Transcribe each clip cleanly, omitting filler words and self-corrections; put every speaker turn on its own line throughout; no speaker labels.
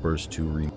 Burst 2 remake.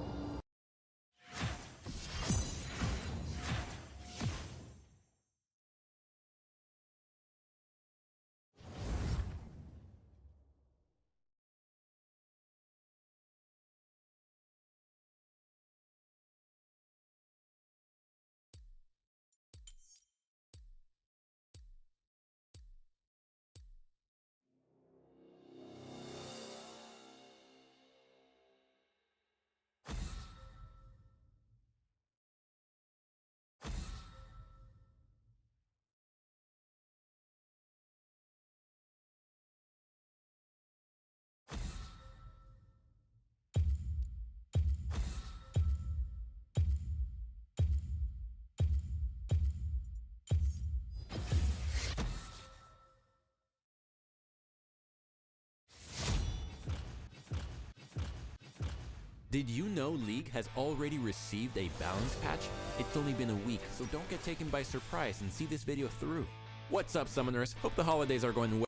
Did you know League has already received a balance patch? It's only been a week, so don't get taken by surprise and see this video through. What's up, Summoners? Hope the holidays are going well.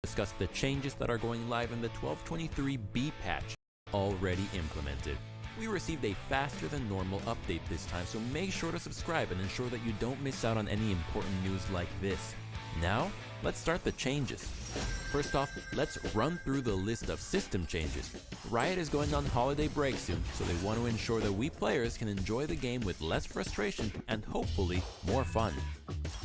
Discuss the changes that are going live in the 12.23b patch, already implemented. We received a faster than normal update this time, so make sure to subscribe and ensure that you don't miss out on any important news like this. Now, let's start the changes. First off, let's run through the list of system changes. Riot is going on holiday break soon, so they want to ensure that we players can enjoy the game with less frustration and hopefully more fun.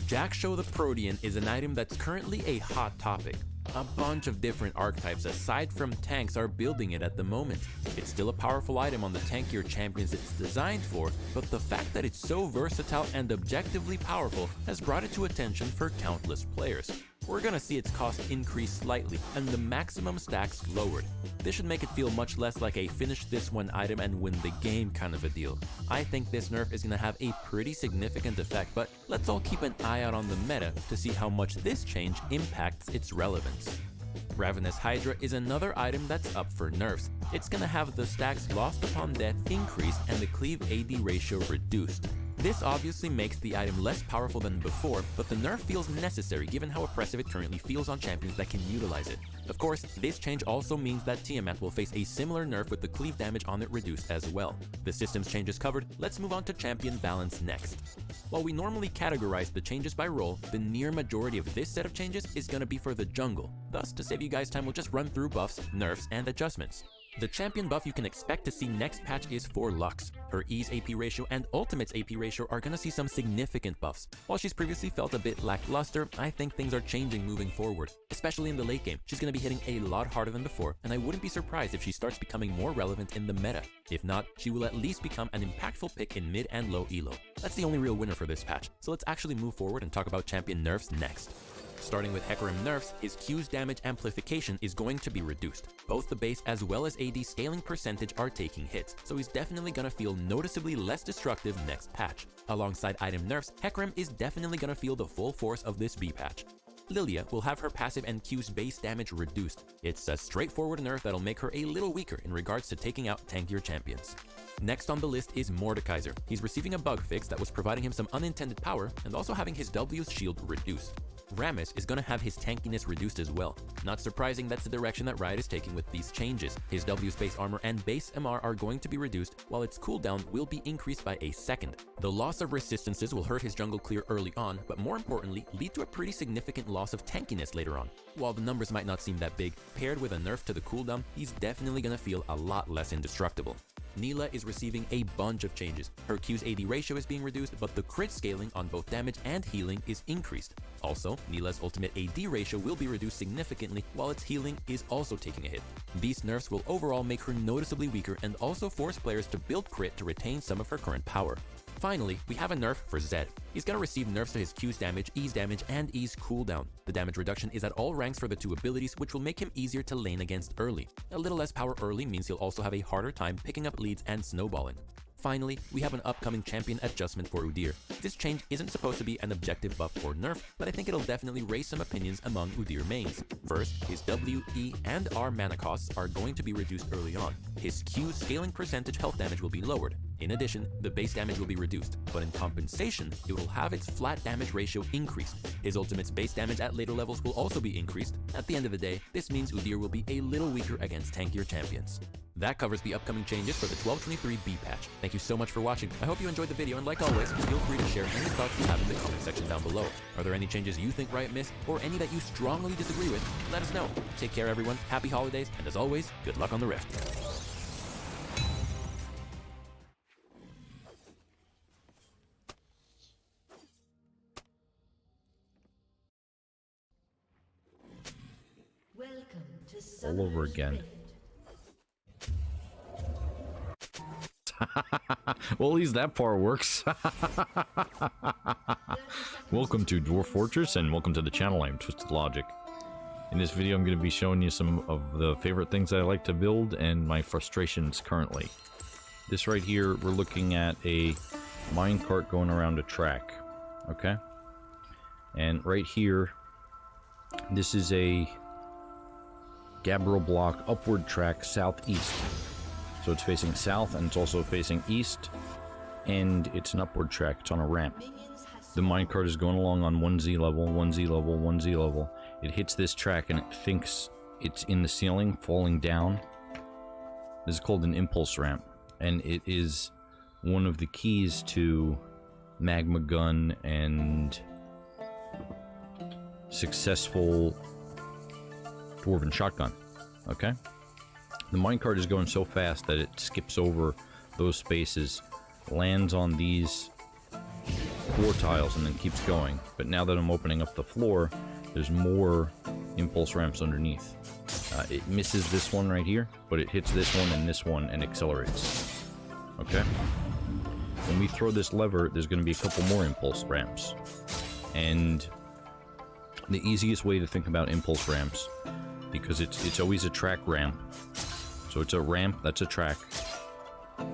Jak'Sho the Protean is an item that's currently a hot topic. A bunch of different archetypes aside from tanks are building it at the moment. It's still a powerful item on the tankier champions it's designed for, but the fact that it's so versatile and objectively powerful has brought it to attention for countless players. We're gonna see its cost increase slightly and the maximum stacks lowered. This should make it feel much less like a finish this one item and win the game kind of a deal. I think this nerf is gonna have a pretty significant effect, but let's all keep an eye out on the meta to see how much this change impacts its relevance. Ravenous Hydra is another item that's up for nerfs. It's gonna have the stacks lost upon death increased and the cleave AD ratio reduced. This obviously makes the item less powerful than before, but the nerf feels necessary given how oppressive it currently feels on champions that can utilize it. Of course, this change also means that Tiamat will face a similar nerf with the cleave damage on it reduced as well. The systems changes covered, let's move on to champion balance next. While we normally categorize the changes by role, the near majority of this set of changes is going to be for the jungle. Thus, to save you guys time, we'll just run through buffs, nerfs, and adjustments. The champion buff you can expect to see next patch is for Lux. Her E's AP ratio and Ultimate's AP ratio are gonna see some significant buffs. While she's previously felt a bit lackluster, I think things are changing moving forward. Especially in the late game, she's gonna be hitting a lot harder than before, and I wouldn't be surprised if she starts becoming more relevant in the meta. If not, she will at least become an impactful pick in mid and low elo. That's the only real winner for this patch, so let's actually move forward and talk about champion nerfs next. Starting with Hecarim nerfs, his Q's damage amplification is going to be reduced. Both the base as well as AD scaling percentage are taking hits, so he's definitely gonna feel noticeably less destructive next patch. Alongside item nerfs, Hecarim is definitely gonna feel the full force of this B patch. Lilia will have her passive and Q's base damage reduced. It's a straightforward nerf that'll make her a little weaker in regards to taking out tankier champions. Next on the list is Mordekaiser. He's receiving a bug fix that was providing him some unintended power and also having his W's shield reduced. Rammus is going to have his tankiness reduced as well. Not surprising, that's the direction that Riot is taking with these changes. His W's base armor and base MR are going to be reduced, while its cooldown will be increased by a second. The loss of resistances will hurt his jungle clear early on, but more importantly, lead to a pretty significant loss of tankiness later on. While the numbers might not seem that big, paired with a nerf to the cooldown, he's definitely going to feel a lot less indestructible. Nilah is receiving a bunch of changes. Her Q's AD ratio is being reduced, but the crit scaling on both damage and healing is increased. Also, Nilah's ultimate AD ratio will be reduced significantly, while its healing is also taking a hit. These nerfs will overall make her noticeably weaker and also force players to build crit to retain some of her current power. Finally, we have a nerf for Zed. He's gonna receive nerfs to his Q's damage, E's damage, and E's cooldown. The damage reduction is at all ranks for the two abilities, which will make him easier to lane against early. A little less power early means he'll also have a harder time picking up leads and snowballing. Finally, we have an upcoming champion adjustment for Udyr. This change isn't supposed to be an objective buff or nerf, but I think it'll definitely raise some opinions among Udyr mains. First, his W, E, and R mana costs are going to be reduced early on. His Q scaling percentage health damage will be lowered. In addition, the base damage will be reduced, but in compensation, it will have its flat damage ratio increased. His ultimate's base damage at later levels will also be increased. At the end of the day, this means Udyr will be a little weaker against tankier champions. That covers the upcoming changes for the 1223B patch. Thank you so much for watching. I hope you enjoyed the video, and like always, feel free to share any thoughts you have in the comment section down below. Are there any changes you think Riot missed, or any that you strongly disagree with? Let us know. Take care everyone, happy holidays, and as always, good luck on the Rift.
All over again. Well, at least that part works. Welcome to Dwarf Fortress, and welcome to the channel. I'm Twisted Logic. In this video, I'm going to be showing you some of the favorite things I like to build and my frustrations currently. This right here, we're looking at a minecart going around a track. Okay? And right here, this is a gabbro block upward track southeast. So it's facing south, and it's also facing east, and it's an upward track. It's on a ramp. The minecart is going along on 1Z level, 1Z level, 1Z level. It hits this track and it thinks it's in the ceiling, falling down. This is called an impulse ramp, and it is one of the keys to magma gun and successful dwarven shotgun. Okay? The minecart is going so fast that it skips over those spaces, lands on these floor tiles, and then keeps going. But now that I'm opening up the floor, there's more impulse ramps underneath. It misses this one right here, but it hits this one and accelerates. Okay? When we throw this lever, there's going to be a couple more impulse ramps. And the easiest way to think about impulse ramps, because it's always a track ramp. So it's a ramp, that's a track,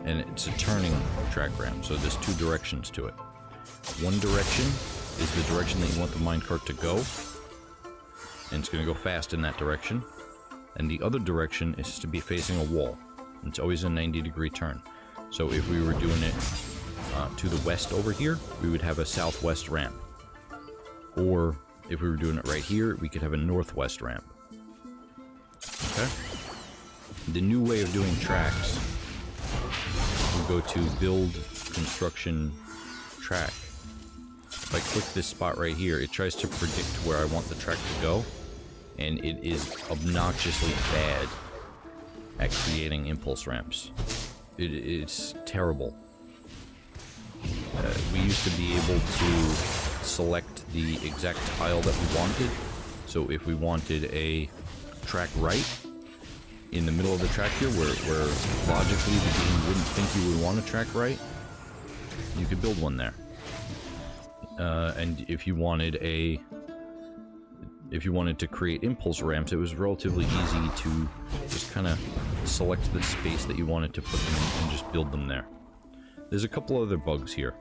and it's a turning track ramp. So there's two directions to it. One direction is the direction that you want the minecart to go, and it's going to go fast in that direction. And the other direction is to be facing a wall. It's always a 90-degree turn. So if we were doing it to the west over here, we would have a southwest ramp. Or if we were doing it right here, we could have a northwest ramp. Okay? The new way of doing tracks, we go to build construction track. If I click this spot right here, it tries to predict where I want the track to go, and it is obnoxiously bad at creating impulse ramps. It's terrible. We used to be able to select the exact tile that we wanted. So if we wanted a track right in the middle of the track here, where logically the game wouldn't think you would want a track right, you could build one there. And if you wanted to create impulse ramps, it was relatively easy to just kind of select the space that you wanted to put them in and just build them there. There's a couple other bugs here.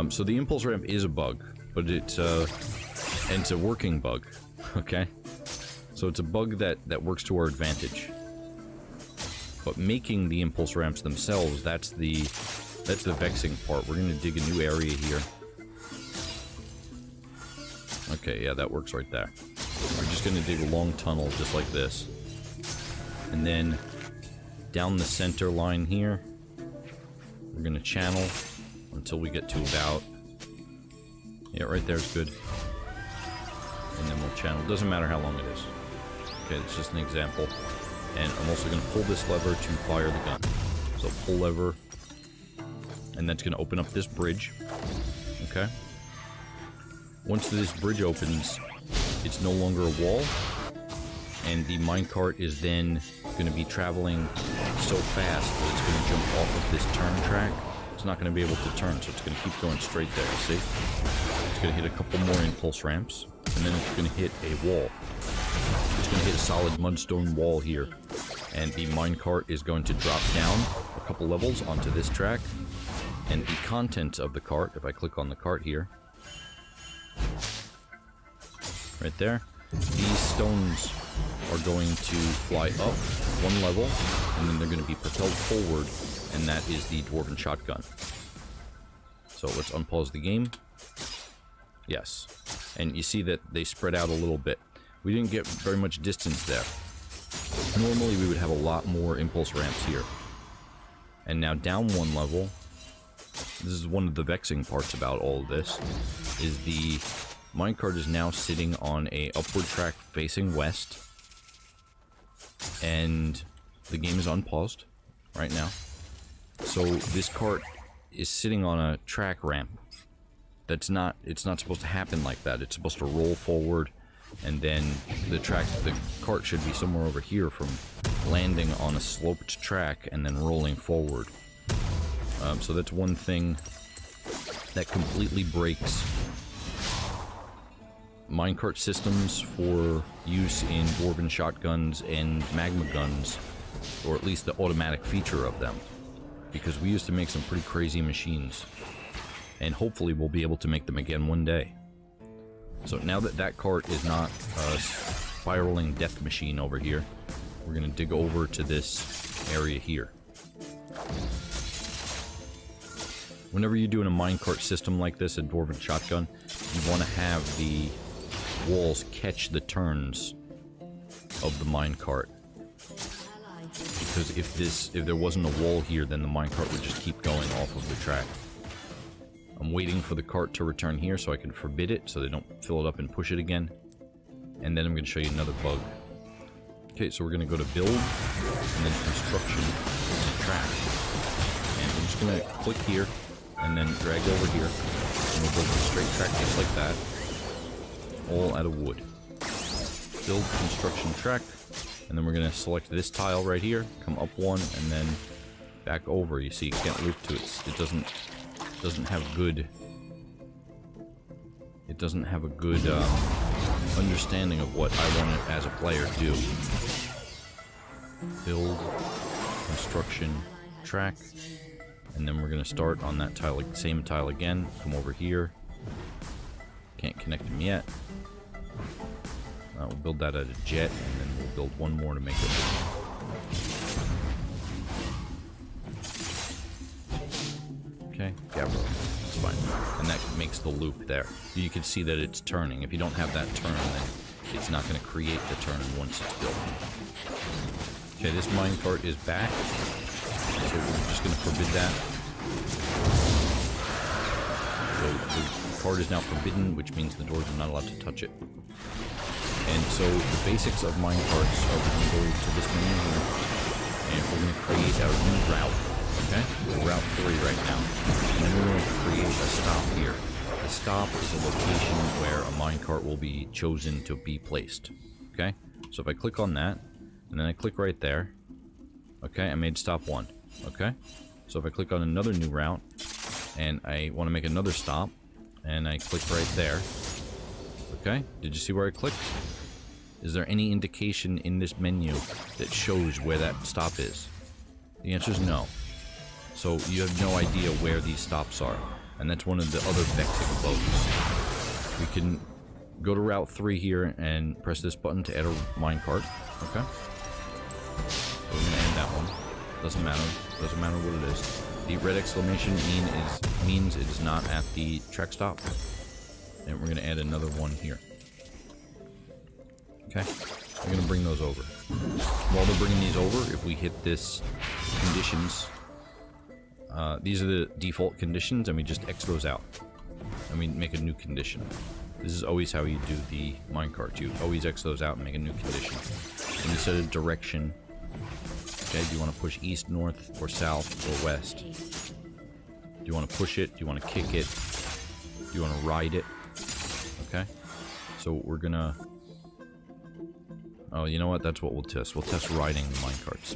So the impulse ramp is a bug, but it's a working bug. Okay? So it's a bug that works to our advantage. But making the impulse ramps themselves, that's the vexing part. We're gonna dig a new area here. Okay, yeah, that works right there. We're just gonna dig a long tunnel just like this. And then down the center line here, we're gonna channel until we get to about... Yeah, right there is good. And then we'll channel. Doesn't matter how long it is. Okay, it's just an example. And I'm also going to pull this lever to fire the gun. So pull lever. And that's going to open up this bridge. Okay? Once this bridge opens, it's no longer a wall. And the minecart is then going to be traveling so fast that it's going to jump off of this turn track. It's not going to be able to turn, so it's going to keep going straight there, see? It's going to hit a couple more impulse ramps, and then it's going to hit a wall. It's going to hit a solid mudstone wall here, and the minecart is going to drop down a couple levels onto this track, and the contents of the cart, if I click on the cart here, right there, these stones are going to fly up one level, and then they're going to be propelled forward, and that is the Dwarven Shotgun. So let's unpause the game. Yes. And you see that they spread out a little bit. We didn't get very much distance there. Normally we would have a lot more impulse ramps here. And now down one level, this is one of the vexing parts about all of this, is the minecart is now sitting on a upward track facing west. And the game is unpaused right now. So this cart is sitting on a track ramp. It's not supposed to happen like that. It's supposed to roll forward, and then the cart should be somewhere over here from landing on a sloped track and then rolling forward. So that's one thing that completely breaks minecart systems for use in Dwarven shotguns and magma guns, or at least the automatic feature of them, because we used to make some pretty crazy machines, and hopefully we'll be able to make them again one day. So now that that cart is not a spiraling death machine over here, we're going to dig over to this area here. Whenever you're doing a minecart system like this, a Dwarven shotgun, you want to have the walls catch the turns of the minecart. Because if there wasn't a wall here, then the minecart would just keep going off of the track. I'm waiting for the cart to return here so I can forbid it, so they don't fill it up and push it again. And then I'm going to show you another bug. Okay, so we're going to go to build, and then construction, and track. And I'm just going to click here, and then drag over here, and we'll build a straight track just like that, all out of wood. Build construction track, and then we're going to select this tile right here, come up one, and then back over. You see, you can't loop to it. It doesn't have good understanding of what I want it as a player to do. Build construction track, and then we're going to start on that tile, same tile again, come over here, can't connect them yet. We'll build that at a jet, and then we'll build one more to make it. Okay, Gabbro. It's fine. And that makes the loop there. You can see that it's turning. If you don't have that turn, then it's not going to create the turn once it's built. Okay, this minecart is back. So we're just going to forbid that. So the cart is now forbidden, which means the doors are not allowed to touch it. And so the basics of minecarts are we're going to go to this menu here, and we're going to create our new route. Okay? We're Route 3 right now. And then we're going to create a stop here. The stop is a location where a minecart will be chosen to be placed. Okay? So if I click on that, and then I click right there, okay, I made stop 1. Okay? So if I click on another new route, and I want to make another stop, and I click right there, okay? Did you see where I clicked? Is there any indication in this menu that shows where that stop is? The answer is no. So you have no idea where these stops are. And that's one of the other vexing bugs. We can go to Route 3 here and press this button to add a minecart. Okay? So we're going to end that one. Doesn't matter. Doesn't matter what it is. The red exclamation means it is not at the track stop. And we're going to add another one here. Okay? We're going to bring those over. While they're bringing these over, if we hit this conditions, these are the default conditions, and we just X those out. And we make a new condition. This is always how you do the minecart. You always X those out and make a new condition. And you set a direction. Okay, do you want to push east, north, or south, or west? Do you want to push it? Do you want to kick it? Do you want to ride it? Okay. So we're gonna... Oh, you know what? That's what we'll test. We'll test riding the minecarts.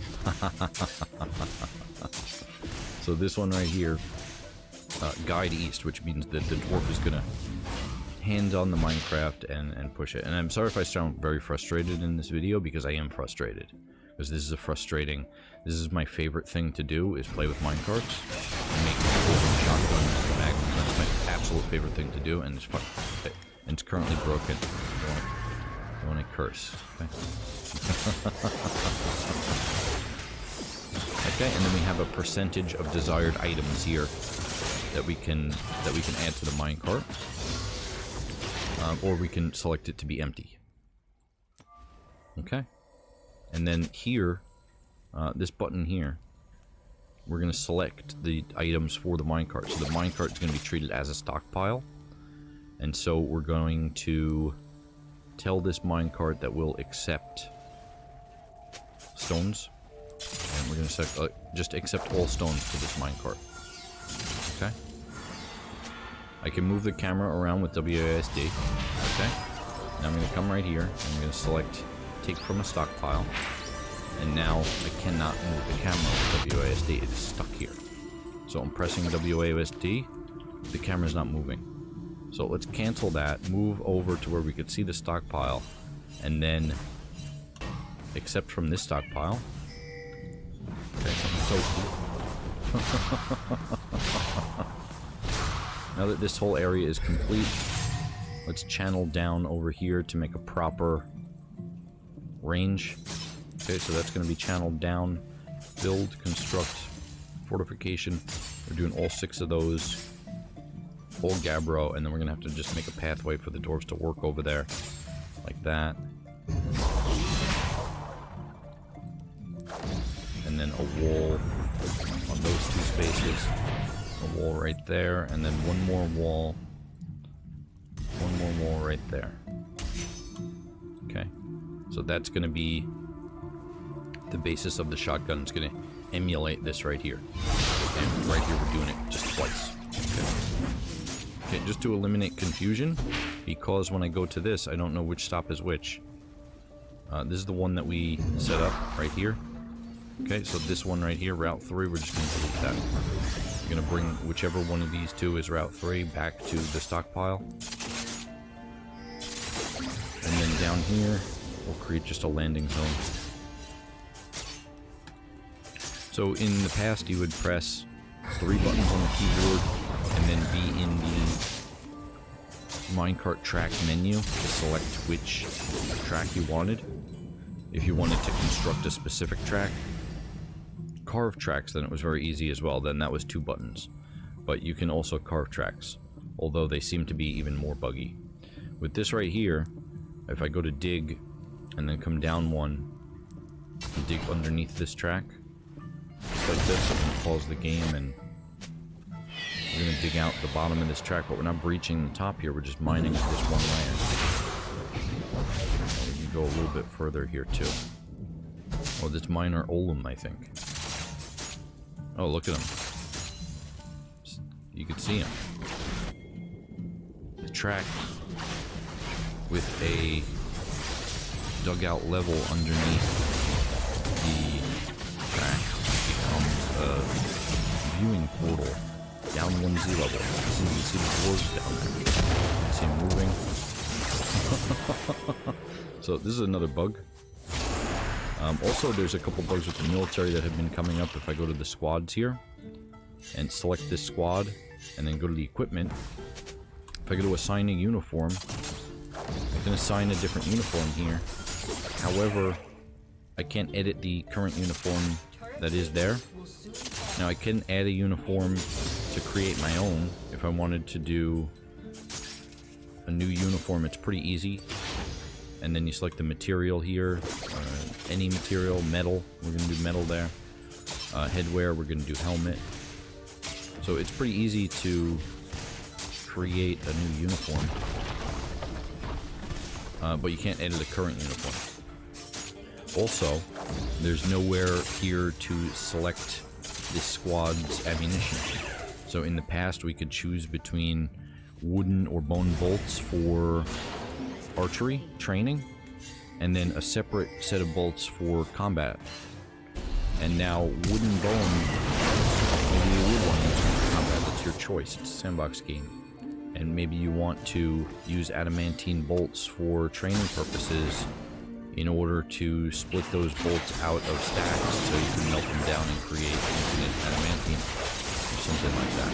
So this one right here, guide east, which means that the dwarf is gonna hand on the Minecraft and push it. And I'm sorry if I sound very frustrated in this video, because I am frustrated. Because this is my favorite thing to do, is play with minecarts. And make shotguns and magnums. That's my absolute favorite thing to do, and it's currently broken. when I curse. Okay. Okay, and then we have a percentage of desired items here that we can add to the minecart, or we can select it to be empty. Okay, and then here, this button here, we're going to select the items for the minecart. So the minecart is going to be treated as a stockpile, and so we're going to tell this minecart that we'll accept stones. And we're going to just accept all stones for this minecart. Okay. I can move the camera around with WASD. Okay. Now I'm going to come right here. And I'm going to select take from a stockpile. And now I cannot move the camera with WASD. It is stuck here. So I'm pressing WASD. The camera's not moving. So let's cancel that. Move over to where we could see the stockpile. And then accept from this stockpile. Okay, so now that this whole area is complete, let's channel down over here to make a proper range. Okay, so that's going to be channeled down. Build, construct, fortification. We're doing all 6 of those. All Gabbro, and then we're going to have to just make a pathway for the dwarves to work over there. Like that. And then a wall on those 2 spaces, a wall right there, and then one more wall right there. Okay, so that's going to be the basis of the shotgun. It's going to emulate this right here. And right here we're doing it just twice. Okay, just to eliminate confusion, because when I go to this, I don't know which stop is which. This is the one that we set up right here. Okay, so this one right here, Route 3, we're just going to delete that. We're going to bring whichever one of these 2 is Route 3 back to the stockpile. And then down here, we'll create just a landing zone. So in the past, you would press 3 buttons on the keyboard and then be in the minecart track menu to select which track you wanted. If you wanted to construct a specific track, carve tracks, then it was very easy as well. Then that was 2 buttons. But you can also carve tracks, although they seem to be even more buggy. With this right here, if I go to dig and then come down 1 and dig underneath this track, just like this, I'm going to pause the game and we're going to dig out the bottom of this track, but we're not breaching the top here, we're just mining this one layer. We can go a little bit further here too. Oh, this miner Olum, I think. Oh, look at him. You can see him. The track with a dugout level underneath the track becomes a viewing portal down 1Z level. So you can see the dwarves down there. You can see him moving. So this is another bug. Also, there's a couple bugs with the military that have been coming up. If I go to the squads here and select this squad and then go to the equipment, if I go to assign a uniform, I can assign a different uniform here. However, I can't edit the current uniform that is there. Now I can add a uniform to create my own. If I wanted to do a new uniform, it's pretty easy. And then you select the material here, any material, metal, we're going to do metal there. Headwear, we're going to do helmet. So it's pretty easy to create a new uniform. But you can't edit the current uniform. Also, there's nowhere here to select this squad's ammunition. So in the past we could choose between wooden or bone bolts for archery training, and then a separate set of bolts for combat. And now wooden bone, maybe you would want to use for combat, that's your choice, it's a sandbox game. And maybe you want to use adamantine bolts for training purposes in order to split those bolts out of stacks so you can melt them down and create infinite adamantine or something like that.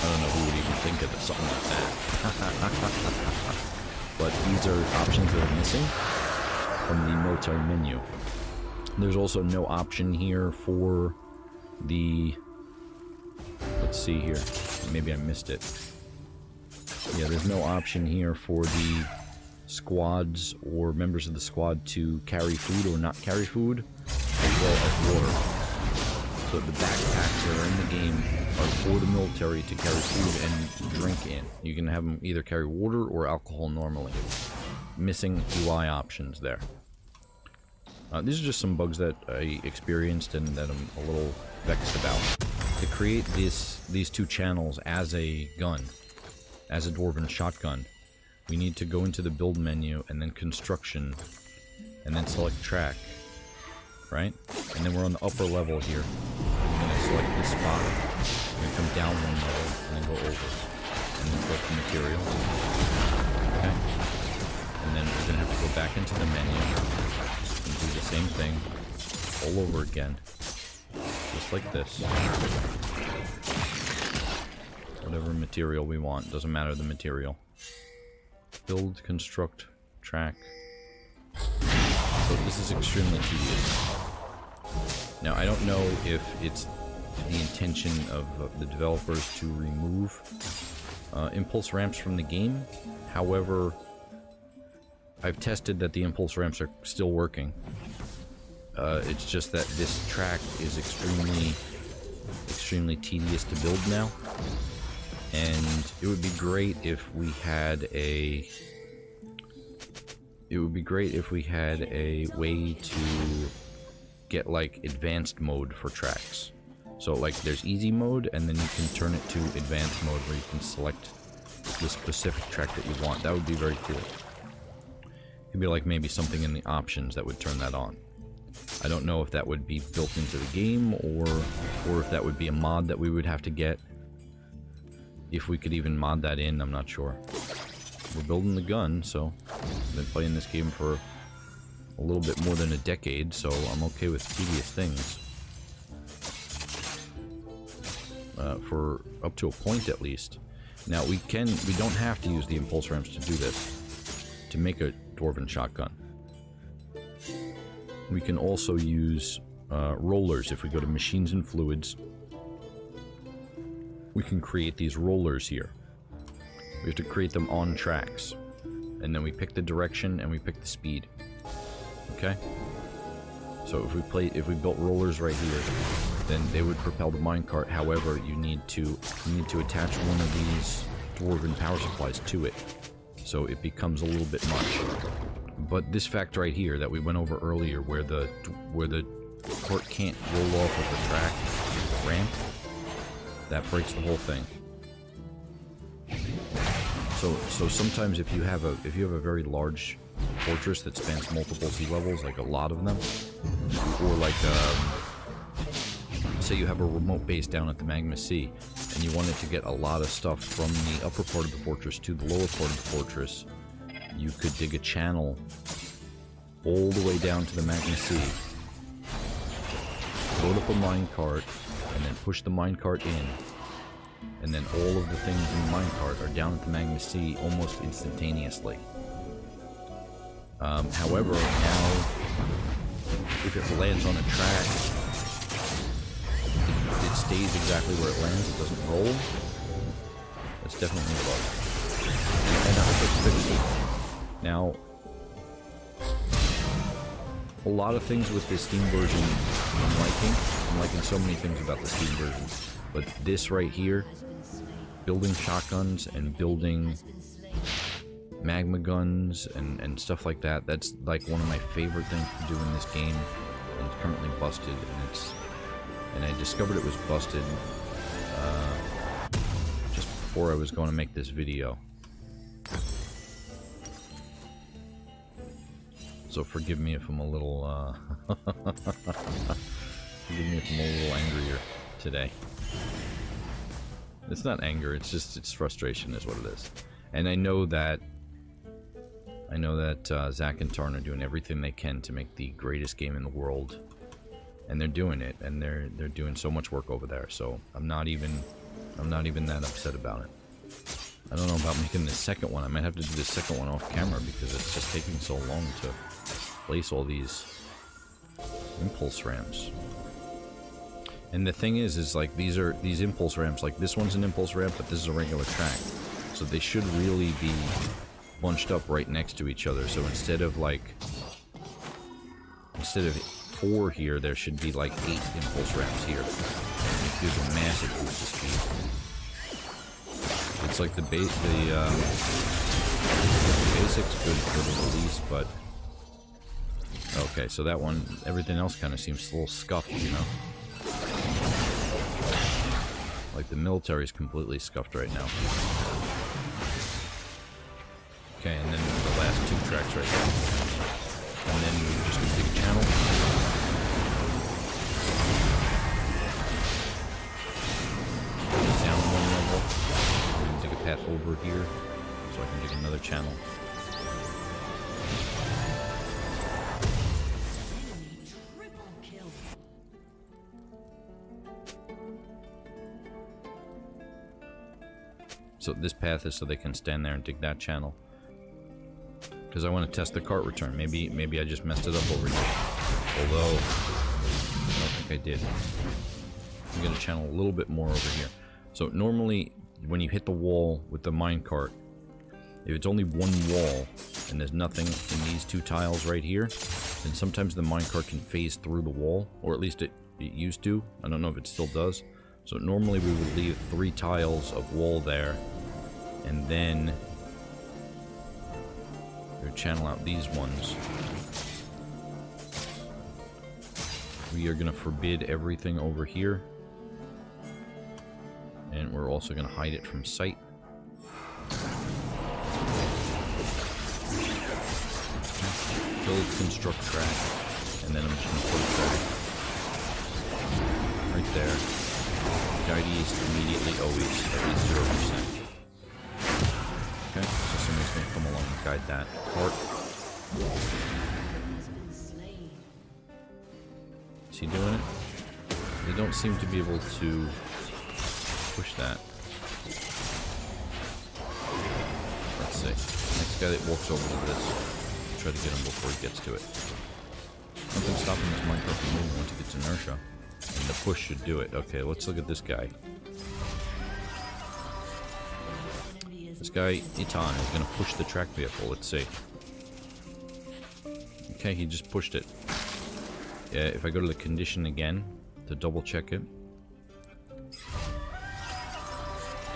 I don't know who would even think of something like that. but these are options that are missing from the military menu. There's also no option here for the... Let's see here. Maybe I missed it. Yeah, there's no option here for the squads or members of the squad to carry food or not carry food, as well as water. So the backpacks that are in the game are for the military to carry food and drink in. You can have them either carry water or alcohol normally. Missing UI options there. These are just some bugs that I experienced and that I'm a little vexed about. To create these two channels as a gun, as a Dwarven shotgun, we need to go into the build menu and then construction, and then select track, right? And then we're on the upper level here. We're going to select this spot. We're going to come down one level and then go over. And then select the material. Okay. And then we're going to have to go back into the menu and do the same thing all over again. Just like this. Whatever material we want, doesn't matter the material. Build, construct, track. So this is extremely tedious. Now I don't know if it's the intention of the developers to remove impulse ramps from the game. However, I've tested that the impulse ramps are still working. It's just that this track is extremely tedious to build now. And it would be great if we had a... It would be great if we had a way to get, like, advanced mode for tracks. So, like, there's easy mode, and then you can turn it to advanced mode where you can select the specific track that you want. That would be very cool. It'd be like maybe something in the options that would turn that on. I don't know if that would be built into the game, or if that would be a mod that we would have to get. If we could even mod that in, I'm not sure. We're building the gun, so I've been playing this game for a little bit more than a decade, so I'm okay with tedious things. For up to a point at least. Now we don't have to use the impulse ramps to do this, to make a Dwarven shotgun. We can also use rollers. If we go to machines and fluids, we can create these rollers here. We have to create them on tracks, and then we pick the direction and we pick the speed. Okay. So if we built rollers right here, then they would propel the minecart. However, you need to attach one of these Dwarven power supplies to it, so it becomes a little bit much. But this fact right here that we went over earlier, where the cart can't roll off of the track ramp, that breaks the whole thing. So sometimes if you have a very large fortress that spans multiple sea levels, like a lot of them, or like say you have a remote base down at the Magma Sea, and you wanted to get a lot of stuff from the upper part of the fortress to the lower part of the fortress, you could dig a channel all the way down to the Magma Sea, load up a minecart, and then push the minecart in, and then all of the things in the minecart are down at the Magma Sea almost instantaneously. However, now, if it lands on a track, it stays exactly where it lands, it doesn't roll. That's definitely a bug. And I hope it's fixed it. Now, a lot of things with this Steam version I'm liking so many things about the Steam version. But this right here, building shotguns and building magma guns and stuff like that, that's like one of my favorite things to do in this game, and it's currently busted, and I discovered it was busted just before I was going to make this video. So forgive me if I'm a little angrier today. It's not anger, it's frustration is what it is. And I know that Zach and Tarn are doing everything they can to make the greatest game in the world. And they're doing it, and they're doing so much work over there, so I'm not even that upset about it. I don't know about making the second one. I might have to do the second one off camera because it's just taking so long to place all these impulse ramps. And the thing is like these impulse ramps, like this one's an impulse ramp, but this is a regular track. So they should really be bunched up right next to each other. So instead of 4 here, there should be like 8 impulse ramps here. It gives a massive boost of speed. It's like the basic's good for the release, but okay, so that one, everything else kind of seems a little scuffed, you know? Like the military's completely scuffed right now. Okay, and then the last 2 tracks right there. And then we're just gonna dig a channel. Down 1 level. We're gonna dig a path over here, so I can dig another channel. So this path is so they can stand there and dig that channel. Because I want to test the cart return. Maybe I just messed it up over here. Although, I don't think I did. I'm going to channel a little bit more over here. So normally, when you hit the wall with the minecart, if it's only one wall, and there's nothing in these 2 tiles right here, then sometimes the minecart can phase through the wall. Or at least it used to. I don't know if it still does. So normally we would leave 3 tiles of wall there, and then we would channel out these ones. We are going to forbid everything over here, and we're also going to hide it from sight. Build, construct track, and then I'm just going to put a track right there. Guide east immediately, always, at least 0%. Okay, so somebody's going to come along and guide that cart. Is he doing it? They don't seem to be able to push that. Let's see. Next guy that walks over to this. Try to get him before he gets to it. Nothing's stopping this minecart from moving once it gets inertia. And the push should do it. Okay, let's look at this guy. This guy, Itan, is going to push the track vehicle. Let's see. Okay, he just pushed it. Yeah, if I go to the condition again, to double check it.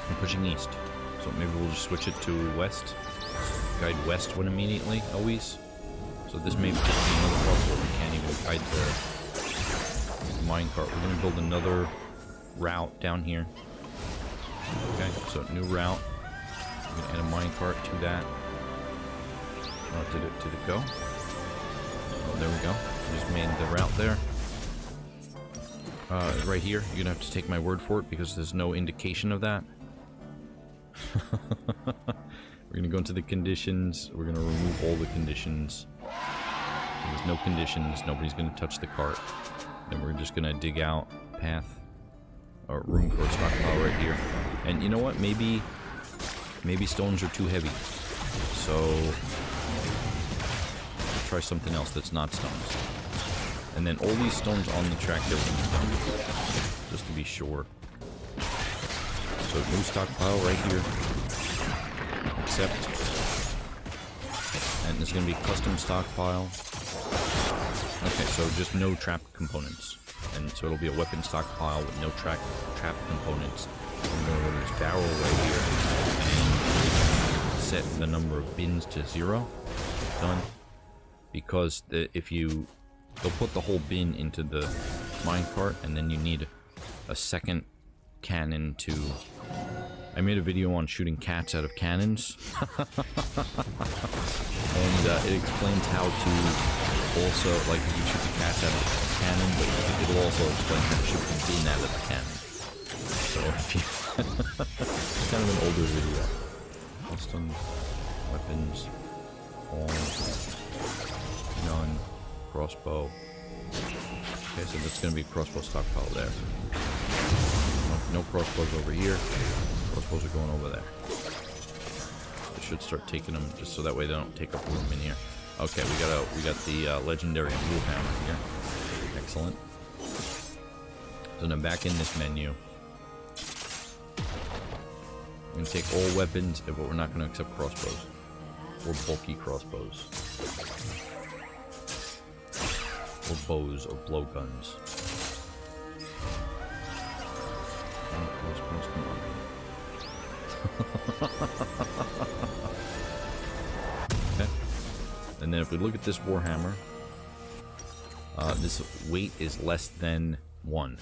I'm pushing east. So maybe we'll just switch it to west. Guide west when immediately, always. So this may just be another part where we can't even guide the minecart. We're going to build another route down here. Okay, so new route. We're going to add a minecart to that. Oh, did it go? Oh, there we go. We just made the route there. Right here. You're going to have to take my word for it because there's no indication of that. We're going to go into the conditions. We're going to remove all the conditions. There's no conditions. Nobody's going to touch the cart. Then we're just going to dig out path or room for a stockpile right here. And you know what? Maybe stones are too heavy. So try something else that's not stones. And then all these stones on the track here will be done. Just to be sure. So new stockpile right here. Accept. And there's going to be custom stockpile. Okay, so just no trap components. And so it'll be a weapon stockpile with no trap components. I'm going to go to this barrel right here and set the number of bins to 0. Done. Because they'll put the whole bin into the minecart, and then you need a second cannon to... I made a video on shooting cats out of cannons. And it explains how to also, like, you can shoot the cats out of a cannon, but it'll also explain how to shoot the bin out of the cannon. So if you... it's kind of an older video. Custom weapons, all, none, crossbow. Okay, so that's going to be crossbow stockpile there. No crossbows over here. Crossbows are going over there. should start taking them just so that way they don't take up room in here. Okay, we got the legendary Warhammer here. Excellent. So now back in this menu, we're going to take all weapons, but we're not going to accept crossbows. Or bulky crossbows. Or bows, or blowguns. Crossbows, come on. Okay. And then if we look at this Warhammer, this weight is less than 1.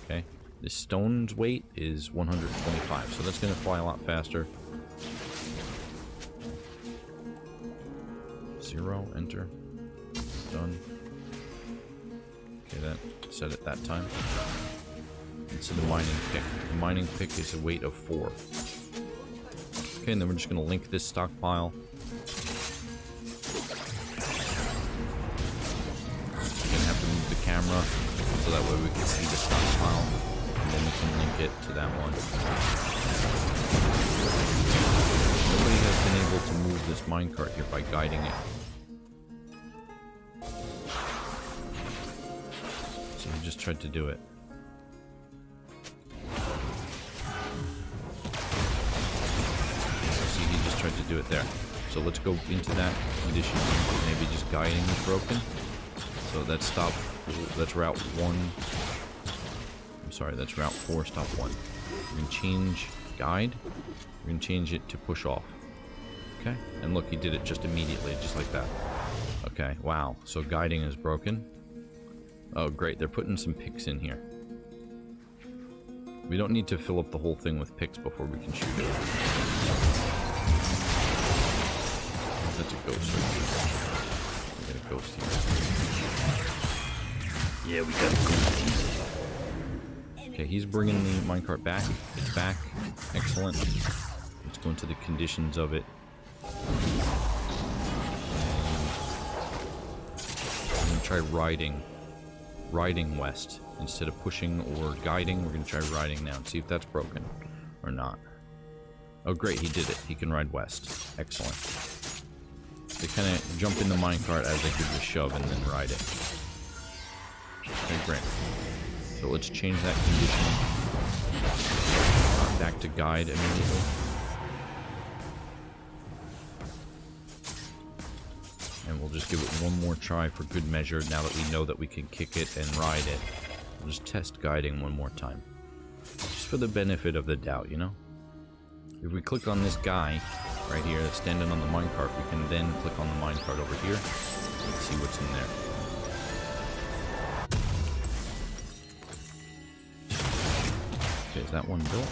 Okay. This stone's weight is 125, so that's going to fly a lot faster. 0, enter. Done. Okay, that set it that time. It's the mining pick. The mining pick is a weight of 4. Okay, and then we're just going to link this stockpile. We're going to have to move the camera so that way we can see the stockpile. And then we can link it to that one. Nobody has been able to move this minecart here by guiding it. So we just tried to do it. See, he just tried to do it there. So let's go into that condition. Maybe just guiding is broken. So that's stop. That's route 1. I'm sorry, that's route 4, stop 1. We can change guide. We're going to change it to push off. Okay, and look, he did it just immediately, just like that. Okay, wow, so guiding is broken. Oh, great, they're putting some picks in here. We don't need to fill up the whole thing with picks before we can shoot it. That's a ghost right here. We got a ghost here. Yeah, we got a ghost here. Okay, he's bringing the minecart back. It's back. Excellent. Let's go into the conditions of it. I'm going to try riding west. Instead of pushing or guiding, we're going to try riding now and see if that's broken or not. Oh, great, he did it. He can ride west. Excellent. They kind of jump in the minecart as they give it a shove and then ride it. Okay, great. So let's change that condition back to guide immediately. And we'll just give it one more try for good measure now that we know that we can kick it and ride it. We'll just test guiding one more time. Just for the benefit of the doubt, you know? If we click on this guy right here that's standing on the minecart, we can then click on the minecart over here and see what's in there. Okay, is that one built?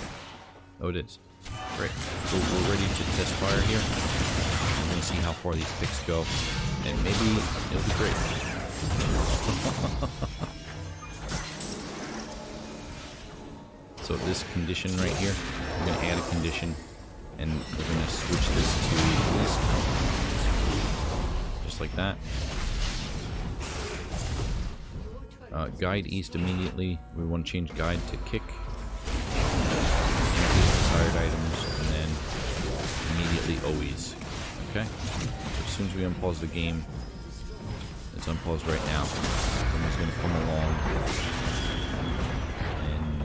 Oh, it is. Great. So we're ready to test fire here. I'm going to see how far these picks go. And maybe it'll be great. So this condition right here, we're going to add a condition. And we're going to switch this to east. Just like that. Guide east immediately. We want to change guide to kick. Desired items, and then immediately always. Okay? As soon as we unpause the game, it's unpaused right now. Someone's going to come along and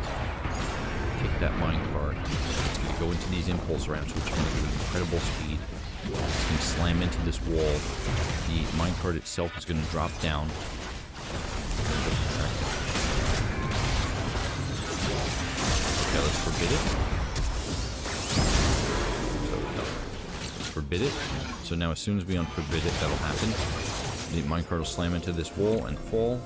kick that minecart. It's going to go into these impulse ramps, which are going to give it incredible speed. It's going to slam into this wall. The minecart itself is going to drop down. Okay, let's forbid it. Forbid it. So now as soon as we unforbid it, that'll happen. The minecart will slam into this wall and fall.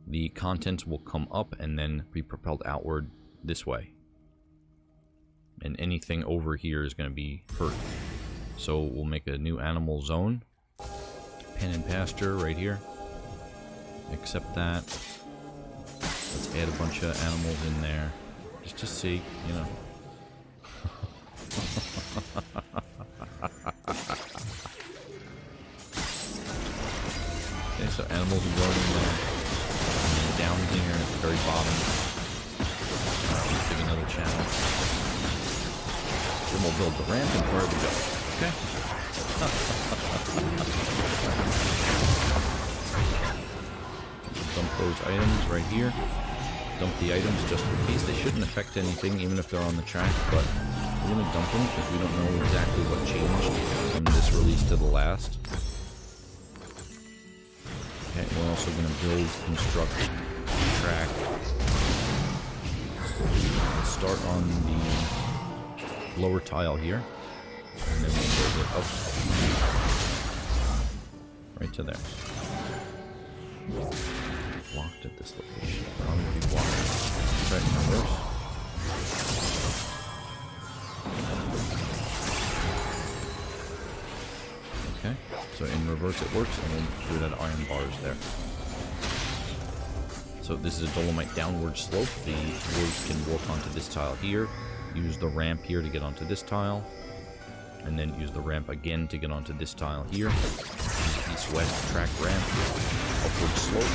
The contents will come up and then be propelled outward this way. And anything over here is going to be hurt. So we'll make a new animal zone. Pen and pasture right here. Accept that. Let's add a bunch of animals in there. Just to see, you know. Okay, so animals are growing there. And down here at the very bottom. Let's dig another channel. Then we'll build the ramp and where we go. Okay. Dump those items right here. Dump the items just in case. They shouldn't affect anything, even if they're on the track, but we're going to dump them because we don't know exactly what changed from this release to the last. Okay, we're also going to build, construct, track. Let's start on the lower tile here, and then we'll build it up right to there. Blocked at this location. Probably be blocked. Try it in reverse. Okay, so in reverse it works, and we'll do that iron bars there. So this is a dolomite downward slope. The dwarves can walk onto this tile here, use the ramp here to get onto this tile, and then use the ramp again to get onto this tile here. East-west track ramp, upward slope.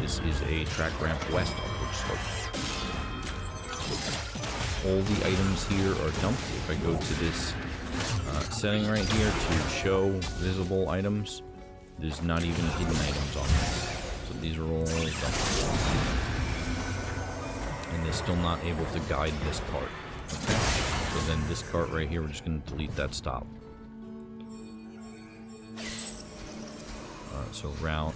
This is a track ramp west upward slope. All the items here are dumped. If I go to this setting right here to show visible items, there's not even hidden items on this. So these are all dumped. And they're still not able to guide this cart. Okay? So then this cart right here, we're just going to delete that stop. So route.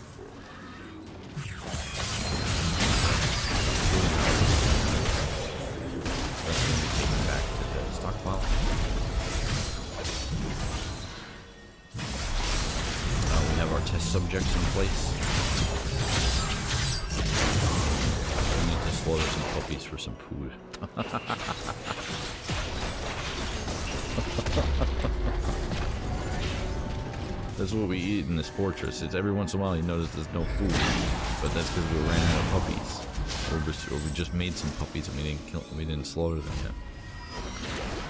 That's going to be taken back to the stockpile. We have our test subjects in place. We need to slaughter some puppies for some food. That's what we eat in this fortress. It's every once in a while you notice there's no food, but that's because we ran out of puppies, or we just made some puppies and we didn't slaughter them yet.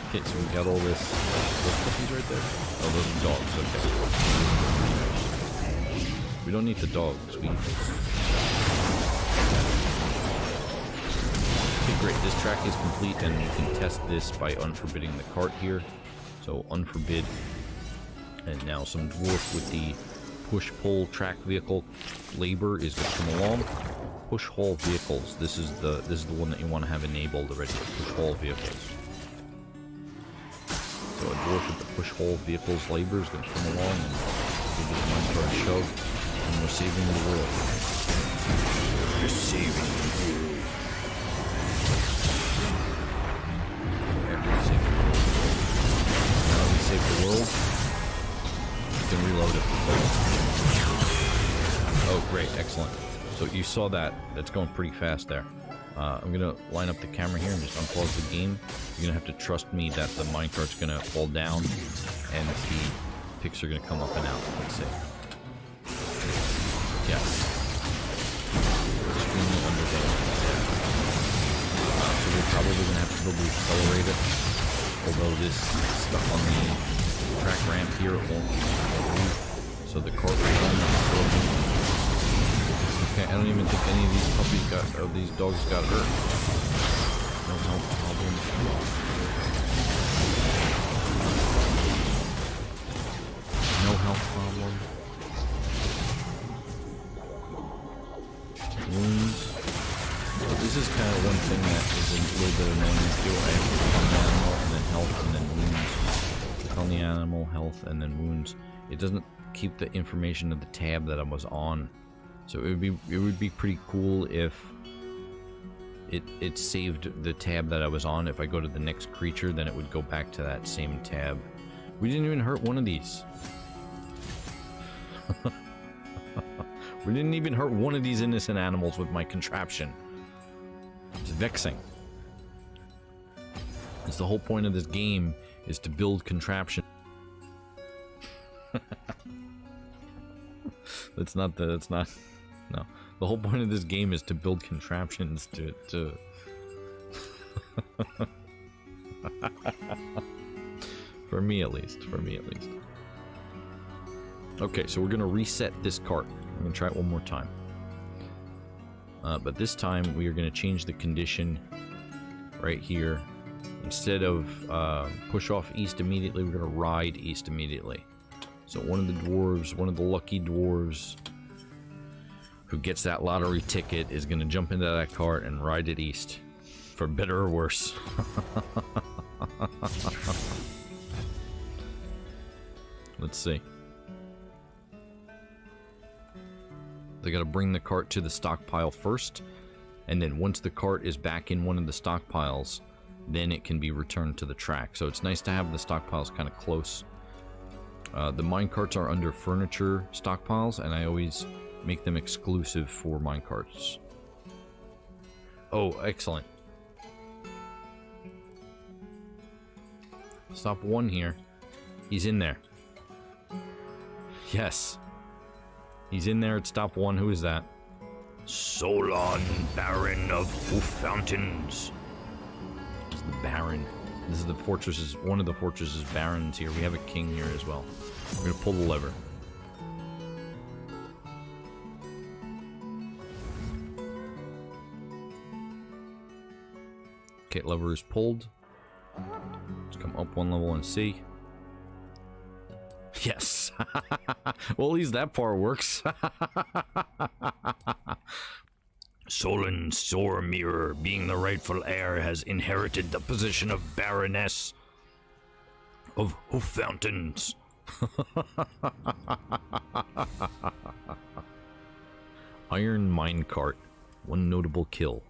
Okay, so we got all this. Those puppies right there. Oh, those are dogs. Okay. We don't need the dogs. We. Okay, great. This track is complete, and we can test this by unforbidding the cart here. So unforbid. And now some dwarf with the push-pull track vehicle labor is going to come along. Push-haul vehicles. This is the one that you want to have enabled already. Push-haul vehicles. So a dwarf with the push-haul vehicles labor is going to come along and give this minecart a shove. And we're saving the world. We're saving the world. After we save the world. Now that we save the world, can reload it. Oh, great, excellent. So you saw that. That's going pretty fast there. I'm gonna line up the camera here and just unpause the game. You're gonna have to trust me that the minecart's gonna fall down and the picks are gonna come up and out. Let's see. Yes. Extremely underdeveloped. So we're probably gonna have to probably accelerate it. Although this stuff on the track ramp here, it won't move. So the cart will run. Okay, I don't even think any of these puppies got, or these dogs got hurt. No health problems. No health problem. Wounds. So this is kind of one thing that is a little bit annoying too. I have to click on the animal and then health and then wounds. Click on the animal, health, and then wounds. It doesn't keep the information of the tab that I was on. So it would be pretty cool if it saved the tab that I was on. If I go to the next creature, then it would go back to that same tab. We didn't even hurt one of these. We didn't even hurt one of these innocent animals with my contraption. It's vexing. It's the whole point of this game is to build contraption. No. The whole point of this game is to build contraptions to For me at least. Okay, so we're gonna reset this cart. I'm gonna try it one more time. But this time we are gonna change the condition right here Instead of push off east immediately, we're going to ride east immediately. So one of the dwarves, one of the lucky dwarves who gets that lottery ticket is going to jump into that cart and ride it east. For better or worse. Let's see. They got to bring the cart to the stockpile first, and then once the cart is back in one of the stockpiles, then it can be returned to the track. So it's nice to have the stockpiles kind of close. The minecarts are under furniture stockpiles, and I always make them exclusive for minecarts. Oh, excellent. Stop 1 here. He's in there. Yes. He's in there at stop 1. Who is that? Solon, Baron of Hoof Fountains. This is the Baron. This is the fortress's, one of the fortress's barons here. We have a king here as well. We're gonna pull the lever. Okay, lever is pulled. Let's come up 1 level and see. Yes. Well, at least that part works. Solon Sore Mirror, being the rightful heir, has inherited the position of Baroness of Hoof Fountains. Iron minecart, 1 notable kill.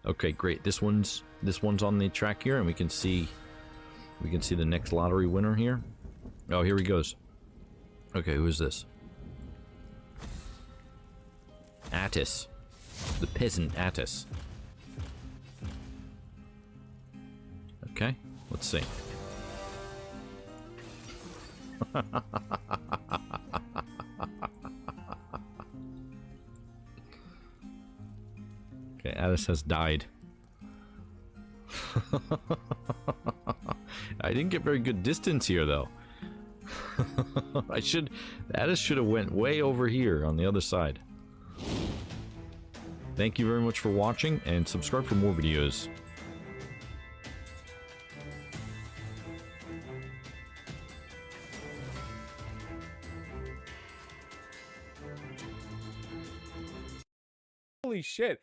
Okay, great. This one's on the track here, and we can see the next lottery winner here. Oh, here he goes. Okay, who is this? Attis. The peasant Attis. Okay, let's see. Okay, Attis has died. I didn't get very good distance here, though. Attis should have went way over here on the other side. Thank you very much for watching, and subscribe for more videos.
Holy shit.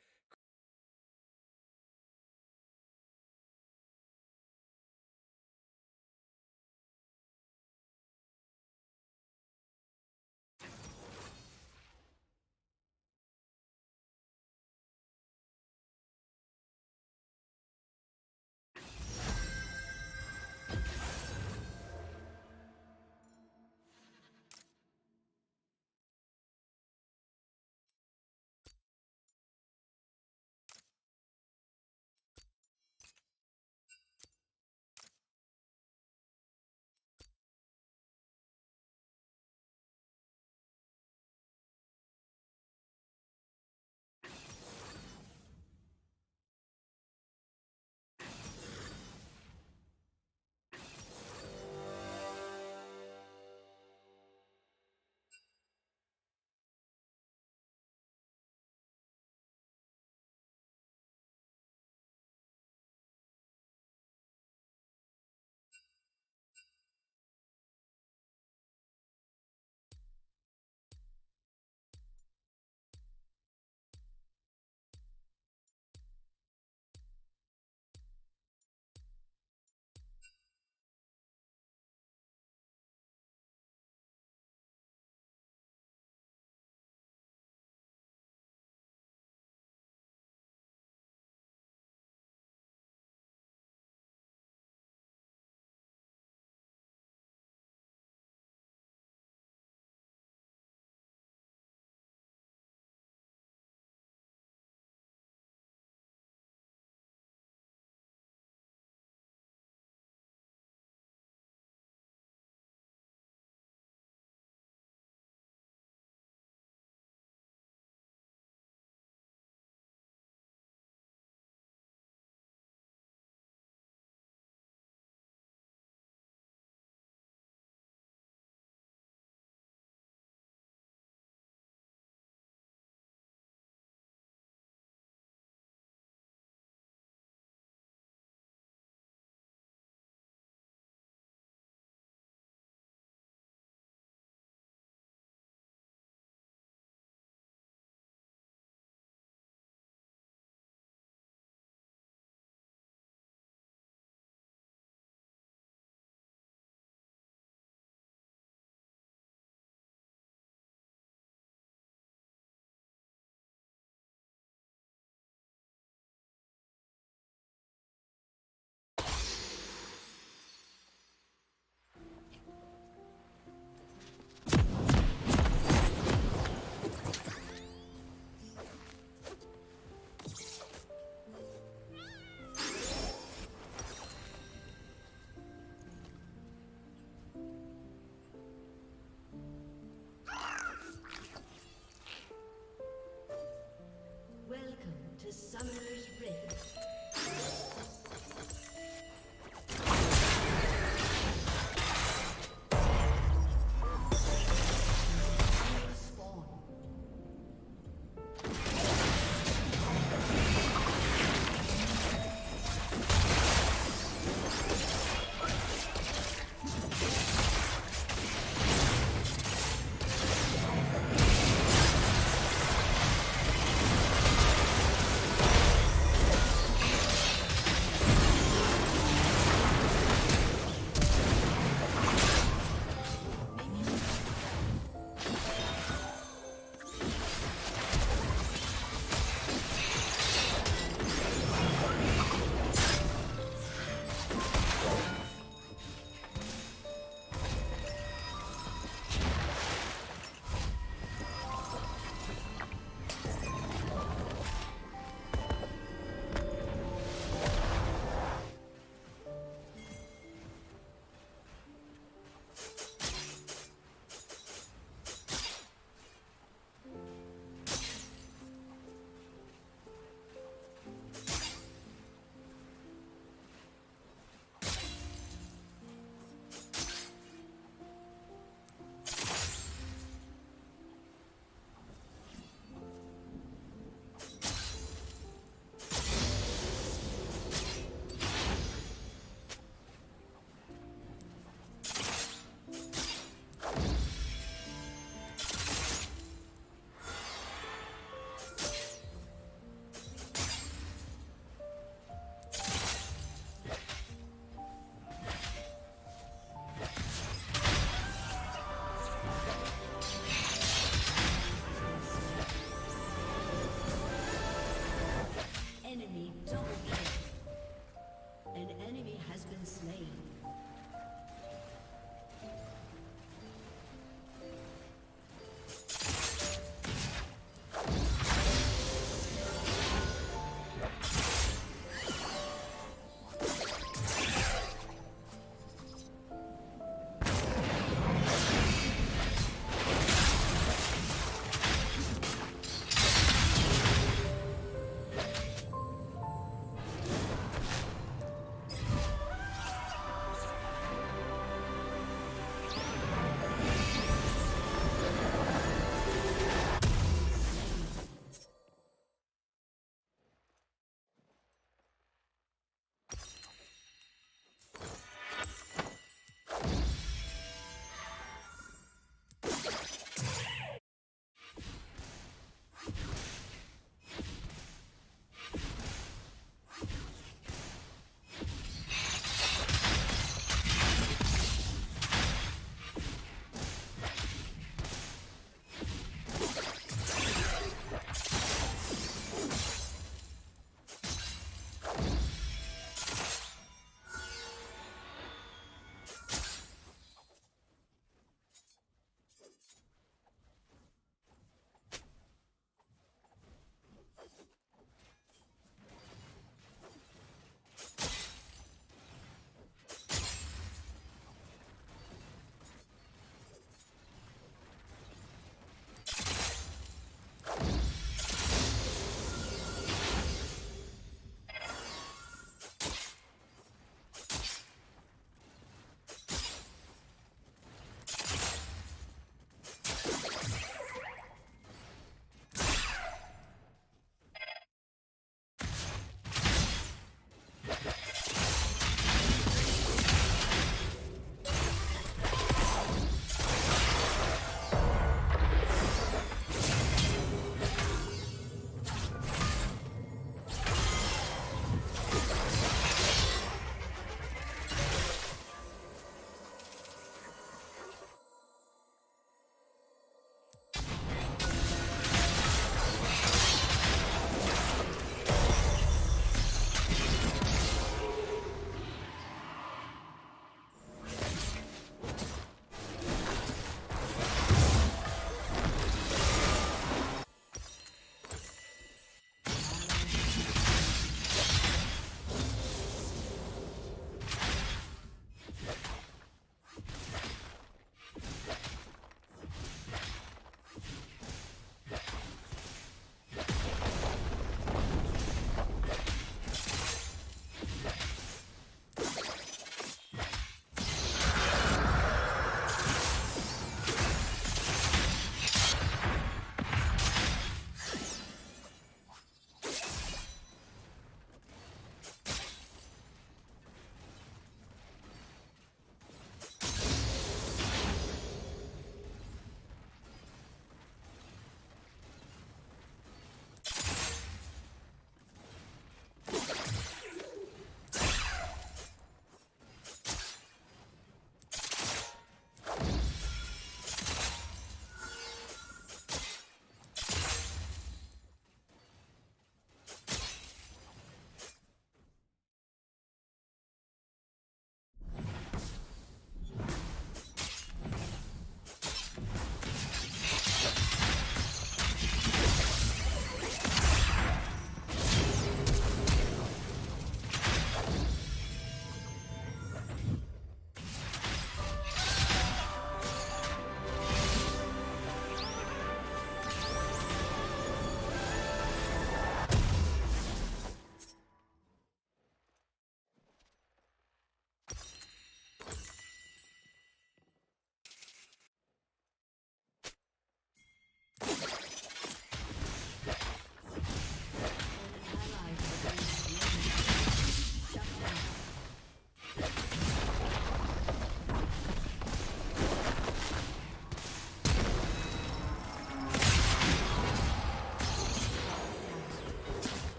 enemy has been slain.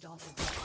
Unstoppable.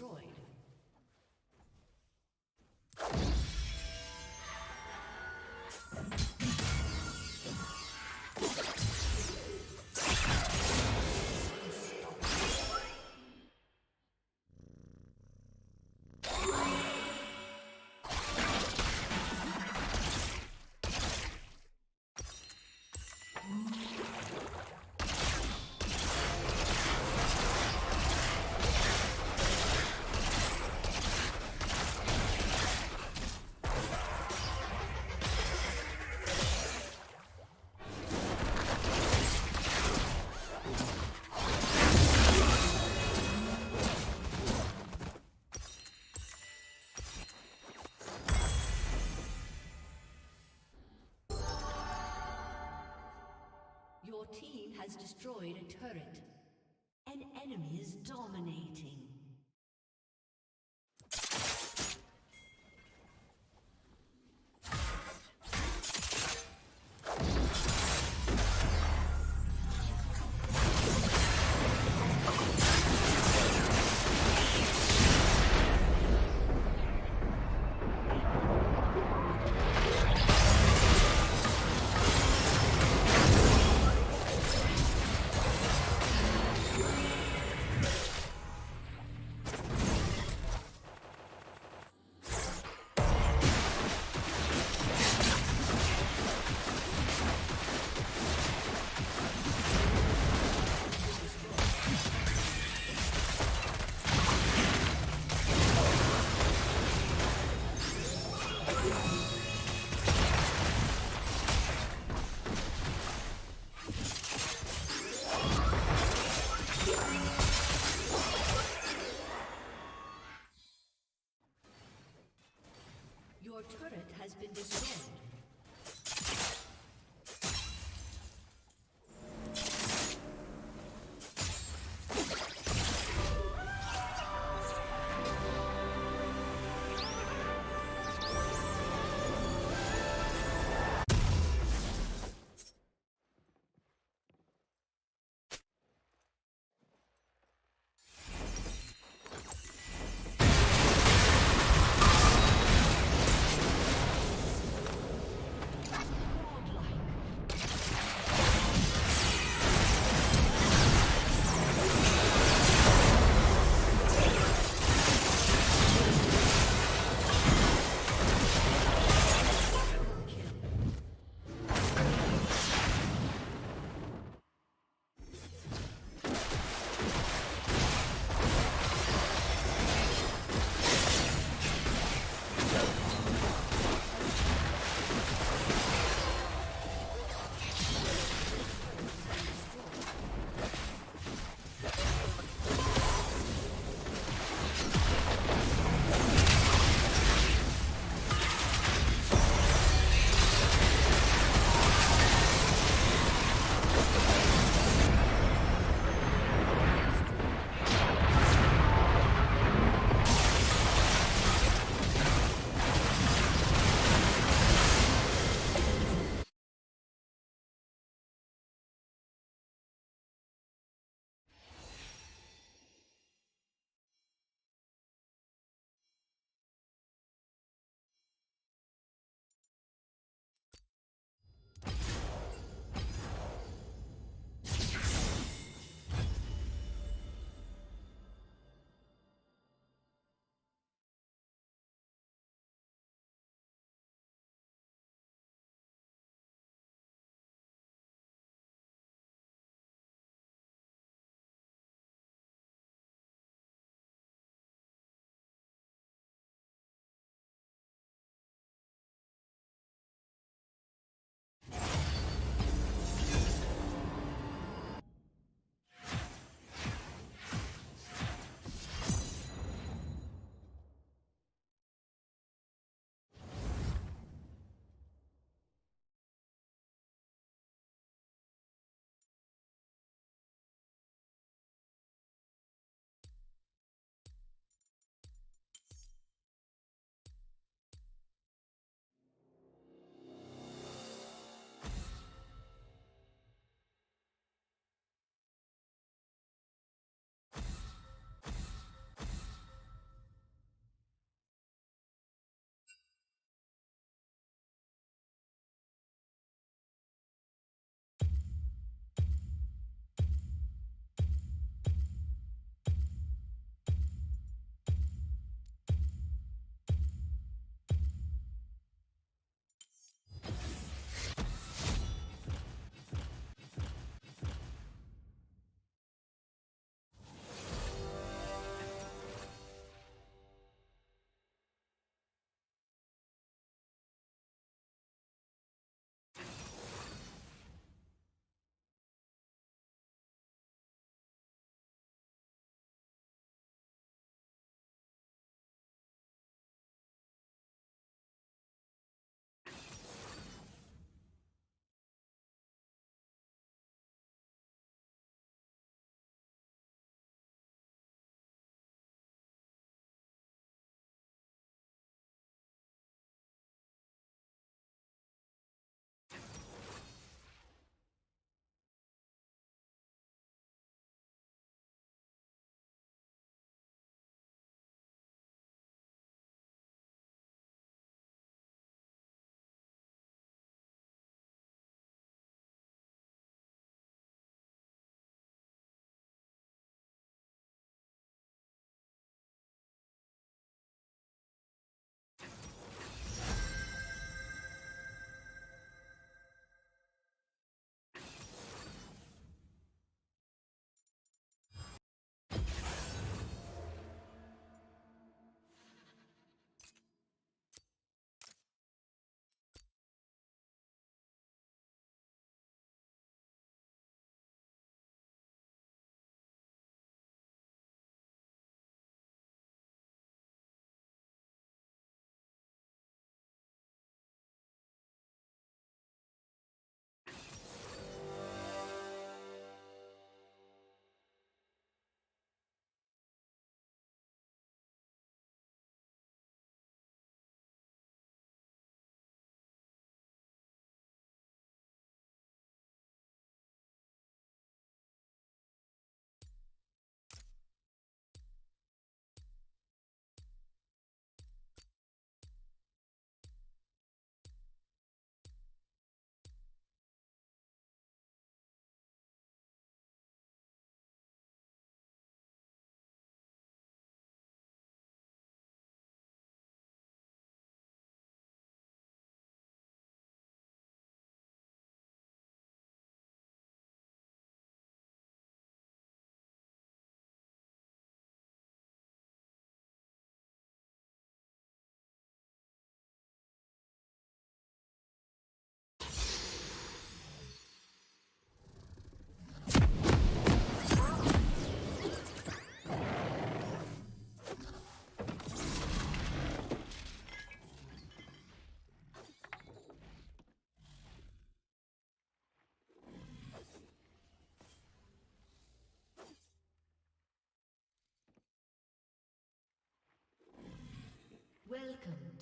destroyed. Your team has destroyed a turret. An enemy is dominating. Your turret has been destroyed.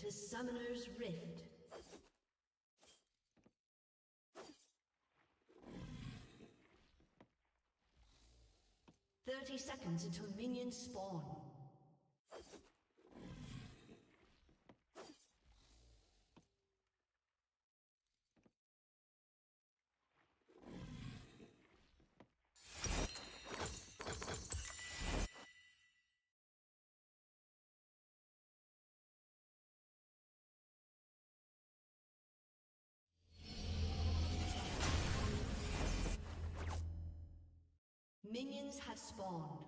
to Summoner's Rift. Seconds until minions spawn. Minions have spawned.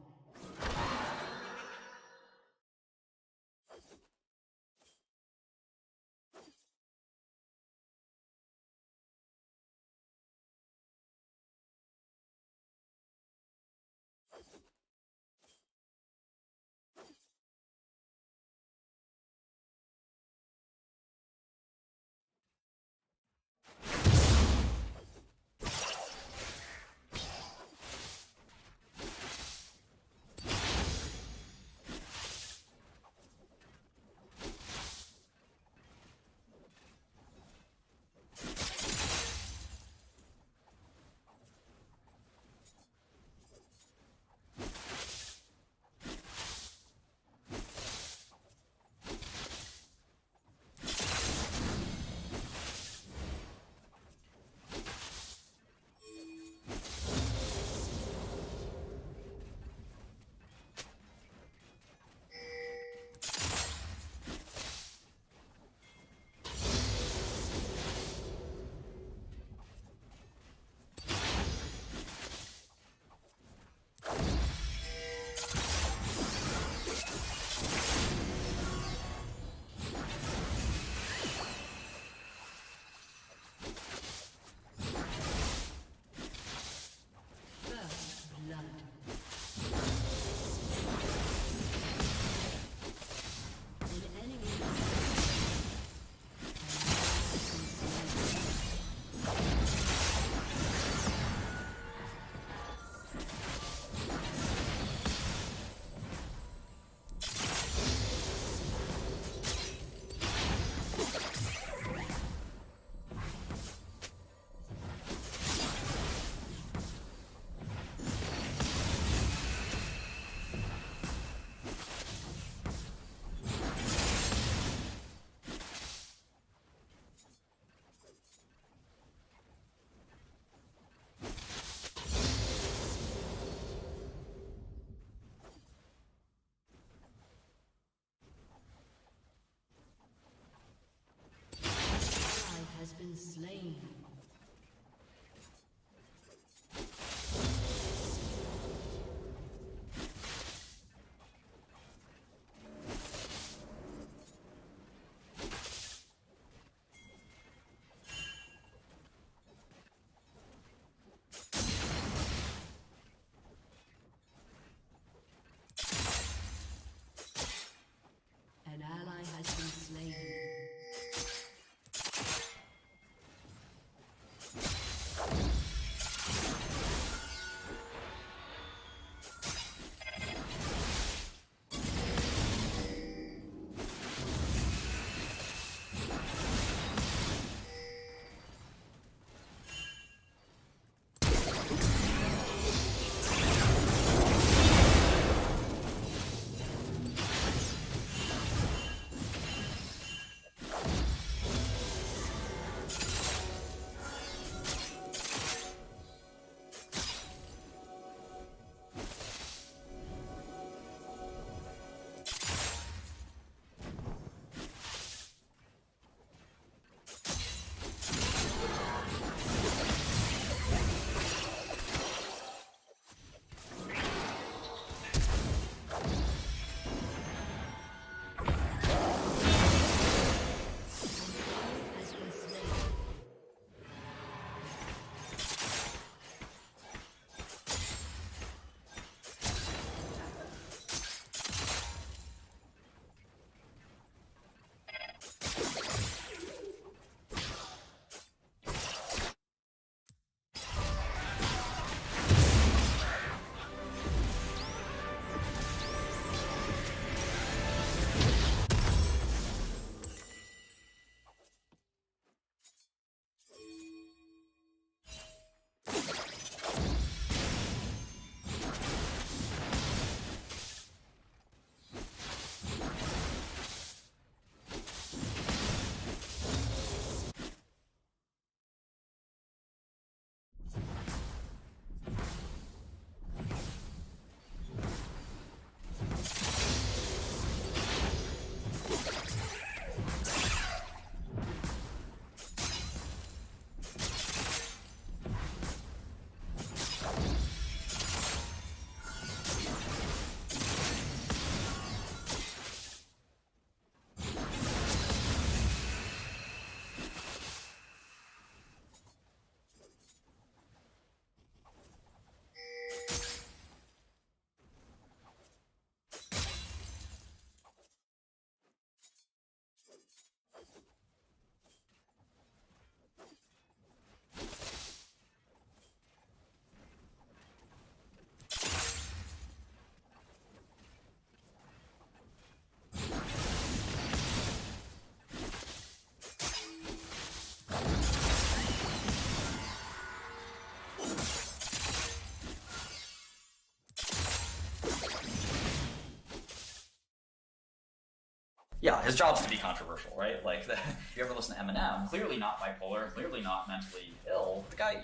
Yeah, his job's to be controversial, right? Like, if you ever listen to Eminem, clearly not bipolar, clearly not mentally ill. The guy,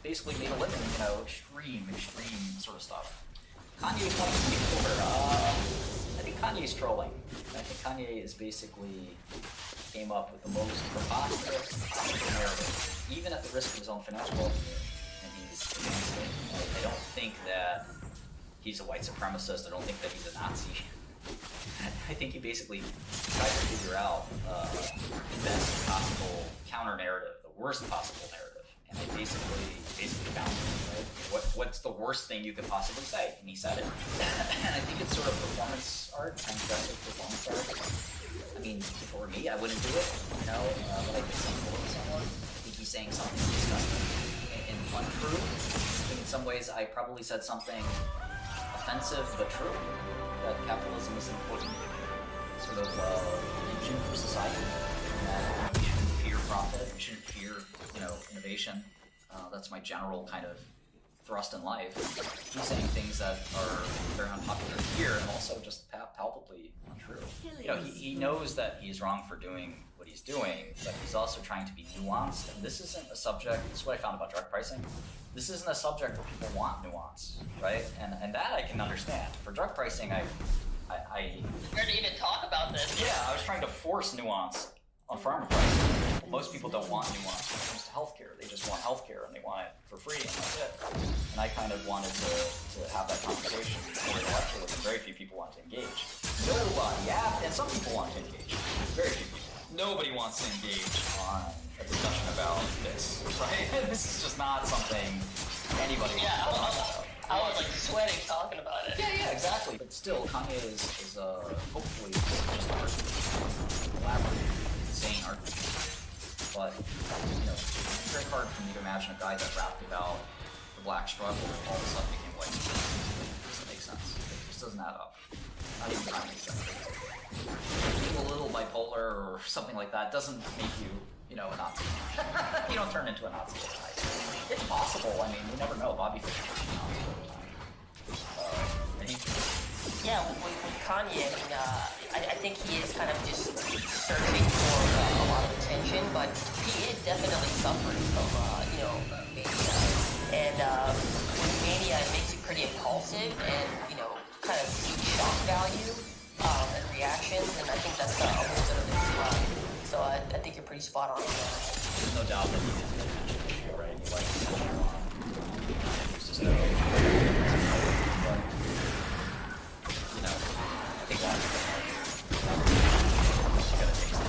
basically made a living, extreme sort of stuff. Kanye's one of the people I think Kanye's trolling. I think Kanye is basically came up with the most preposterous narrative, even at the risk of his own financial well-being, and he's against it. I don't think that he's a white supremacist. I don't think that he's a Nazi. I think he basically tried to figure out the best possible counter-narrative, the worst possible narrative, and I basically found it, right? What's the worst thing you could possibly say? And he said it. And I think it's sort of performance art, transgressive performance art. I mean, if it were me, I wouldn't do it, but I could say more to someone. I think he's saying something disgusting and untrue. I think in some ways I probably said something offensive but true, that capitalism is an important sort of engine for society, and that we shouldn't fear profit, we shouldn't fear, innovation. That's my general kind of thrust in life. He's saying things that are very unpopular here and also just palpably untrue. He knows that he's wrong for doing what he's doing, but he's also trying to be nuanced. And this isn't a subject, this is what I found about drug pricing. This isn't a subject where people want nuance, right? And that I can understand. For drug pricing, I
Where to even talk about this?
Yeah, I was trying to force nuance on pharma pricing. Most people don't want nuance when it comes to healthcare. They just want healthcare and they want it for free, and that's it. And I kind of wanted to have that conversation intellectually, and very few people want to engage. Nobody, and some people want to engage. Very few people. Nobody wants to engage on a discussion about this, right? This is just not something anybody wants to talk about.
I was like sweating talking about it.
Yeah, exactly. But still, Kanye is hopefully just art, elaborate, insane art. But it's very hard for me to imagine a guy that rapped about the black struggle all of a sudden became white. It doesn't make sense. It just doesn't add up. Not even Kanye makes sense. Being a little bipolar or something like that doesn't make you, a Nazi. You don't turn into a Nazi overnight. It's possible. I mean, you never know. Bobby Fischer was a Nazi over time.
Yeah, with Kanye, I think he is kind of just searching for a lot of attention, but he is definitely suffering from, mania. And with mania, it makes you pretty impulsive and, kind of seek shock value and reactions, and I think that's a little bit of it. So I think you're pretty spot on.
There's no doubt that he did the attention, right? He likes to it's just no. But, I think that's the point. You gotta take some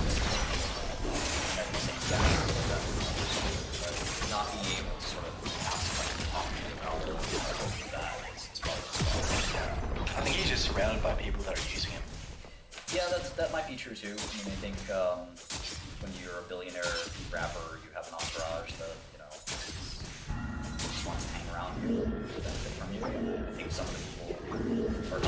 not being able to sort of ask talk about that is probably just
I think he's just surrounded by people that are using him.
Yeah, that might be true too. I mean, I think when you're a billionaire rapper, you have an entourage that just wants to hang around you to benefit from you. And I think some of the people are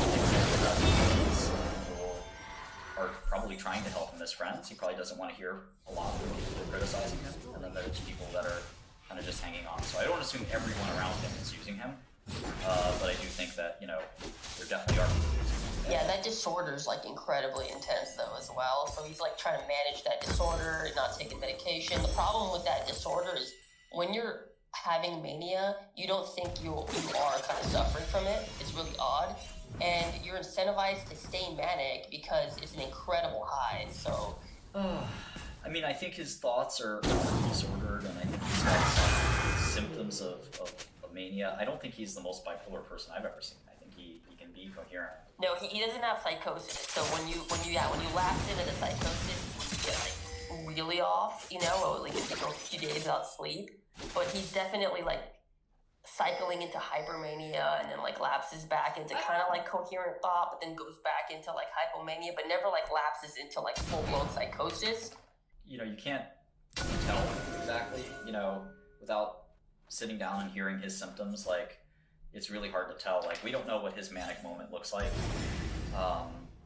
are probably trying to help him as friends. He probably doesn't want to hear a lot of people criticizing him, and then there's people that are kind of just hanging on. So I don't assume everyone around him is using him, but I do think that there definitely are people using him.
Yeah, that disorder is like incredibly intense though as well. So he's like trying to manage that disorder, not taking medication. The problem with that disorder is when you're having mania, you don't think you are kind of suffering from it. It's really odd. And you're incentivized to stay manic because it's an incredible high. So
I mean, I think his thoughts are disordered, and I think he's got some symptoms of mania. I don't think he's the most bipolar person I've ever seen. I think he can be coherent.
no, he doesn't have psychosis. So when you lapse into the psychosis, you get like really off, or like if you go a few days without sleep. But he's definitely like cycling into hypermania and then like lapses back into kind of like coherent thought, but then goes back into like hypomania, but never like lapses into like full-blown psychosis.
You can't tell exactly, without sitting down and hearing his symptoms. Like, it's really hard to tell. Like, we don't know what his manic moment looks like.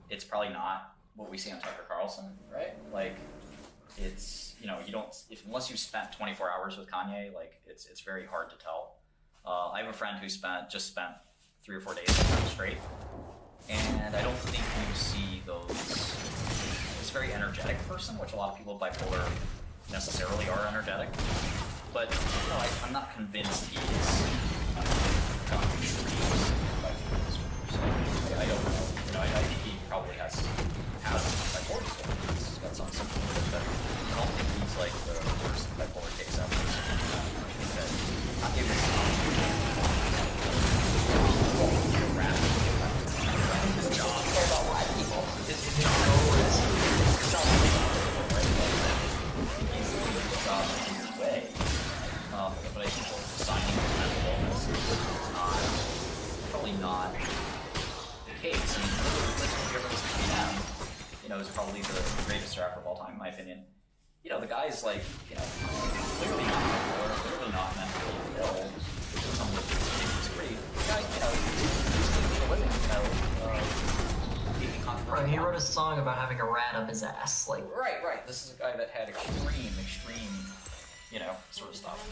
It's probably not what we see on Tucker Carlson, right? Like, it's, you don't, unless you spent 24 hours with Kanye, like, it's very hard to tell. I have a friend who just spent 3 or 4 days straight, and I don't think you see those very energetic person, which a lot of people with bipolar necessarily are energetic. But you know, I'm not convinced he's gone extremes. I don't know. You know, I think he probably has bipolar disorder. He's got some symptoms of it, but I don't think he's like the worst bipolar case ever. I think that I'll give this his job.
Care about white people.
His job is way. But I think assigning mental illness is probably not the case. I mean, Rivers PM, you know, is probably the greatest rapper of all time, in my opinion. You know, the guy's like, you know, clearly not bipolar, clearly not mentally ill. Some of the disagree. The guy, you know, he's making a living, you know,
Right, he wrote a song about having a rat up his ass. Like,
right. This is a guy that had extreme, you know, sort of stuff.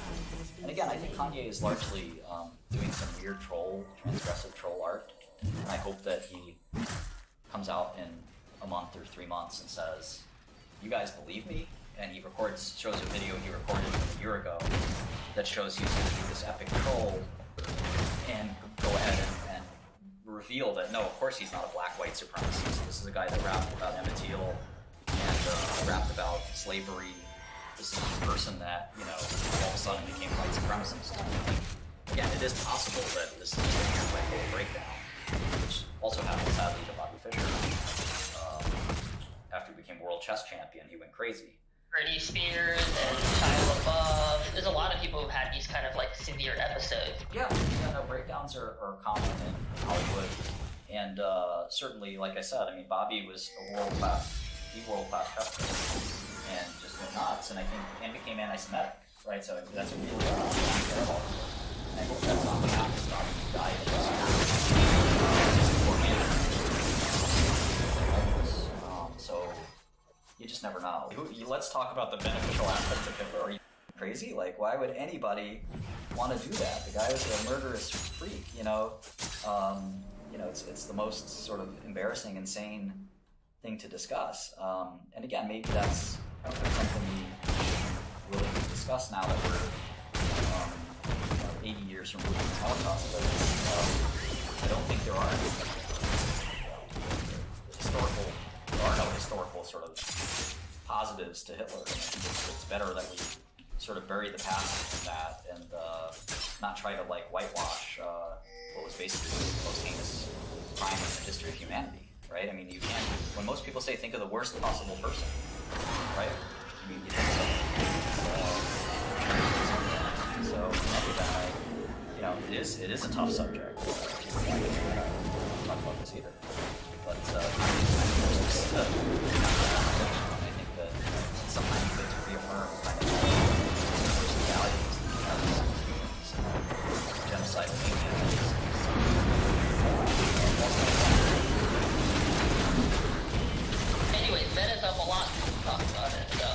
And again, I think Kanye is largely doing some weird transgressive troll art. And I hope that he comes out in a month or 3 months and says, "You guys believe me?" And he shows a video he recorded a year ago that shows he's going to do this epic troll and go ahead and reveal that no, of course he's not a black-white supremacist. This is a guy that rapped about Emmett Till and rapped about slavery. This is a person that, you know, all of a sudden became white supremacist. Again, it is possible that this is just a bipolar breakdown, which also happened sadly to Bobby Fischer. After he became world chess champion, he went crazy.
Britney Spears and Shia LaBeouf. There's a lot of people who've had these kind of like severe episodes.
Yeah, no, breakdowns are common in Hollywood. And certainly, like I said, I mean, Bobby was the world-class chess player and just went nuts, and I think, and became anti-Semitic, right? So that's a really terrible. And I hope that's not what happens. Bobby died of so you just never know. Let's talk about the beneficial aspects of Hitler. Are you crazy? Like, why would anybody want to do that? The guy was a murderous freak, you know. You know, it's the most sort of embarrassing, insane thing to discuss. And again, maybe that's something we should really discuss now that we're 80 years removed from the Holocaust. But I don't think there are no historical sort of positives to Hitler. I think it's better that we sort of bury the past in that and not try to like whitewash what was basically the most heinous crime in the history of humanity, right? I mean, you can't, when most people say think of the worst possible person, right? I mean, you think so after that, you know, it is a tough subject. People don't talk about this either. But I think that it's sometimes good to reaffirm kind of values and genocidal maniacs.
Anyways, that is up a lot to talk about it, so.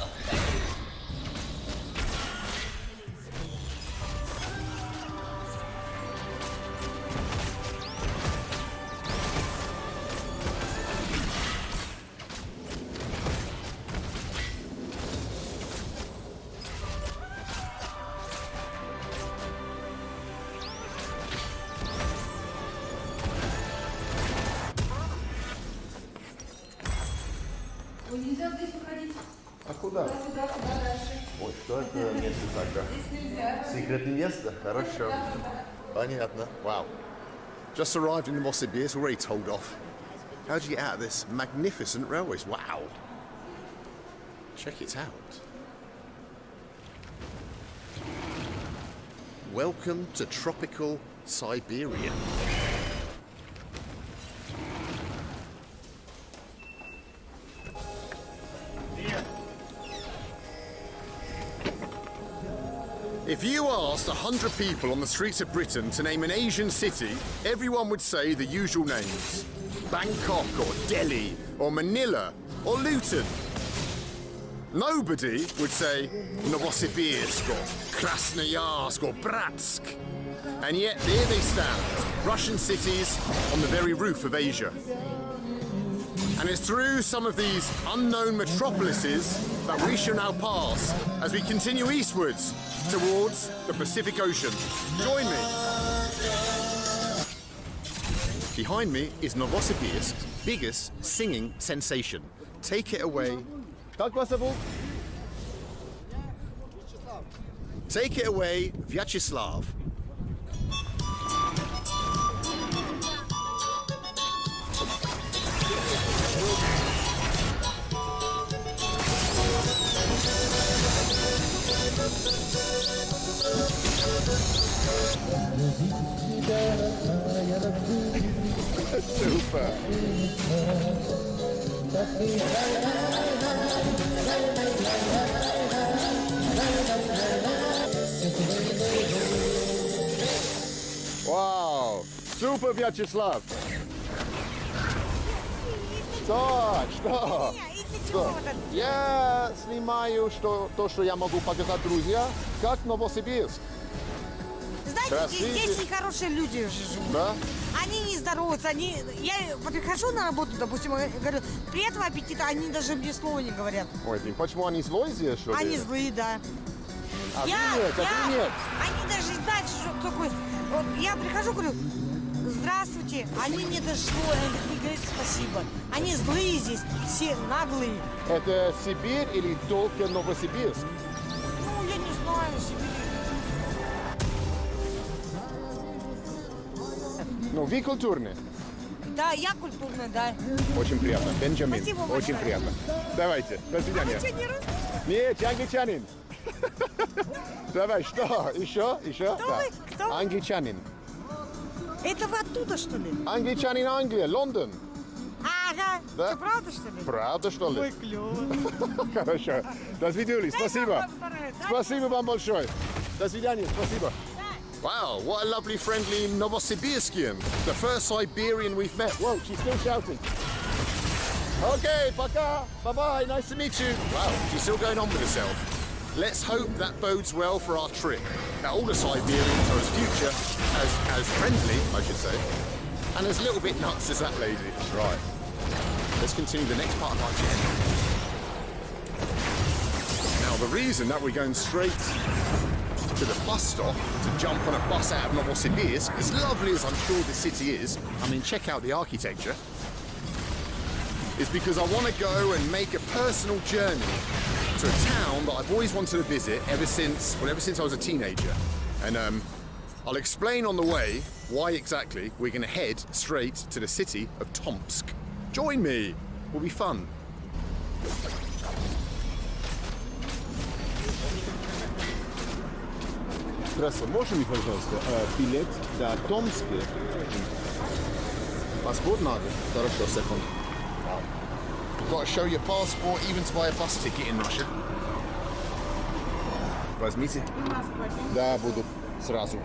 Нельзя здесь уходить.
А куда?
Куда дальше?
Ой, что это место тогда?
Здесь нельзя.
Секретное место? Хорошо. Понятно.
Wow. Just arrived in Novosibirsk, already told off. How do you get out of this magnificent railways? Wow. Check it out. Welcome to tropical Siberia. If you asked 100 people on the streets of Britain to name an Asian city, everyone would say the usual names. Bangkok, or Delhi, or Manila, or Luton. Nobody would say Novosibirsk, or Krasnoyarsk, or Bratsk. And yet, there they stand, Russian cities on the very roof of Asia. And it's through some of these unknown metropolises that we shall now pass as we continue eastwards towards the Pacific Ocean. Join me. Behind me is Novosibirsk's biggest singing sensation. Take it away. Take it away, Vyacheslav. Super. Wow. Super, Vyacheslav. Что? Я снимаю то, что я могу показать друзьям, как Новосибирск.
Знаете, здесь нехорошие люди живут.
Да?
Они не здороваются, я прихожу на работу, допустим, и говорю, приятного аппетита, они даже мне слова не говорят.
Ой, почему они злые здесь, что ли?
Они злые, да.
А ты нет.
Они даже знают, что такое. Вот я прихожу, говорю, здравствуйте, они мне даже слова не говорят спасибо. Они злые здесь, все наглые.
Это Сибирь или только Новосибирск?
Ну, я не знаю, Сибирь.
Ну, вы культурные.
Да, я культурная, да.
Очень приятно. Бенджамин.
Спасибо
Очень
большое.
приятно. Давайте. До свидания.
Вы что, не русский?
Нет, я англичанин. Давай, что? Еще?
Кто вы? Кто вы?
Англичанин.
Это вы оттуда, что ли?
Англичанин Англия, Лондон.
Ага.
Да?
Что, правда, что ли?
Правда, что ли?
Ой, клево.
Хорошо. До свидания. Спасибо. Спасибо вам большое. До свидания. Спасибо. Wow, what a lovely, friendly Novosibirskian. The first Siberian we've met. Whoa, she's still shouting. Okay, пока. Bye-bye, nice to meet you. Wow, she's still going on with herself. Let's hope that bodes well for our trip. That all the Siberians are as future, as friendly, I should say, and as little bit nuts as that lady. Right. Let's continue the next part of our journey. Now, the reason that we're going straight to the bus stop to jump on a bus out of Novosibirsk, as lovely as I'm sure this city is, I mean, check out the architecture, is because I want to go and make a personal journey to a town that I've always wanted to visit ever since I was a teenager. And I'll explain on the way why exactly we're going to head straight to the city of Tomsk. Join me, will be fun. Здравствуйте, можно мне, пожалуйста, билет до Томска? Паспорт надо? Хорошо, секунду. You've got to show your passport even to buy a bus ticket in Russia. Возьмите. Да, буду сразу.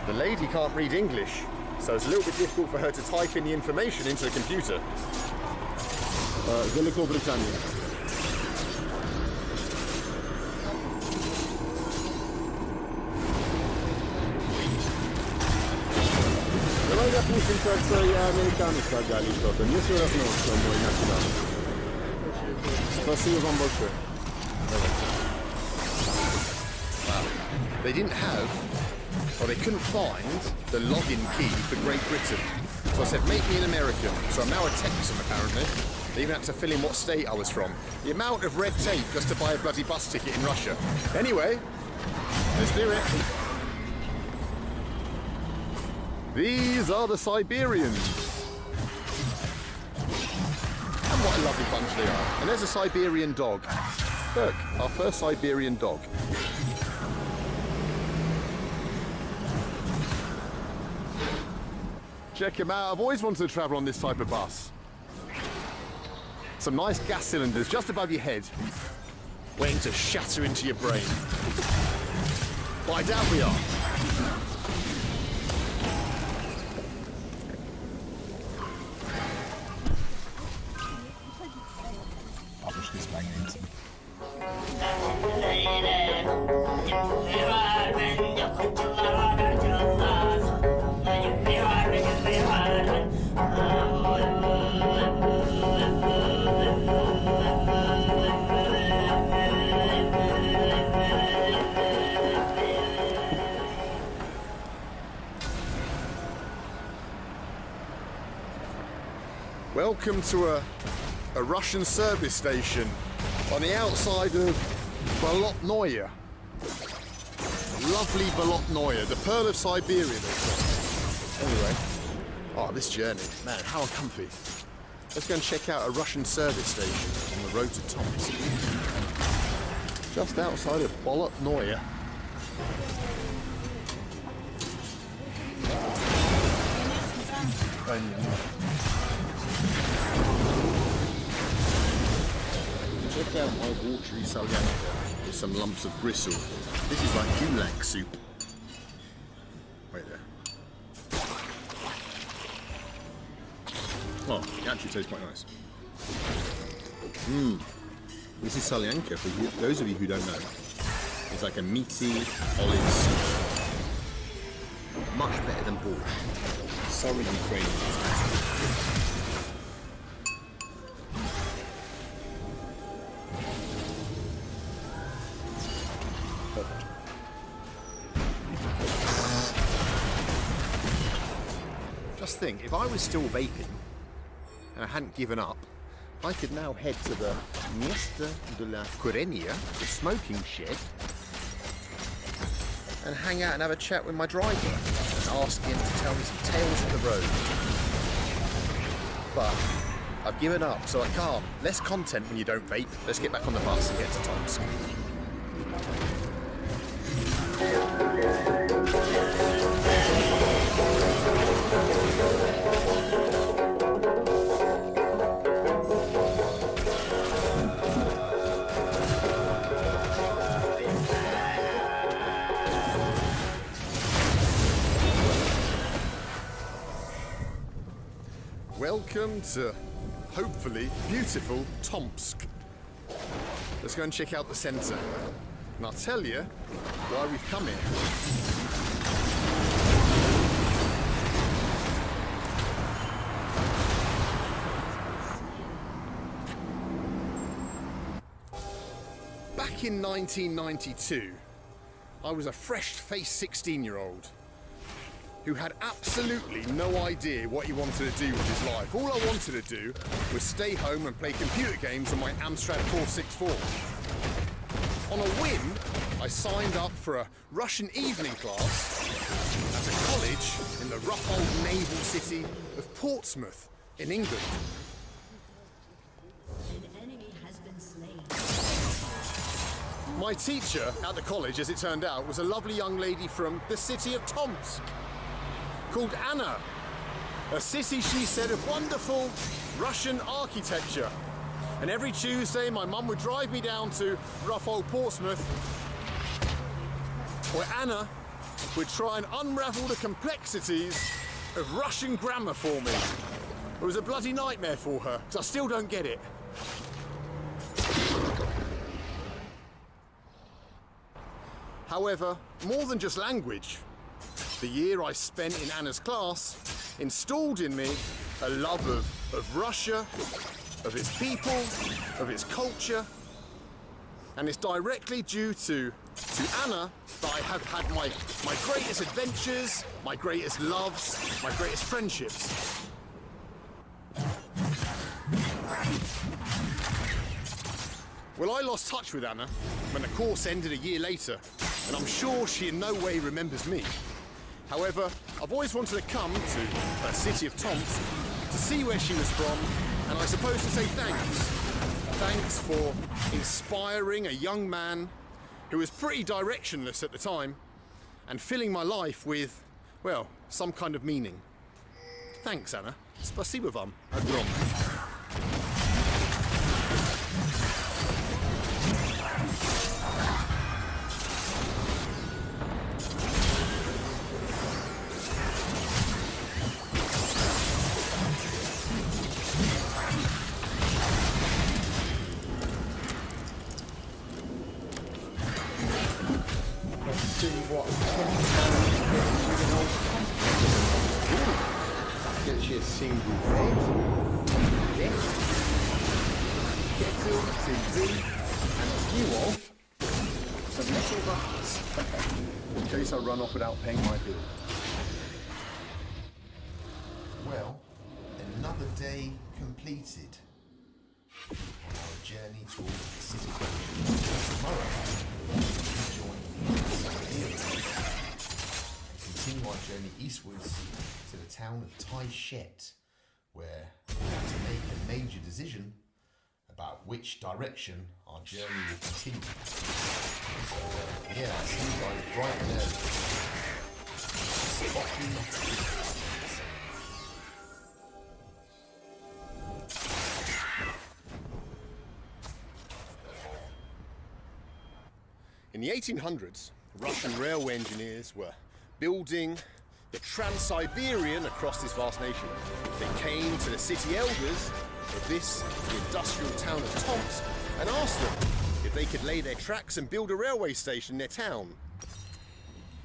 The lady can't read English, so it's a little bit difficult for her to type in the information into a computer. Великобритания. Давай допустим, что я американец тогда или что-то. Мне все равно, что мой национальный. Спасибо вам большое. Wow. They didn't have, or they couldn't find, the login key for Great Britain. So I said, make me an American. So I'm now a Texan, apparently. They even had to fill in what state I was from. The amount of red tape just to buy a bloody bus ticket in Russia. Anyway, let's do it. These are the Siberians. And what a lovely bunch they are. And there's a Siberian dog. Look, our first Siberian dog. Check him out. I've always wanted to travel on this type of bus. Some nice gas cylinders just above your head, waiting to shatter into your brain. But I doubt we are. welcome to a Russian service station on the outside of Bolotnoye. Lovely Bolotnoye, the Pearl of Siberia, they say. Anyway, oh, this journey, man, how uncomfy. Let's go and check out a Russian service station on the road to Tomsk. Just outside of Bolotnoye. Check out my watery salyanka with some lumps of bristle. This is like gulak soup. Wait there. Oh, it actually tastes quite nice. This is salyanka, for you, those of you who don't know. It's like a meaty olive soup. Much better than borscht. Sorry, Ukrainians. Just think, if I was still vaping and I hadn't given up, I could now head to the Место de la Kurenia, the smoking shed, and hang out and have a chat with my driver and ask him to tell me some tales of the road. But I've given up, so I can't. Less content when you don't vape. Let's get back on the bus and get to Tomsk. Welcome to, hopefully, beautiful Tomsk. Let's go and check out the centre. And I'll tell you why we've come here. Back in 1992, I was a fresh-faced 16-year-old who had absolutely no idea what he wanted to do with his life. All I wanted to do was stay home and play computer games on my Amstrad 464. On a whim, I signed up for a Russian evening class at a college in the rough old naval city of Portsmouth in England.
An enemy has been slain.
My teacher at the college, as it turned out, was a lovely young lady from the city of Tomsk, called Anna, a city, she said, of wonderful Russian architecture. And every Tuesday, my mum would drive me down to rough old Portsmouth, where Anna would try and unravel the complexities of Russian grammar for me. It was a bloody nightmare for her, because I still don't get it. However, more than just language, the year I spent in Anna's class installed in me a love of Russia, of its people, of its culture, and it's directly due to Anna that I have had my greatest adventures, my greatest loves, my greatest friendships. Well, I lost touch with Anna when the course ended a year later, and I'm sure she in no way remembers me. However, I've always wanted to come to her city of Tomsk to see where she was from, and I suppose to say thanks. Thanks for inspiring a young man who was pretty directionless at the time and filling my life with, well, some kind of meaning. Thanks, Anna. Spasibo вам огромное. Get you a single bed, desk, kettle, TV, and a few of some metal buttons in case I run off without paying my bill. Well, enough
Another day completed on our journey towards the city. Tomorrow, we join Siberia and continue our journey eastwards to the town of Taishet, where we have to make a major decision about which direction our journey will continue. So, yeah, I'll see you guys bright and early. Spot you.
In the 1800s, Russian railway engineers were building the Trans-Siberian across this vast nation. They came to the city elders of this, the industrial town of Tomsk, and asked them if they could lay their tracks and build a railway station in their town.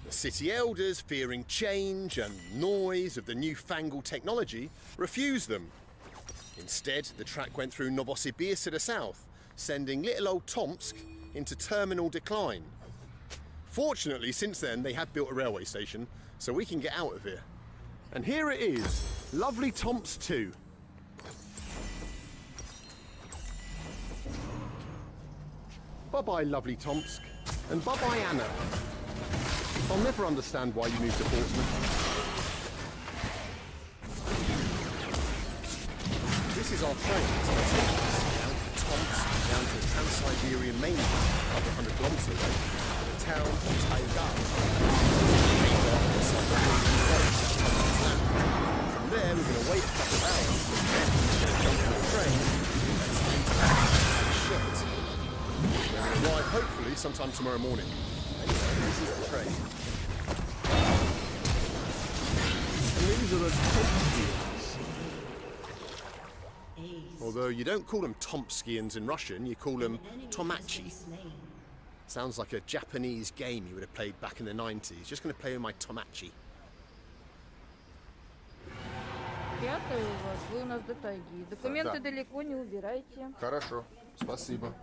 The city elders, fearing change and noise of the newfangled technology, refused them. Instead, the track went through Novosibirsk to the south, sending little old Tomsk into terminal decline. Fortunately, since then, they have built a railway station, so we can get out of here. And here it is, lovely Tomsk 2. Bye-bye, lovely Tomsk, and bye-bye, Anna. I'll never understand why you moved to Portsmouth. This is our train. It's going to take us down to Tomsk, down to the Trans-Siberian mainland, a couple of 100 kilometers away, to the town of Taigar. From there, we're going to wait a couple of hours, and then we're going to jump on a train and shit. We're going to arrive hopefully sometime tomorrow morning. Anyway, this is the train. And these are the Tomskians. Although you don't call them Tomskians in Russian, you call them Tomachi. Sounds like a Japanese game you would have played back in the 90s. Just going to play with my Tomachi.
Пятое у вас, вы у нас до тайги. Документы далеко не убирайте.
Хорошо, спасибо.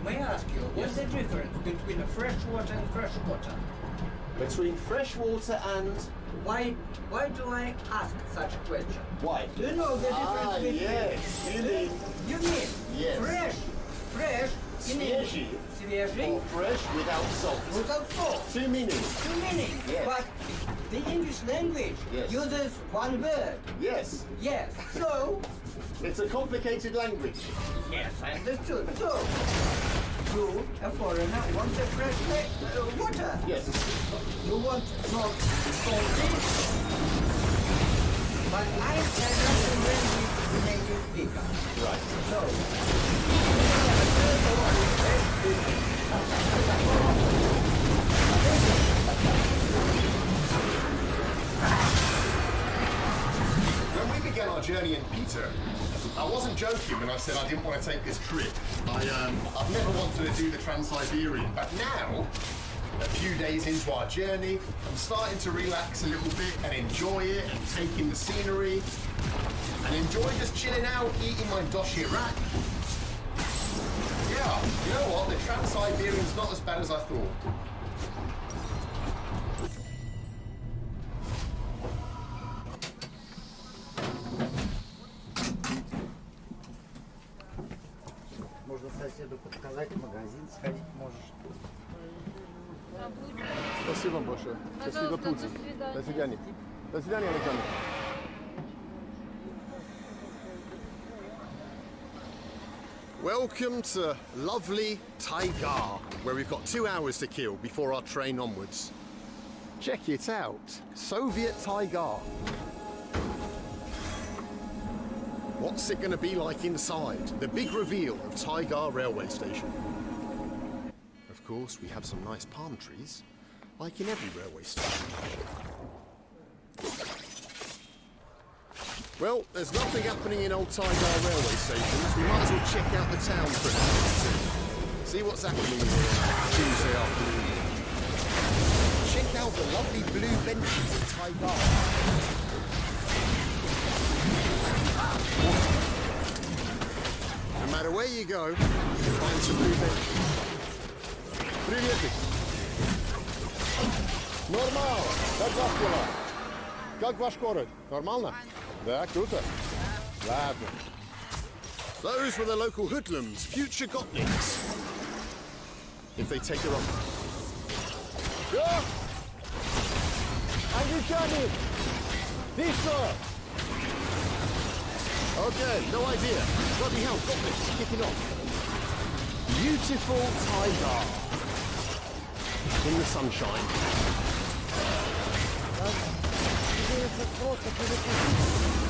May I ask you, what's the difference between a fresh water and fresh water?
Between fresh water and...
Why do I ask such a question?
Why?
Do you know the difference between...
yes.
You mean
Yes.
fresh in English.
Or fresh without salt.
Without salt.
Two meanings.
Two meanings.
Yes.
But the English language
Yes.
uses one word.
Yes.
Yes. So,
It's a complicated language.
yes, I understood. So, you, a foreigner, want a fresh water.
Yes.
You want not salty. But I cannot language native speaker.
Right.
So,
When we began our journey in Peter, I wasn't joking when I said I didn't want to take this trip. I've never wanted to do the Trans-Siberian, but now, a few days into our journey, I'm starting to relax a little bit and enjoy it and take in the scenery and enjoy just chilling out, eating my doshirak. Yeah, you know what? The Trans-Siberian's not as bad as I thought.
можно соседу подсказать, в магазин сходить можешь.
Спасибо вам большое. Спасибо, Путин. До свидания. До свидания, Александр. Welcome to lovely Taigar, where we've got 2 hours to kill before our train onwards. Check it out, Soviet Taigar. What's it going to be like inside? The big reveal of Taigar railway station. Of course, we have some nice palm trees, like in every railway station. Well, there's nothing happening in Old Tigar railway stations. We might as well check out the town for a minute or two. See what's happening here on Tuesday afternoon. Check out the lovely blue benches at Tigar. No matter where you go, you'll find some blue benches. Приветик. Нормально. Как ваши дела? Как ваш город? Нормально? Да, круто. Ладно. Those were the local hoodlums, future Gotniks. If they take her on. Yeah! Angličani! Tiso! Okay, no idea. Bloody hell, Gotniks kicking off. Beautiful Tigar. In the sunshine.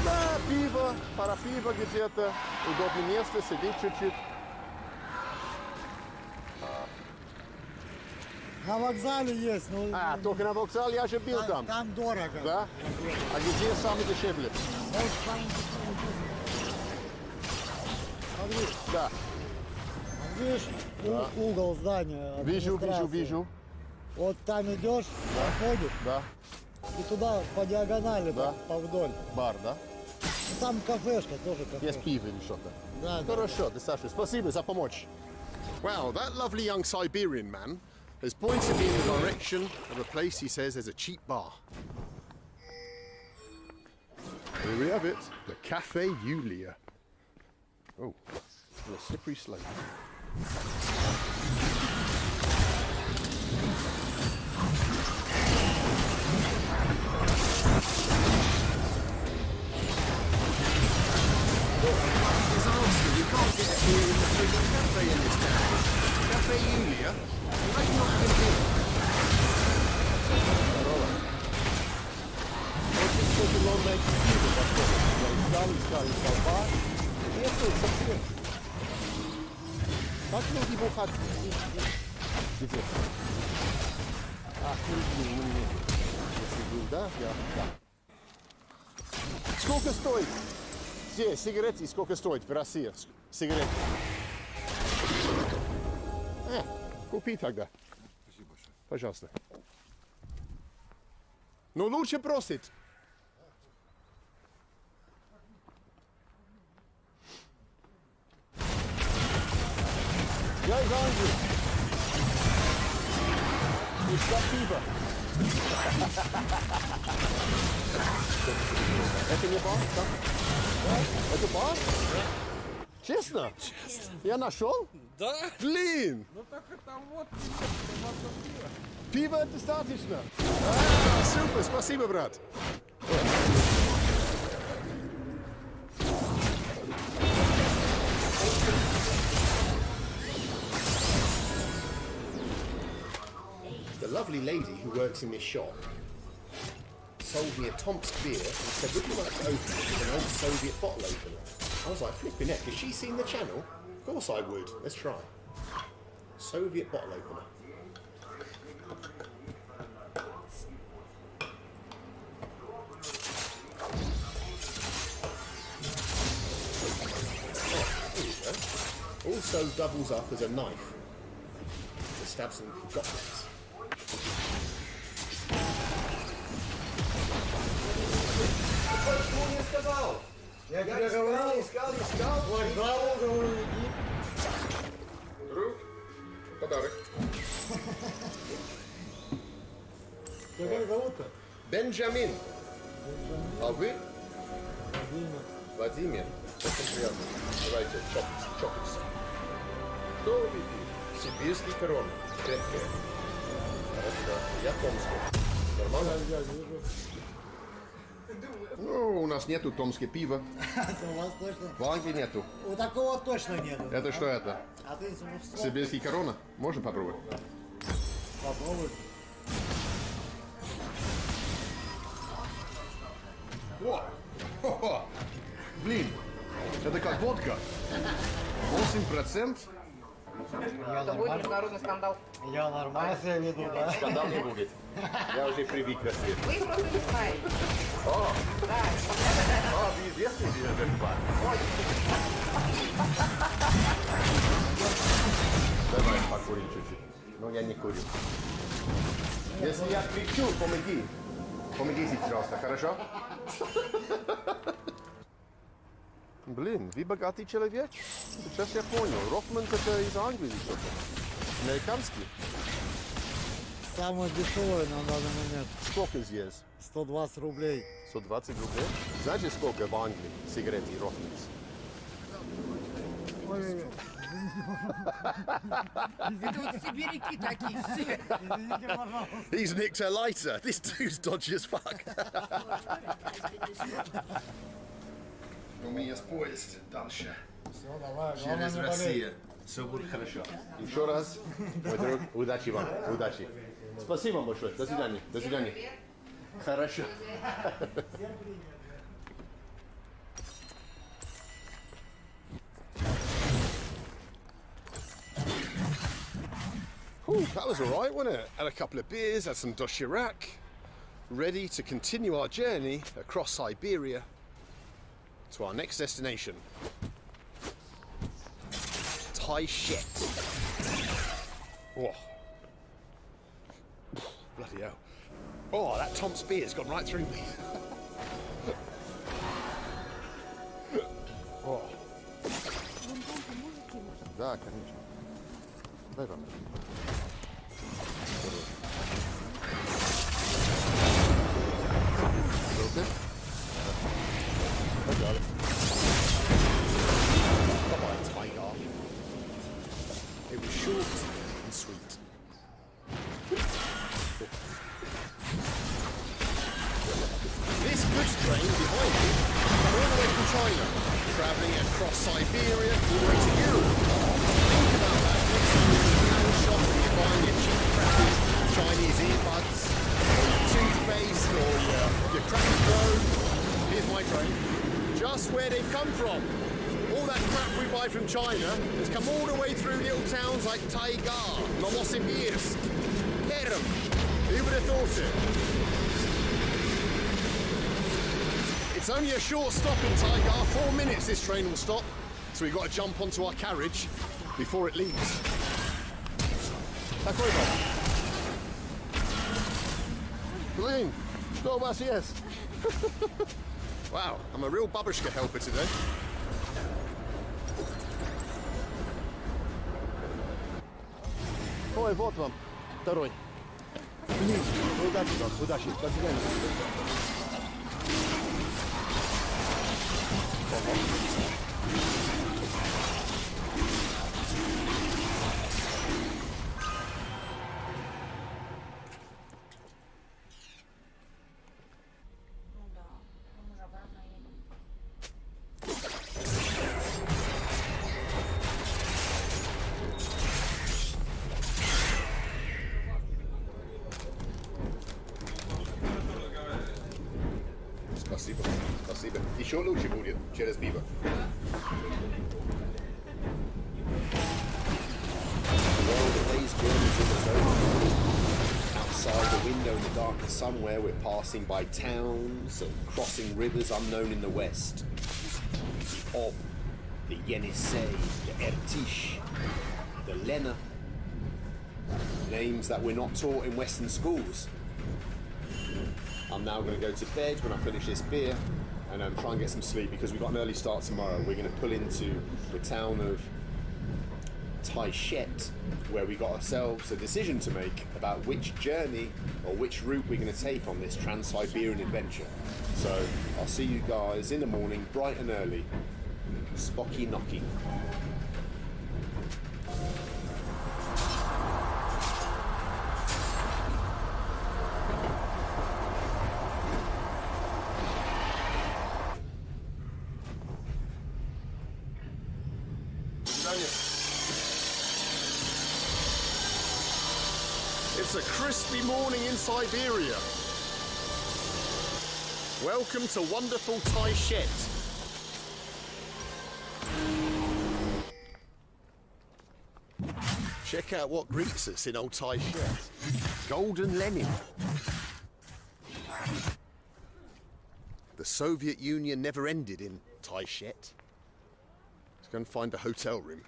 Да, пиво, пара пива где-то, удобное место, сидеть чуть-чуть.
На вокзале есть, но...
А, только на вокзале, я же был там.
Там дорого.
Да? А где самый дешевле?
Смотри.
Да.
Видишь,
Да.
угол здания.
Вижу,
администрации.
вижу.
Вот там идешь, проходишь,
Да.
и туда по диагонали,
Да.
по вдоль.
Бар, да?
Там кафешка, тоже кафешка.
Есть пиво или что-то?
Да, да.
Хорошо, Саша, спасибо за помощь. Wow, that lovely young Siberian man has pointed me in the direction of a place he says there's a cheap bar. Here we have it, the Cafe Yulia. Oh, it's a slippery slope. You can't get here in the freaking cafe in this town. Cafe Yulia? Imagine not having beer.
Очень тяжело найти пиво такое. Я искал бар. Нету совсем.
Как люди бухать? Где? А, если был, да? Да. Сколько стоит? Где сигареты? Сколько стоит в России? Сигареты. Купи тогда. Спасибо большое. Пожалуйста. Ну, лучше просить. Я из Англии. И спасибо. Это не бар, да? Это бар? Честно? Честно. Я нашел?
Да.
Блин!
Ну так это вот
Пиво достаточно. Супер, спасибо, брат. The lovely lady who works in this shop sold me a Tomsk beer and said, would you like to open it with an old Soviet bottle opener? I was like, flipping heck, has she seen the channel? Of course I would. Let's try. Soviet bottle opener. Oh, there you go. Also doubles up as a knife to stab some goblins.
Почему не сказал? Я тебе говорил, искал. Вокзал, говорю, иди.
Друг, подарок.
Как зовут-то?
Бенджамин. А вы?
Владимир.
Владимир. Очень приятно. Давайте, чокаться. Что вы пьете? Сибирский корона. Крепкая. Хорошо. Я томский. Нормально?
Я вижу.
Ну, у нас нету томское пива.
У вас точно?
В Англии нету.
У такого точно нету.
Это что это?
А ты
Сибирский корона? Можно попробовать?
Попробуй.
О! 8%?
Это будет международный скандал.
Я нормально себя веду, да?
Скандал не будет. Я уже привык к свет.
Вы их просто не знаете.
О,
Да.
ты известный директор. Давай покурим чуть-чуть. Но я не курю. Если я кричу, помоги. Помогите, пожалуйста, хорошо? Блин, вы богатый человек? Сейчас я понял. Ротман это из Англии что-то. Американский.
Самое дешевое на данный момент.
Сколько здесь?
120 рублей.
120 рублей? Знаете, сколько в Англии сигареты Ротманс?
Ой-ой-ой.
Это вот сибиряки такие все.
Извините, пожалуйста.
He's nicked a lighter. This dude's dodgy as fuck. У меня есть поезд дальше.
Все, давай, главное
Через
не болеть.
Россию. Все будет хорошо. Еще раз. Мой друг, удачи вам. Удачи. Спасибо вам большое. До свидания. До свидания. Хорошо. Whew, that was all right, wasn't it? Had a couple of beers, had some doshirak, ready to continue our journey across Siberia to our next destination, Taishet. Oh. Bloody hell. Oh, that Tom Spear's gone right through me. Oh. Да, конечно. Дай вам. Okay. I got it. Come on, tiger. It was short and sweet. This goods train behind me come all the way from China, travelling across Siberia all the way to Europe. Think about that. Next time you're in a pound shop and you're buying your cheap, crappy Chinese earbuds, or your toothpaste, or your crappy phone. Here's my train. Just where they've come from. All that crap we buy from China has come all the way through little towns like Taigar, Novosibirsk, Perm. Who would have thought it? It's only a short stop in Taigar. 4 minutes this train will stop. So we've got to jump onto our carriage before it leaves. Такой вот. Блин, что у вас есть? Wow, I'm a real babushka helper today. Ой, вот вам второй. Вниз. Удачи вам, удачи. До свидания. Спасибо, спасибо. Еще лучше будет через пиво. Well, the day's journey to the zone. Outside the window in the darkness somewhere, we're passing by towns and crossing rivers unknown in the west. The Ob, the Yenisei, the Ertish, the Lena. Names that we're not taught in Western schools. I'm now going to go to bed when I finish this beer and try and get some sleep because we've got an early start tomorrow. We're going to pull into the town of Taishet, where we got ourselves a decision to make about which journey or which route we're going to take on this Trans-Siberian adventure. So I'll see you guys in the morning, bright and early. Spocky Nocky. It's a crispy morning in Siberia. Welcome to wonderful Taishet. Check out what greets us in old Taishet. Golden Lenin. The Soviet Union never ended in Taishet. Let's go and find a hotel room.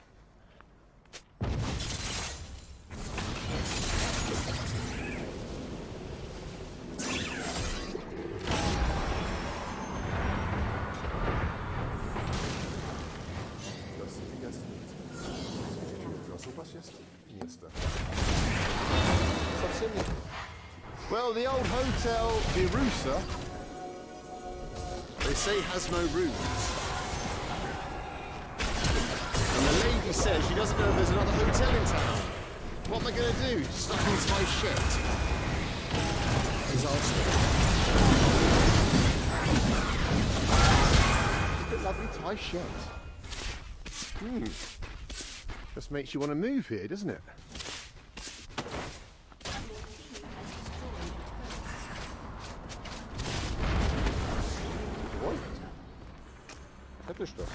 Well, the old hotel, Virusa, they say has no rooms. And the lady says she doesn't know if there's another hotel in town. What am I going to do? Stuck in my shit. Disaster. Look at lovely Thai shed. Just makes you want to move here, doesn't it? Это что?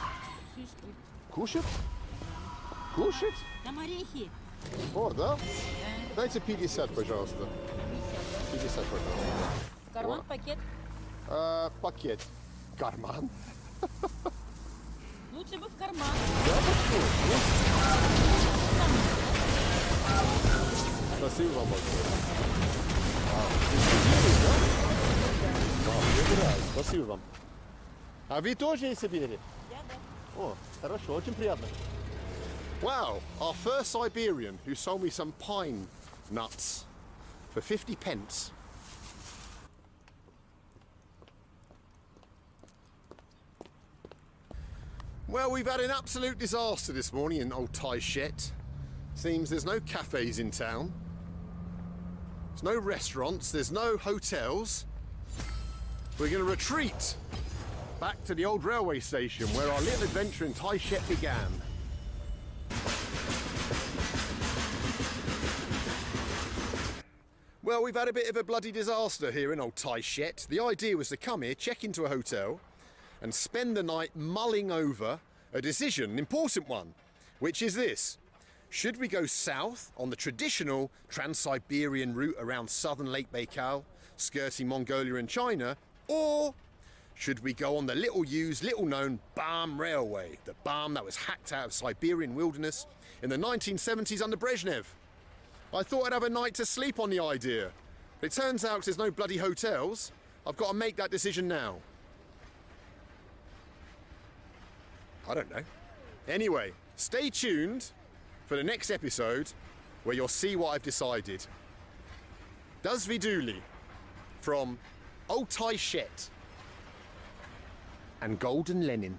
Кушать? Кушать?
Там орехи.
О, да? Дайте 50, пожалуйста. 50, пожалуйста.
Карман, пакет.
Пакет. Карман?
Лучше бы в карман.
Да, почему? Спасибо вам большое. Мне нравится. Спасибо вам. А вы тоже из Сибири? О, хорошо, очень приятно. Wow, our first Siberian who sold me some pine nuts for 50 pence. Well, we've had an absolute disaster this morning in old Taishet. Seems there's no cafes in town. There's no restaurants, there's no hotels. We're going to retreat back to the old railway station where our little adventure in Taishet began. Well, we've had a bit of a bloody disaster here in old Taishet. The idea was to come here, check into a hotel, and spend the night mulling over a decision, an important one, which is this. Should we go south on the traditional Trans-Siberian route around southern Lake Baikal, skirting Mongolia and China, or should we go on the little-used, little-known BAM Railway, the BAM that was hacked out of Siberian wilderness in the 1970s under Brezhnev? I thought I'd have a night to sleep on the idea, but it turns out there's no bloody hotels. I've got to make that decision now. I don't know. Anyway, stay tuned for the next episode where you'll see what I've decided. Does Viduli from Old Taishet and Golden Lenin.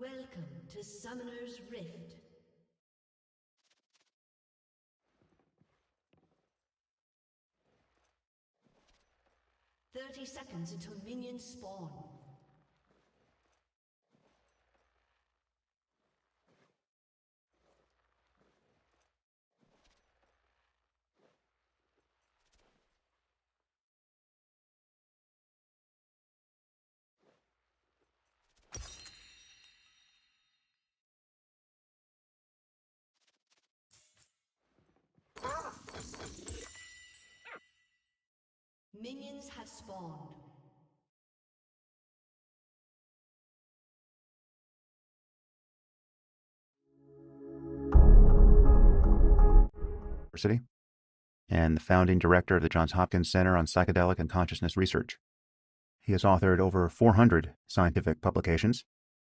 Welcome to Summoner's Rift. "30 seconds until minions spawn. Minions have spawned.
University and the founding director of the Johns Hopkins Center on Psychedelic and Consciousness Research. He has authored over 400 scientific publications,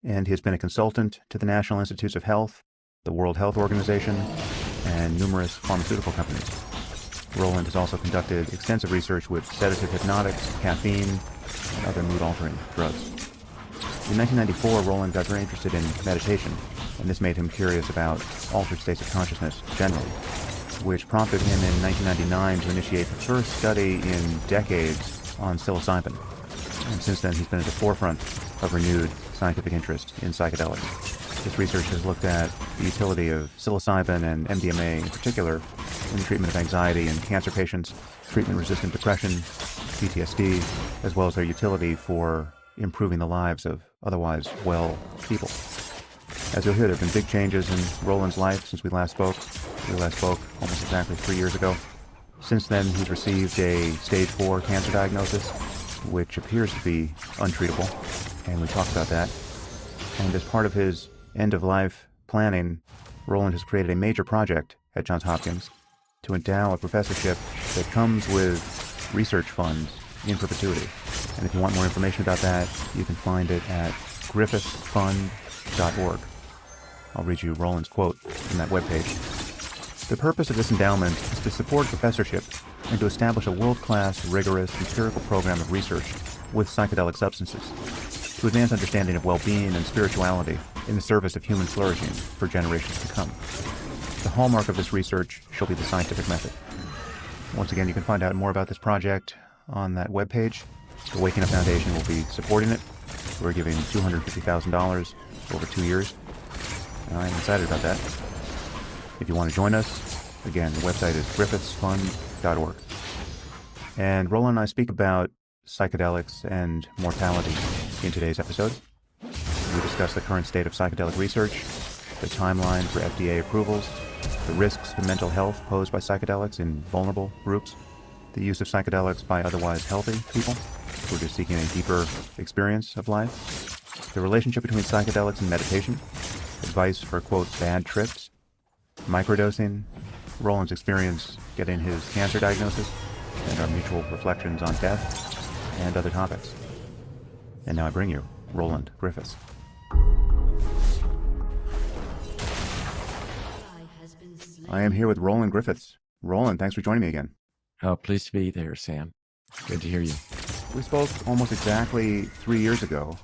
and he has been a consultant to the National Institutes of Health, the World Health Organization, and numerous pharmaceutical companies. Roland has also conducted extensive research with sedative hypnotics, caffeine, and other mood-altering drugs. In 1994, Roland got very interested in meditation, and this made him curious about altered states of consciousness generally, which prompted him in 1999 to initiate the first study in decades on psilocybin. And since then, he's been at the forefront of renewed scientific interest in psychedelics. His research has looked at the utility of psilocybin and MDMA in particular in the treatment of anxiety in cancer patients, treatment-resistant depression, PTSD, as well as their utility for improving the lives of otherwise well people. As you'll hear, there have been big changes in Roland's life since we last spoke. We last spoke almost exactly 3 years ago. Since then, he's received a stage 4 cancer diagnosis, which appears to be untreatable, and we talked about that. And as part of his end-of-life planning, Roland has created a major project at Johns Hopkins to endow a professorship that comes with research funds in perpetuity. And if you want more information about that, you can find it at griffithsfund.org. I'll read you Roland's quote from that webpage. "The purpose of this endowment is to support professorship and to establish a world-class, rigorous, empirical program of research with psychedelic substances to advance understanding of well-being and spirituality in the service of human flourishing for generations to come. The hallmark of this research shall be the scientific method." Once again, you can find out more about this project on that webpage. The Waking Up Foundation will be supporting it. We're giving $250,000 over 2 years. And I'm excited about that. If you want to join us, again, the website is griffithsfund.org. And Roland and I speak about psychedelics and mortality in today's episode. We discuss the current state of psychedelic research, the timeline for FDA approvals, the risks to mental health posed by psychedelics in vulnerable groups, the use of psychedelics by otherwise healthy people who are just seeking a deeper experience of life, the relationship between psychedelics and meditation, advice for, quote, bad trips, microdosing, Roland's experience getting his cancer diagnosis, and our mutual reflections on death and other topics. And now I bring you Roland Griffiths. I am here with Roland Griffiths. Roland, thanks for joining me again.
Oh, pleased to be there, Sam. Good to hear you.
We spoke almost exactly 3 years ago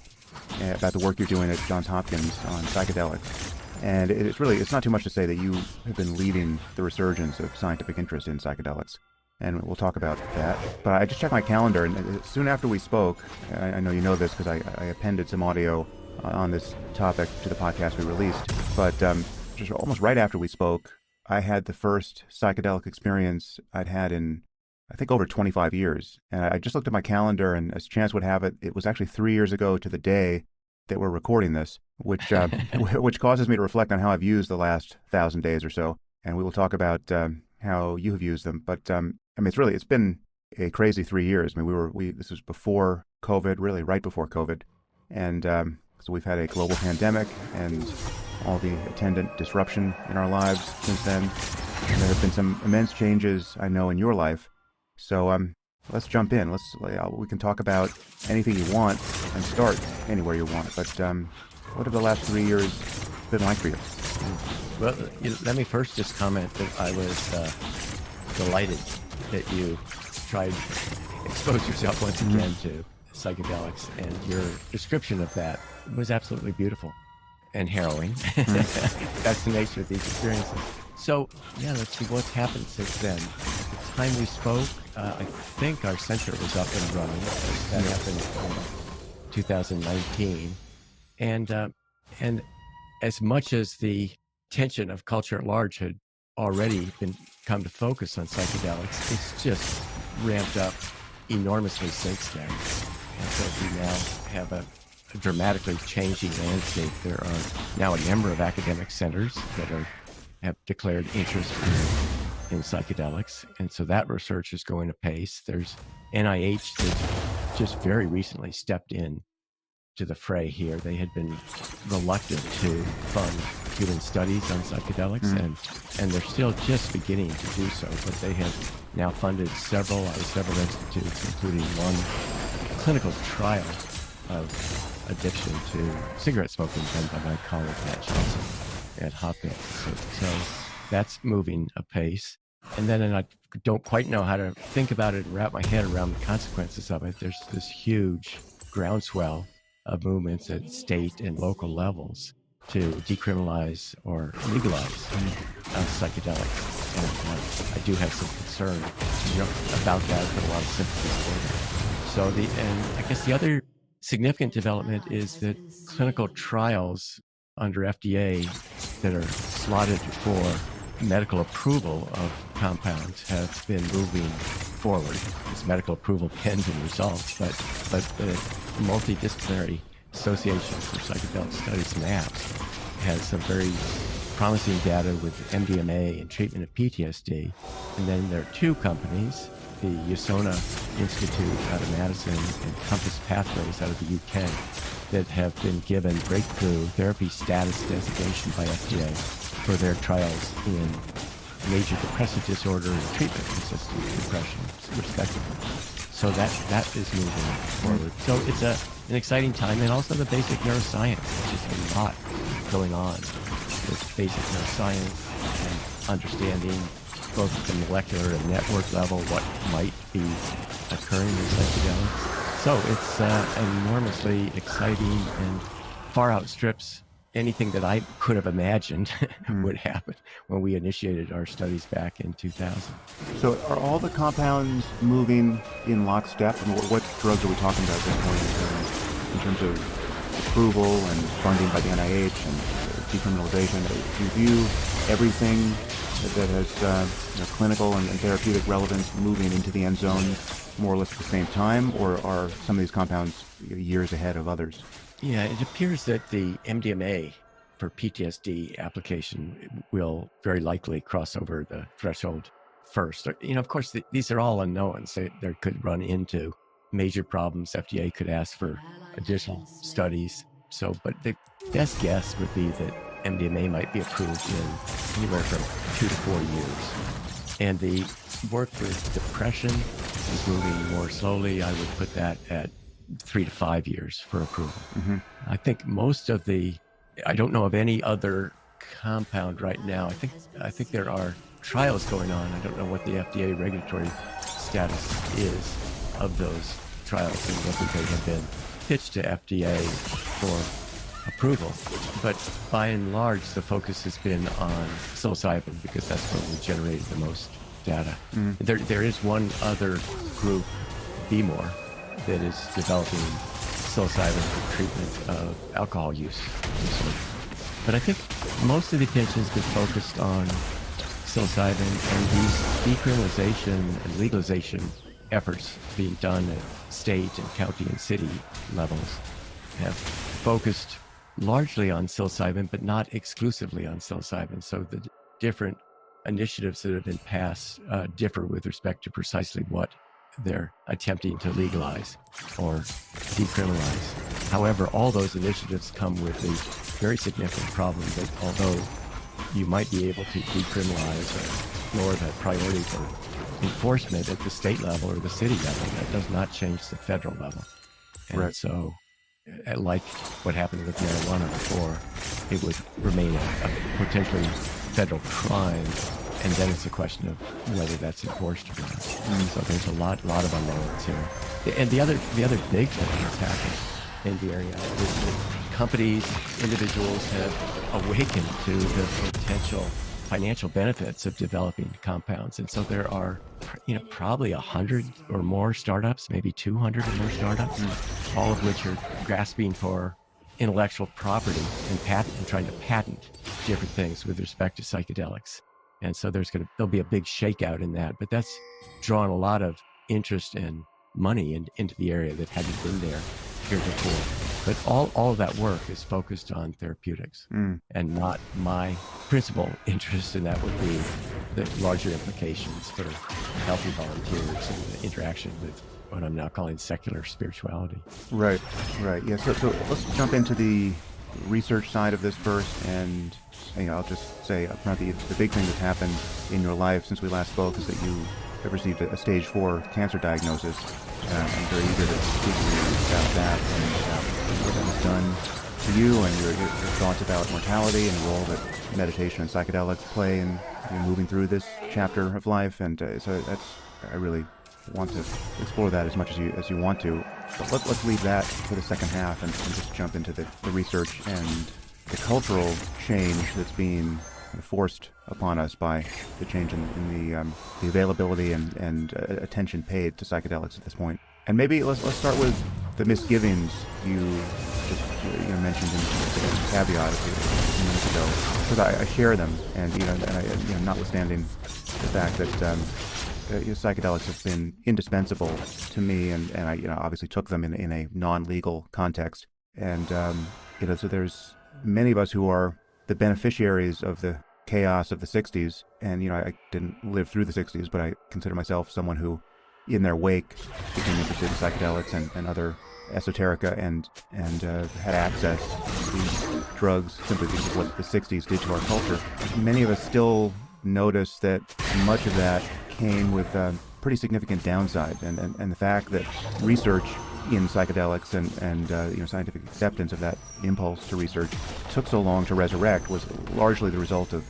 about the work you're doing at Johns Hopkins on psychedelics. And it's not too much to say that you have been leading the resurgence of scientific interest in psychedelics. And we'll talk about that. But I just checked my calendar, and soon after we spoke, I know you know this because I appended some audio on this topic to the podcast we released, but just almost right after we spoke, I had the first psychedelic experience I'd had in, I think, over 25 years. And I just looked at my calendar, and as chance would have it, it was actually 3 years ago to the day that we're recording this, which which causes me to reflect on how I've used the last 1,000 days or so. And we will talk about how you have used them. But I mean, it's been a crazy 3 years. I mean, this was before COVID, really right before COVID. And so we've had a global pandemic and all the attendant disruption in our lives since then. And there have been some immense changes, I know, in your life. So let's jump in. We can talk about anything you want and start anywhere you want. But what have the last 3 years been like for you?
Well, let me first just comment that I was delighted that you tried to expose yourself once again to psychedelics, and your description of that was absolutely beautiful. and harrowing. That's the nature of these experiences. So, yeah, let's see what's happened since then. At the time we spoke, I think our center was up and running. That happened in 2019. And as much as the tension of culture at large had already come to focus on psychedelics, it's just ramped up enormously since then. And so we now have a dramatically changing landscape. There are now a number of academic centers that have declared interest in psychedelics, and so that research is going apace. There's NIH that just very recently stepped in to the fray here. They had been reluctant to fund human studies on psychedelics, and they're still just beginning to do so, but they have now funded several institutes, including one clinical trial of addiction to cigarette smoking done by my colleague Matt Johnson at Hopkins. So that's moving apace. And then I don't quite know how to think about it and wrap my head around the consequences of it. There's this huge groundswell of movements at state and local levels to decriminalize or legalize psychedelics. And I do have some concern about that, but a lot of sympathy for that. So and I guess the other significant development is that clinical trials under FDA that are slotted for medical approval of compounds have been moving forward. This medical approval pending results, but the Multidisciplinary Association for Psychedelic Studies, MAPS, has some very promising data with MDMA and treatment of PTSD. And then there are two companies, the Usona Institute out of Madison and Compass Pathways out of the UK, that have been given breakthrough therapy status designation by FDA for their trials in major depressive disorder and treatment-resistant depression, respectively. So that is moving forward. So it's an exciting time, and also the basic neuroscience. There's just a lot going on with basic neuroscience and understanding both at the molecular and network level what might be occurring in psychedelics. So it's enormously exciting and far outstrips anything that I could have imagined would happen when we initiated our studies back in 2000.
So are all the compounds moving in lockstep? And what drugs are we talking about at this point in terms of approval and funding by the NIH and decriminalization? Do you view everything that has clinical and therapeutic relevance moving into the end zone more or less at the same time, or are some of these compounds years ahead of others?
Yeah, it appears that the MDMA for PTSD application will very likely cross over the threshold first. Of course, these are all unknowns. They could run into major problems. FDA could ask for additional studies. But the best guess would be that MDMA might be approved in anywhere from 2 to 4 years. And the work with depression is moving more slowly. I would put that at 3 to 5 years for approval. I think most of I don't know of any other compound right now. I think there are trials going on. I don't know what the FDA regulatory status is of those trials and whether they have been pitched to FDA for approval. But by and large, the focus has been on psilocybin because that's where we generated the most data. There is one other group, BMOR, that is developing psilocybin for treatment of alcohol use disorder. But I think most of the attention has been focused on psilocybin and these decriminalization and legalization efforts being done at state and county and city levels have focused largely on psilocybin, but not exclusively on psilocybin. So the different initiatives that have been passed differ with respect to precisely what they're attempting to legalize or decriminalize. However, all those initiatives come with a very significant problem that although you might be able to decriminalize or lower the priority for enforcement at the state level or the city level, that does not change the federal level. And so, like what happened with marijuana before, it would remain a potentially federal crime, and then it's a question of whether that's enforced or not. So there's a lot of unknowns here. And the other big thing that's happened in the area is that companies, individuals have awakened to the potential financial benefits of developing compounds. And so there are, probably 100 or more startups, maybe 200 or more startups, all of which are grasping for intellectual property and trying to patent different things with respect to psychedelics. And so there'll be a big shakeout in that, but that's drawn a lot of interest and money into the area that hadn't been there heretofore. But all of that work is focused on therapeutics, and not my principal interest in that would be the larger implications for healthy volunteers and the interaction with what I'm now calling secular spirituality.
Right. Yeah, so let's jump into the research side of this first, and I'll just say up front, the big thing that's happened in your life since we last spoke is that you have received a stage 4 cancer diagnosis. I'm very eager to speak to you about that and what that has done to you, and your thoughts about mortality and the role that meditation and psychedelics play in moving through this chapter of life. And so I really want to explore that as much as you want to. But let's leave that for the second half and just jump into the research and the cultural change that's being forced upon us by the change in the availability and attention paid to psychedelics at this point. And maybe let's start with the misgivings you just mentioned in the caveat a few minutes ago, because I share them, and notwithstanding the fact that psychedelics have been indispensable to me, and I obviously took them in a non-legal context, and so there's many of us who are the beneficiaries of the chaos of the 60s, and I didn't live through the 60s, but I consider myself someone who, in their wake, became interested in psychedelics and other esoterica, and had access to these drugs simply because of what the 60s did to our culture. Many of us still notice that much of that came with pretty significant downside, and the fact that research in psychedelics and scientific acceptance of that impulse to research took so long to resurrect was largely the result of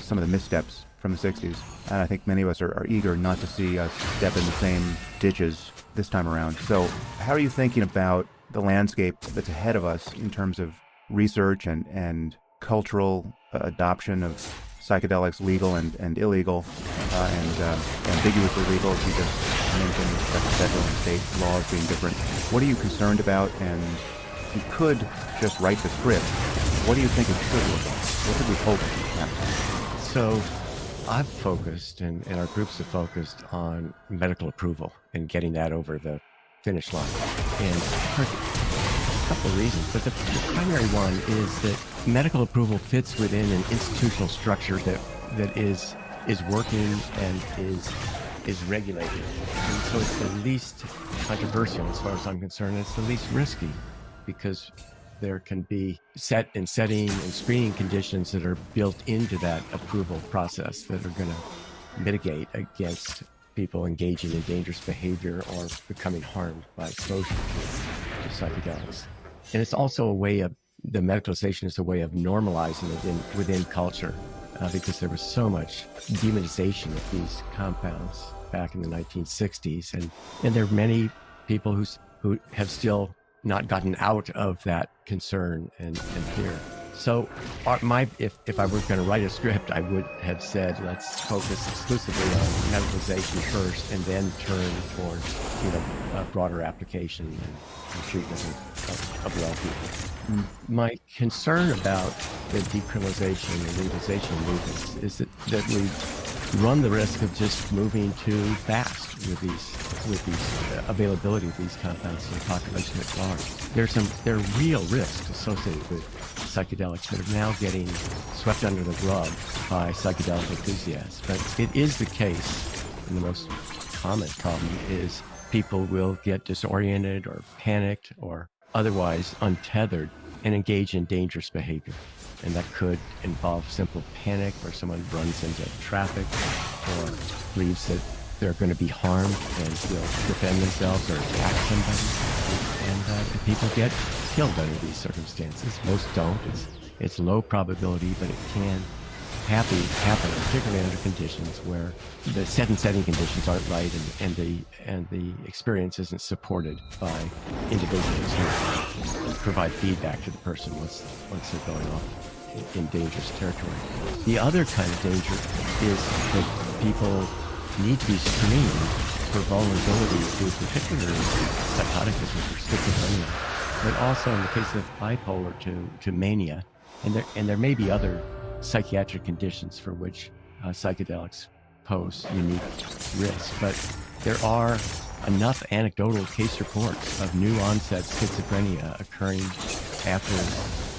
some of the missteps from the 60s. And I think many of us are eager not to see us step in the same ditches this time around. So how are you thinking about the landscape that's ahead of us in terms of research and cultural adoption of psychedelics, legal and illegal, and ambiguously legal, as you just mentioned, with respect to federal and state laws being different? What are you concerned about? And if you could just write the script, what do you think it should look like? What could we hope happens?
So I've focused, and our groups have focused on medical approval and getting that over the finish line. And for a couple of reasons, but the primary one is that medical approval fits within an institutional structure that is working and is regulated. And so it's the least controversial as far as I'm concerned. It's the least risky because there can be setting and screening conditions that are built into that approval process that are going to mitigate against people engaging in dangerous behavior or becoming harmed by exposure to psychedelics. And it's also the medicalization is a way of normalizing it within culture, because there was so much demonization of these compounds back in the 1960s. And there are many people who have still not gotten out of that concern and fear. So if I were going to write a script, I would have said, let's focus exclusively on medicalization first and then turn towards, a broader application and treatment of well people. My concern about the decriminalization and legalization movements is that we run the risk of just moving too fast with these availability of these compounds to the population at large. There are real risks associated with psychedelics that are now getting swept under the rug by psychedelic enthusiasts. But it is the case, and the most common problem is people will get disoriented or panicked or otherwise untethered and engage in dangerous behavior. And that could involve simple panic where someone runs into traffic or believes that they're going to be harmed and will defend themselves or attack somebody. And people get killed under these circumstances. Most don't. It's low probability, but it can happen, particularly under conditions where the setting conditions aren't right, and the experience isn't supported by individuals who provide feedback to the person once they're going off in dangerous territory. The other kind of danger is that people need to be screened for vulnerability to particularly psychotic disorder, schizophrenia, but also in the case of bipolar to mania, and there may be other psychiatric conditions for which psychedelics pose unique risk, but there are enough anecdotal case reports of new onset schizophrenia occurring after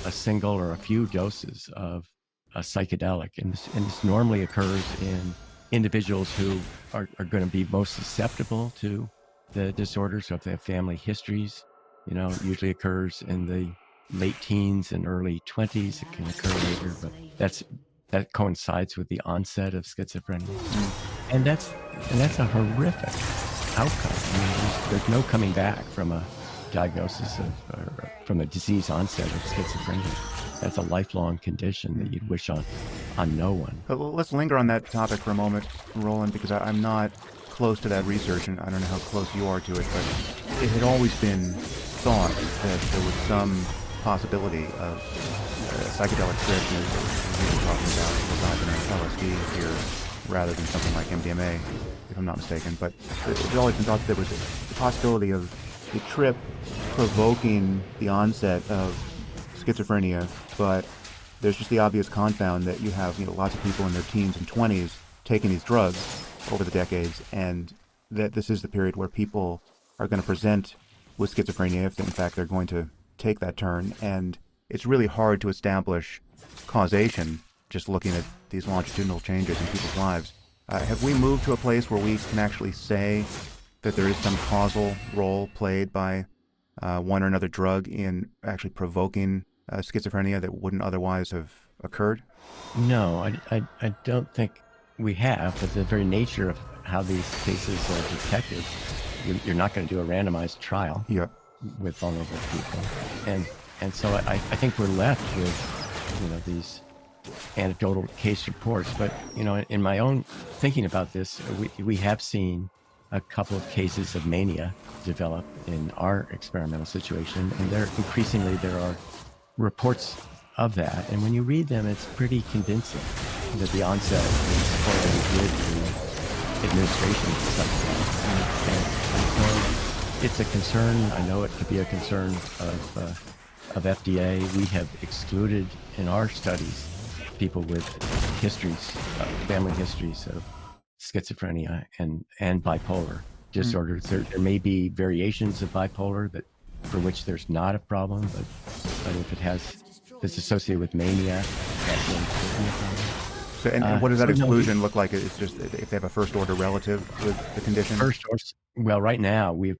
a single or a few doses of a psychedelic, and this normally occurs in individuals who are going to be most susceptible to the disorder. So if they have family histories, it usually occurs in the late teens and early 20s. It can occur later, but that coincides with the onset of schizophrenia, and that's a horrific outcome. I mean, there's no coming back from a diagnosis or from a disease onset of schizophrenia. That's a lifelong condition that you'd wish on no one.
But let's linger on that topic for a moment, Roland, because I'm not close to that research, and I don't know how close you are to it, but it had always been thought that there was some possibility of psychedelic trip, we're talking about psilocybin or LSD here, rather than something like MDMA, if I'm not mistaken. But it's always been thought that there was the possibility of the trip provoking the onset of schizophrenia, but there's just the obvious confound that you have lots of people in their teens and 20s taking these drugs over the decades, and that this is the period where people are going to present with schizophrenia if in fact they're going to take that turn, and it's really hard to establish causation just looking at these longitudinal changes in people's lives. Have we moved to a place where we can actually say that there is some causal role played by one or another drug in actually provoking schizophrenia that wouldn't otherwise have occurred?
No, I don't think we have, but the very nature of how these cases are detected, you're not going to do a randomized trial with vulnerable people. And so I think we're left with, these anecdotal case reports. But, in my own thinking about this, we have seen a couple of cases of mania develop in our experimental situation, and there are reports of that. And when you read them, it's pretty convincing that the onset is correlated with the administration of psychedelics. And so it's a concern. I know it could be a concern of FDA. We have excluded in our studies people with family histories of schizophrenia and bipolar disorders. There may be variations of bipolar for which there's not a problem, but if it's associated with mania, that's when it be a problem.
So, and what does that exclusion look like? It's just if they have a first-order relative with the condition?
Well, right now we're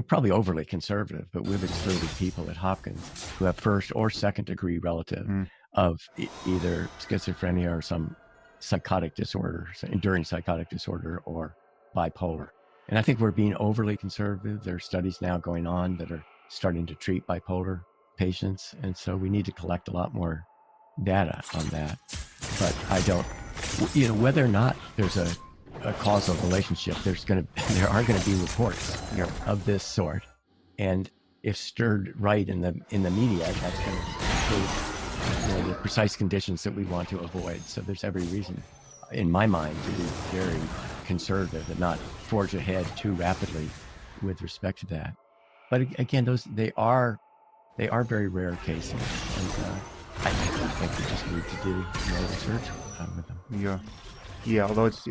probably overly conservative, but we've excluded people at Hopkins who have first or second-degree relative of either schizophrenia or some psychotic disorder, enduring psychotic disorder, or bipolar. And I think we're being overly conservative. There are studies now going on that are starting to treat bipolar patients, and so we need to collect a lot more data on that. But I don't, whether or not there's a causal relationship, there are going to be reports of this sort, and if stirred right in the media, that's going to include the precise conditions that we want to avoid. So there's every reason, in my mind, to be very conservative and not forge ahead too rapidly with respect to that. But again, they are very rare cases, and I think we just need to do more research with them.
Yeah. Although it's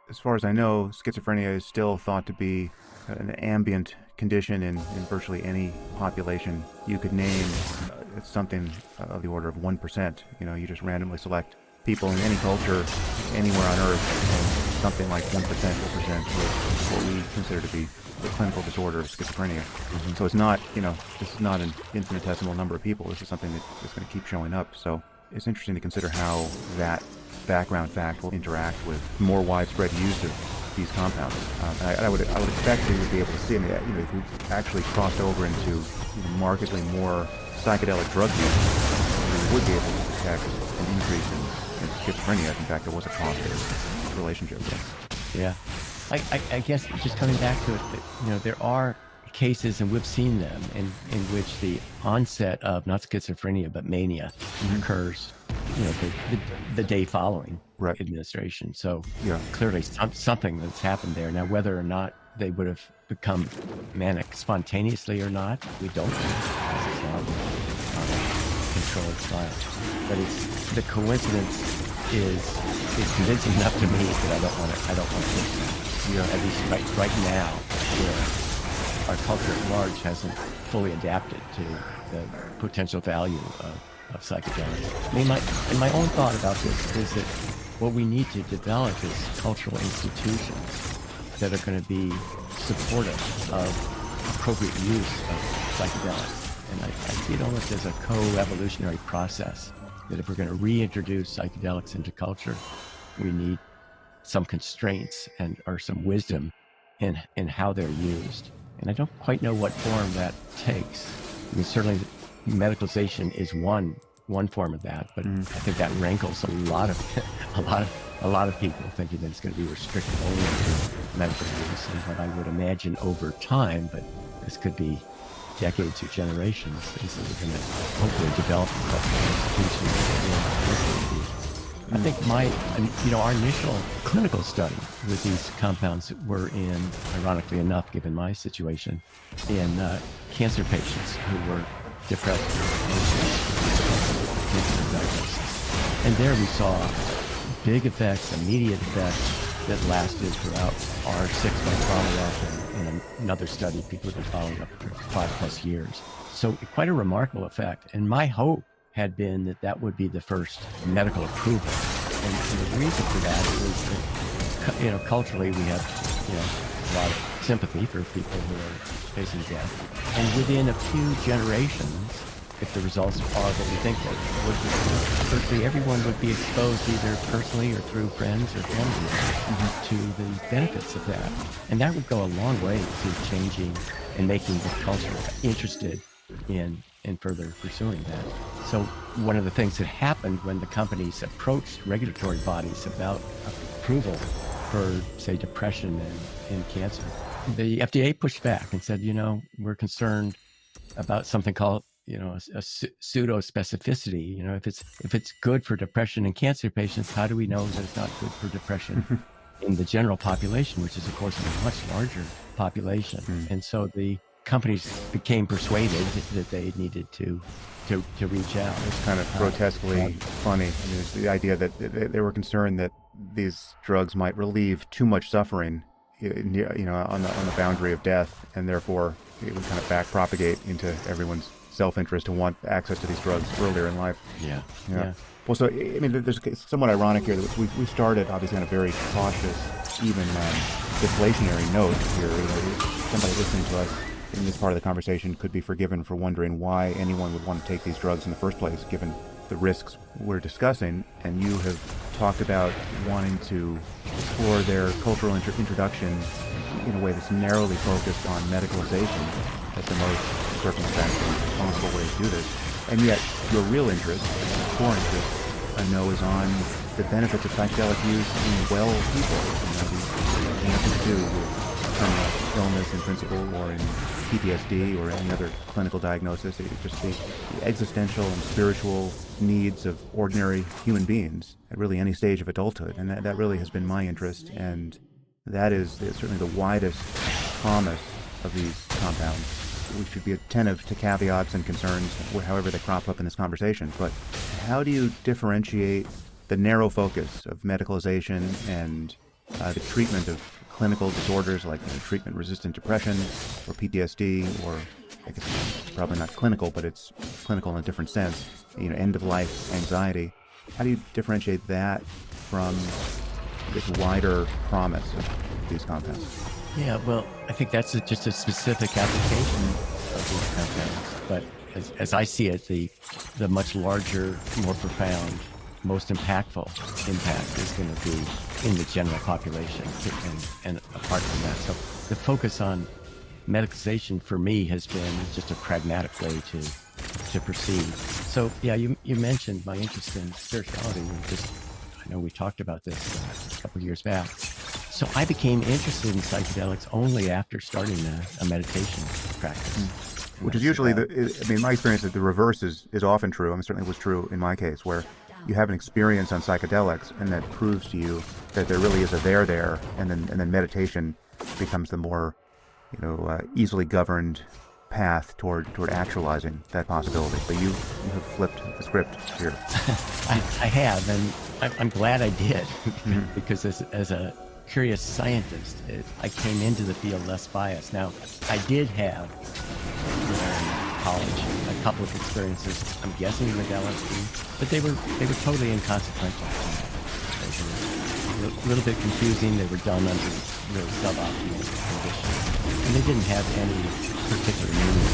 as far as I know, schizophrenia is still thought to be an ambient condition in virtually any population you could name. It's something of the order of 1%. You just randomly select people in any culture, anywhere on Earth, and something like 1% will present with what we consider to be the clinical disorder of schizophrenia. So it's not, this is not an infinitesimal number of people. This is something that's going to keep showing up. So it's interesting to consider how that background fact will interact with more widespread use of these compounds. I would expect we would be able to see, if we actually crossed over into markedly more psychedelic drug use, we would be able to detect an increase in schizophrenia. In fact, there was a causative relationship.
Yeah. I guess just coming back to it, there are cases, and we've seen them, in which the onset of not schizophrenia but mania occurs, the day following administration. So clearly something that's happened there. Now, whether or not they would have become manic spontaneously or not, we don't know. This is not a controlled trial. But the coincidence is convincing enough to me that I don't want to push that. At least right now, where our culture at large hasn't fully adapted to the potential value of psychedelics. I mean, my own thought about this is that what we need to develop is cultural institutions that are going to be supportive of appropriate use of psychedelics. And I see it almost as a co-evolutionary process, that if we're going to reintroduce psychedelics into culture, we need some constraints or some wisdom in how they're used. And I don't quite know what form that takes. I mean, certainly medicalization is one form of that, but I think that rankles a lot of people thinking that it's going to be restricted only to medical use. And what I would imagine over time, but this could be decades or generations, is that we're going to hopefully develop cultural institutions. I think our initial clinical study with these compounds were in, ironically enough, given my situation, in cancer patients who were depressed cancer diagnosis. And there we saw big effects, immediate effects that lasted throughout our 6-month follow-up, and another study people have been following up for 5+ years. So quite a remarkable effect. And my hope had been that would be the first medical approval. And the reason for that is that, culturally we have, a lot of sympathy for people who are facing death. And within a few generations, if the results are what we think they would be, virtually everyone would be exposed either personally or through friends or family to the benefits of that. And that would go a long way to changing and making the culture interested in further pursuing that. So one of the things that happened when the companies approached regulatory bodies about approval for, say, depression and cancer, the FDA pushed back and said, we're concerned about something called, a pseudo specificity. If it's good for depression in cancer patients, how do we know that it's not good for depression in the general population, which is of course a much larger population? And so the companies became persuaded that they needed to reach out.
It's kind of grotesquely funny. I mean, it's the idea that they were concerned that these drugs might relieve too much suffering, on the boundary of death, and therefore it would kind of back propagate into everyone's self-interest to want access to these drugs earlier in life.
Yeah.
Well, so, I mean, there's somewhat ironic here that we started obviously on a very cautious, even deflationary note here. Somebody listening to us in this part of the conversation could be forgiven for wondering why anyone would want to take these drugs in the first place, given the risks we're discussing. And you have talked about wanting to explore their cultural introduction in a way that's narrowly focused on medicalization as the most circumspect and responsible way to do this. And yet, your real interest, core interest, I know, is on the benefits of psychedelic use in well people. Nothing to do with terminal illness in principle, or in PTSD, or any other clinical diagnosis. It's just the existential and spiritual needs of ordinary human beings at really any stage of adulthood. And that really has been my interest, and that is certainly the widest promise of these compounds. We should be attentive to caveats and concerns, however they crop up in this conversation. But how do you differentiate the narrow focus of medicalization and the treatment of clinical disorders like treatment-resistant depression or PTSD, or I guess it's probably not clinical, but it's clinical in a different sense, end-of-life anxiety? How do you differentiate that from this wider promise of these compounds?
Yeah, well, I think that's just a specific application of these compounds. But as I see it, the much larger, more profound, most impactful impact is going to be in the general population and apart from that. So the focus on medicalization for me has been just a pragmatic way proceed. So yeah, you mentioned my interest in spirituality, and I know we talked about this a couple of years back. So I became interested in psychedelics only after starting a meditation practice.
Which is usually my experience is the reverse is often true. I mean, certainly was true in my case, where you have an experience on psychedelics, and that proves to you that there really is a there, and then meditation becomes the more, easily governed path toward actualizing that possibility. But you have flipped the script here.
I have, and I'm glad I did, because as a curious scientist, I came into the field less biased. Now, I did have in college a couple of experiences, I'm guessing with LSD, but they were totally inconsequential. They were a little bit confusing. They were done under really suboptimal conditions, and they didn't have any particular meaning.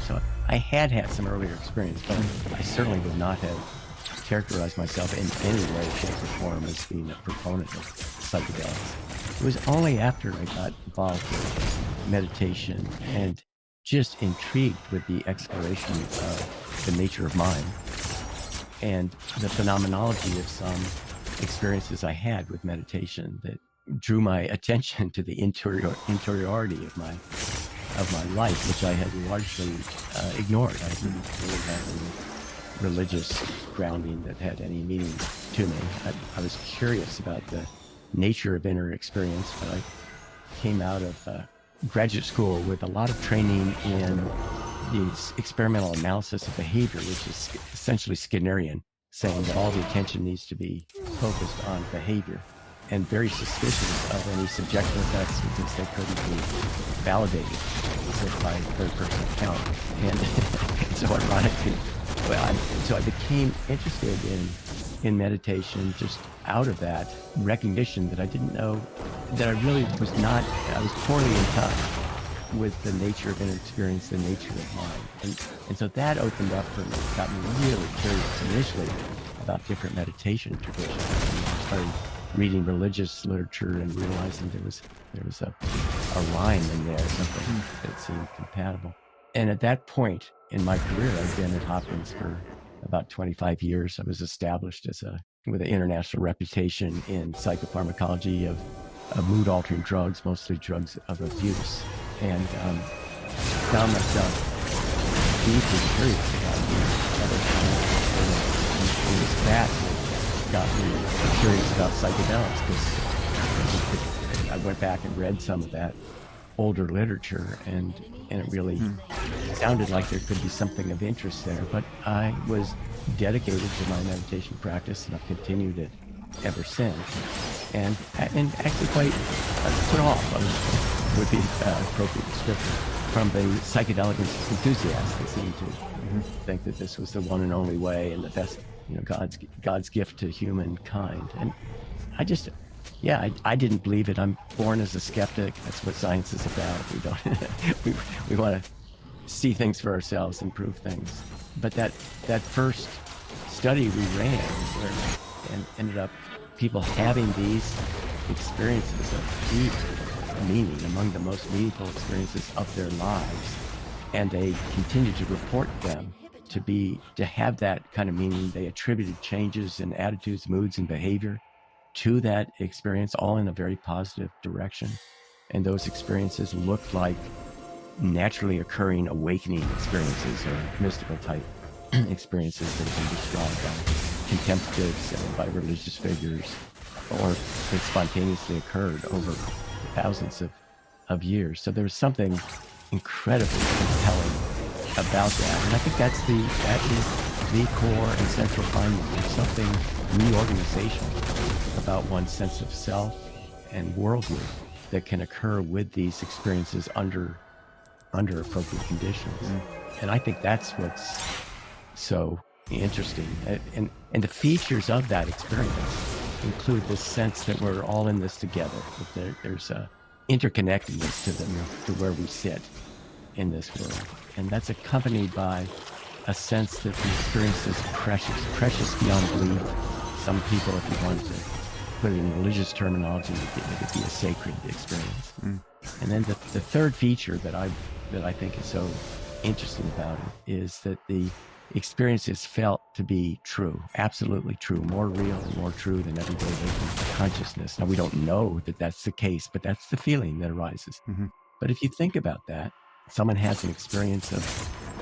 So I had some earlier experience, but I certainly would not have characterized myself in any way, shape, or form as being a proponent of psychedelics. It was only after I got involved with meditation and just intrigued with the exploration of the nature of mind and the phenomenology of some experiences I had with meditation that drew my attention to the interiority of my life, which I had largely ignored. I didn't really have any religious grounding that had any meaning to me. I was curious about the nature of inner experience, but I came out of graduate school with a lot of training in the experimental analysis of behavior, which is essentially Skinnerian, saying that all the attention needs to be focused on behavior, and very suspicious of any subjective effects because they couldn't be validated by third-person account. And so ironically, so I became interested in meditation just out of that recognition that I didn't know, that I really was not, I was poorly in touch with the nature of inner experience, the nature of mind. And so that opened up for me, got me really curious initially about different meditation traditions. And I started reading religious literature and realizing there was a line in there, something that seemed compatible. And at that point in my career, I'd been at Hopkins for about 25 years. I was established with an international reputation in psychopharmacology of mood-altering drugs, mostly drugs of abuse, and found myself deeply curious about these other kinds. And it was that got me curious about psychedelics, because I went back and read some of that older literature, and it really sounded like there could be something of interest there. But I was dedicated to my meditation practice, and I've continued it ever since. And actually quite put off would be appropriate description from the psychedelic enthusiasts that seem to think that this was the one and only way and the best, God's gift to humankind. And I just, I didn't believe it. I'm born as a skeptic. That's what science is about. We don't, we want to see things for ourselves and prove things. But that first study we ran, and ended up people having these experiences of deep meaning, among the most meaningful experiences of their lives, and they continued to report them to have that kind of meaning. They attributed changes in attitudes, moods, and behavior to that experience, all in a very positive direction. And those experiences looked like naturally occurring awakening experiences or mystical type experiences that have been described by contemplatives and by religious figures, or that spontaneously occurred over thousands of years. So there was something incredibly compelling about that. And I think that is the core and central finding. There's something reorganizational about one's sense of self and worldview that can occur with these experiences under appropriate conditions. And I think that's what's so interesting. And the features of that experience include this sense that we're all in this together, that there's a interconnectedness to where we sit in this world. And that's accompanied by a sense that the experience is precious beyond belief. Some people, if you want to put it in religious terminology, it could be a sacred experience. And then the third feature that I think is so interesting about it is that the experience is felt to be true, absolutely true, more real and more true than everyday waking consciousness. Now, we don't know that that's the case, but that's the feeling that arises. But if you think about that, someone has an experience of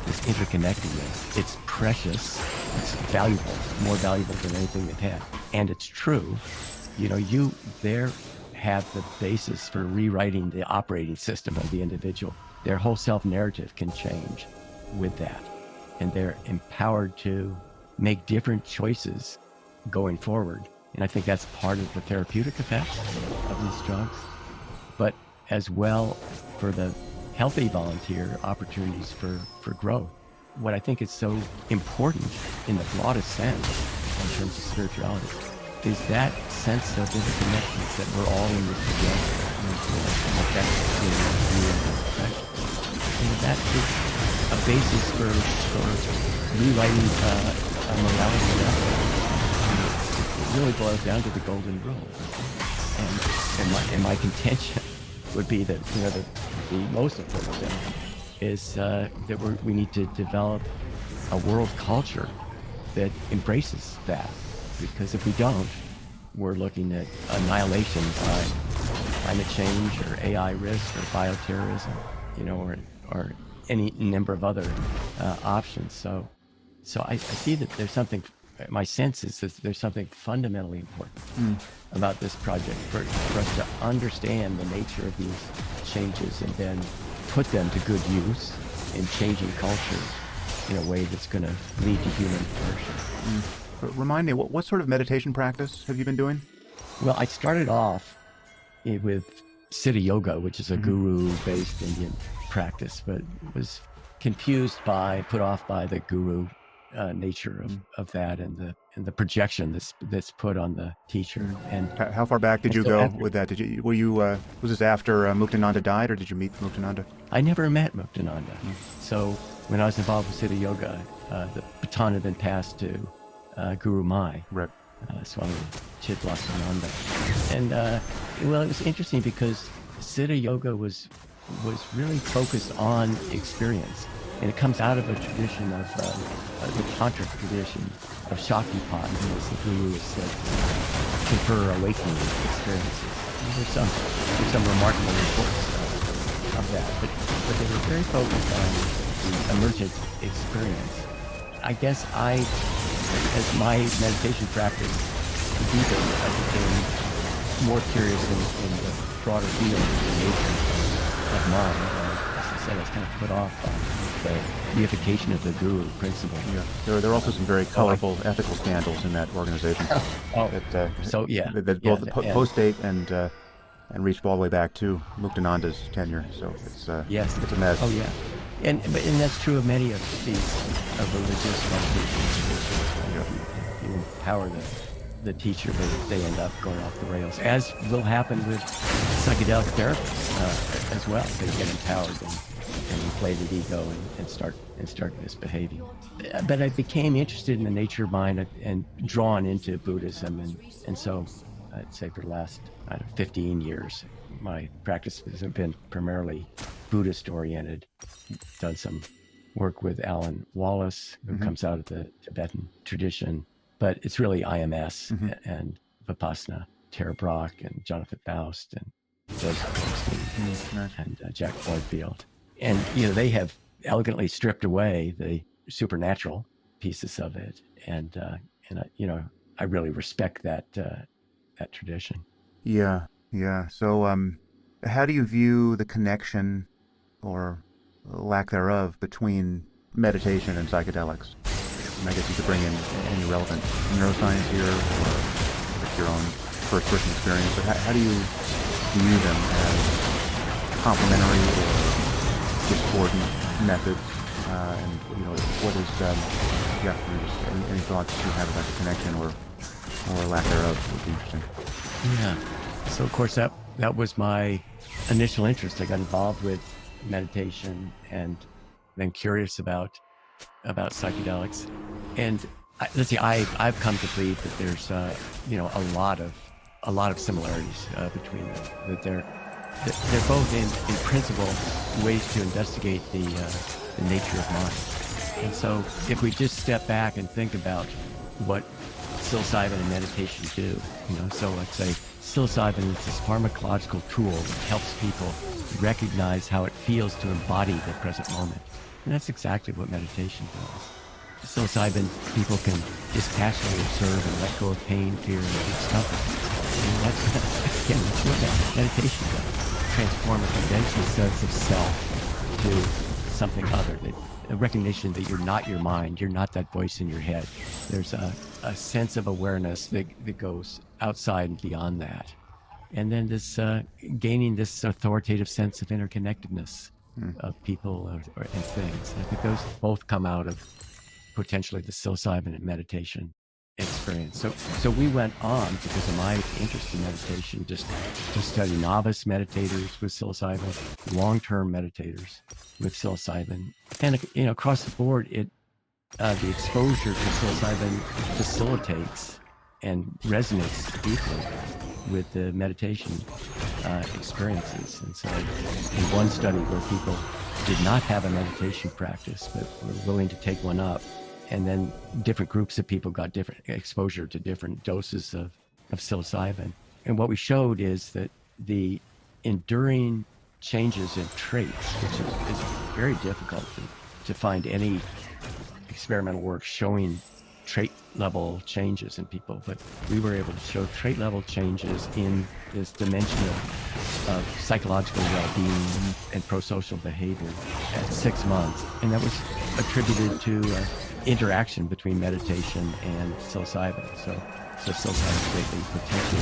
this interconnectedness. It's precious, it's valuable, more valuable than anything they've had. And it's true. You know, you there have the basis for rewriting the operating system of the individual. Their whole self-narrative can change with that. And they're empowered to make different choices going forward. And I think that's part of the therapeutic effects of these drugs. But as well, for the healthy volunteer, opportunities for growth. What I think is so important in the broadest sense, in terms of spirituality, is that sense of interconnectedness, that we're all in this together. And that is a basis for rewriting a morality. It really boils down to the golden rule. And my contention would be that, you know, the most important thing is that we need to develop a world culture that embraces that. Because if we don't, we're looking at annihilation by climate change or AI risk or bioterrorism, you know, or any number of other options. So I see that there's something, my sense is that there's something fundamentally important about this project for us to understand the nature of these changes and then put them to good use in changing culture in a way that's going to lead to human flourishing.
Remind me, what sort of meditation practice have you been doing?
Well, I started off with Siddha Yoga, which is a guru-based Indian practice, but was put off by the guru nature of that and the projection that's put on the teacher. And
how far back did you go with that? Was this after Muktananda died, or did you meet Muktananda?
I never met Muktananda. So when I was involved with Siddha Yoga, the baton had been passed to Guru Mai, Swami Chidlasananda. And well, it was interesting because Siddha Yoga was really focused on experience. And it comes out of a tradition of the Tantric tradition of Shaktipat, as the Guru has said, confer awakening experiences. And there's some remarkable reports of that, but they were very focused on the emergent experience. I guess as my meditation practice deepened, I became more curious in the broader field of the nature of mind. As I said, I was kind of put off by the deification of the guru principle.
Yeah, there are also some very colorful ethical scandals in that organization. That both post-date and reached all the way back to Muktananda's tenure. So it's a mess.
Oh yeah, and that's true of many of these religious organizations. You empower the teacher, they end up going off the rails, as will happen with psychedelic therapists as well. They get empowered and inflate the ego and start misbehaving. But I became interested in the nature of mind and drawn into Buddhism, and so I'd say for the last 15 years, my practice has been primarily Buddhist oriented. Done some work with Alan Wallace, who comes out of the Tibetan tradition, but it's really IMS and Vipassana, Tara Brach and Jonathan Faust and Joseph and Jack Floydfield. And, you know, they have elegantly stripped away the supernatural pieces of it. And you know, I really respect that tradition.
Yeah. So how do you view the connection or lack thereof between meditation and psychedelics? And I guess you could bring in any relevant neuroscience here or your own first-person experience, but how do you view them as complementary or discordant methods? And, you know, what is, any thoughts you have about the connection or lack thereof would be interesting.
Yeah. So, of course, that was my initial interest. I got involved with meditation and then curious about psychedelics. And I've come to believe that there's a lot of similarities between them. That they're both in principle ways to investigate the the nature of mind. And so if we just step back and think about what psilocybin and meditation do, so let's say psilocybin is this pharmacological tool that helps people recognize how it feels to embody the present moment. And that's exactly what meditation does. Psilocybin, people can dispassionately observe and let go of pain, fear, and discomfort. And that's, again, that's what meditation does. Transform a conventional sense of self to something other, a recognition that you're not your mind, you're not that voice in your head. There's a sense of awareness that goes outside and beyond that. And then this gaining this authoritative sense of interconnectedness of people and things. I think those both come out of potentially the psilocybin and meditation experience. So we went on, because of my interest in meditation, just to study novice meditators with psilocybin, long-term meditators with psilocybin. And across the board, the exposure to psilocybin facilitates and resonates deeply with the meditation experiences. And so in one study where people did not have a meditation practice but were willing to take one up, and then different groups of people got different exposure to different doses of psilocybin. And what we showed is that the enduring changes in traits, which is very difficult to find any experimental work showing trait level changes in people, but we were able to show trait level changes in this dimension of psychological well-being and prosocial behavior at 6 months. And that was attributed to interaction between meditation and psilocybin. So psilocybin is greatly potential.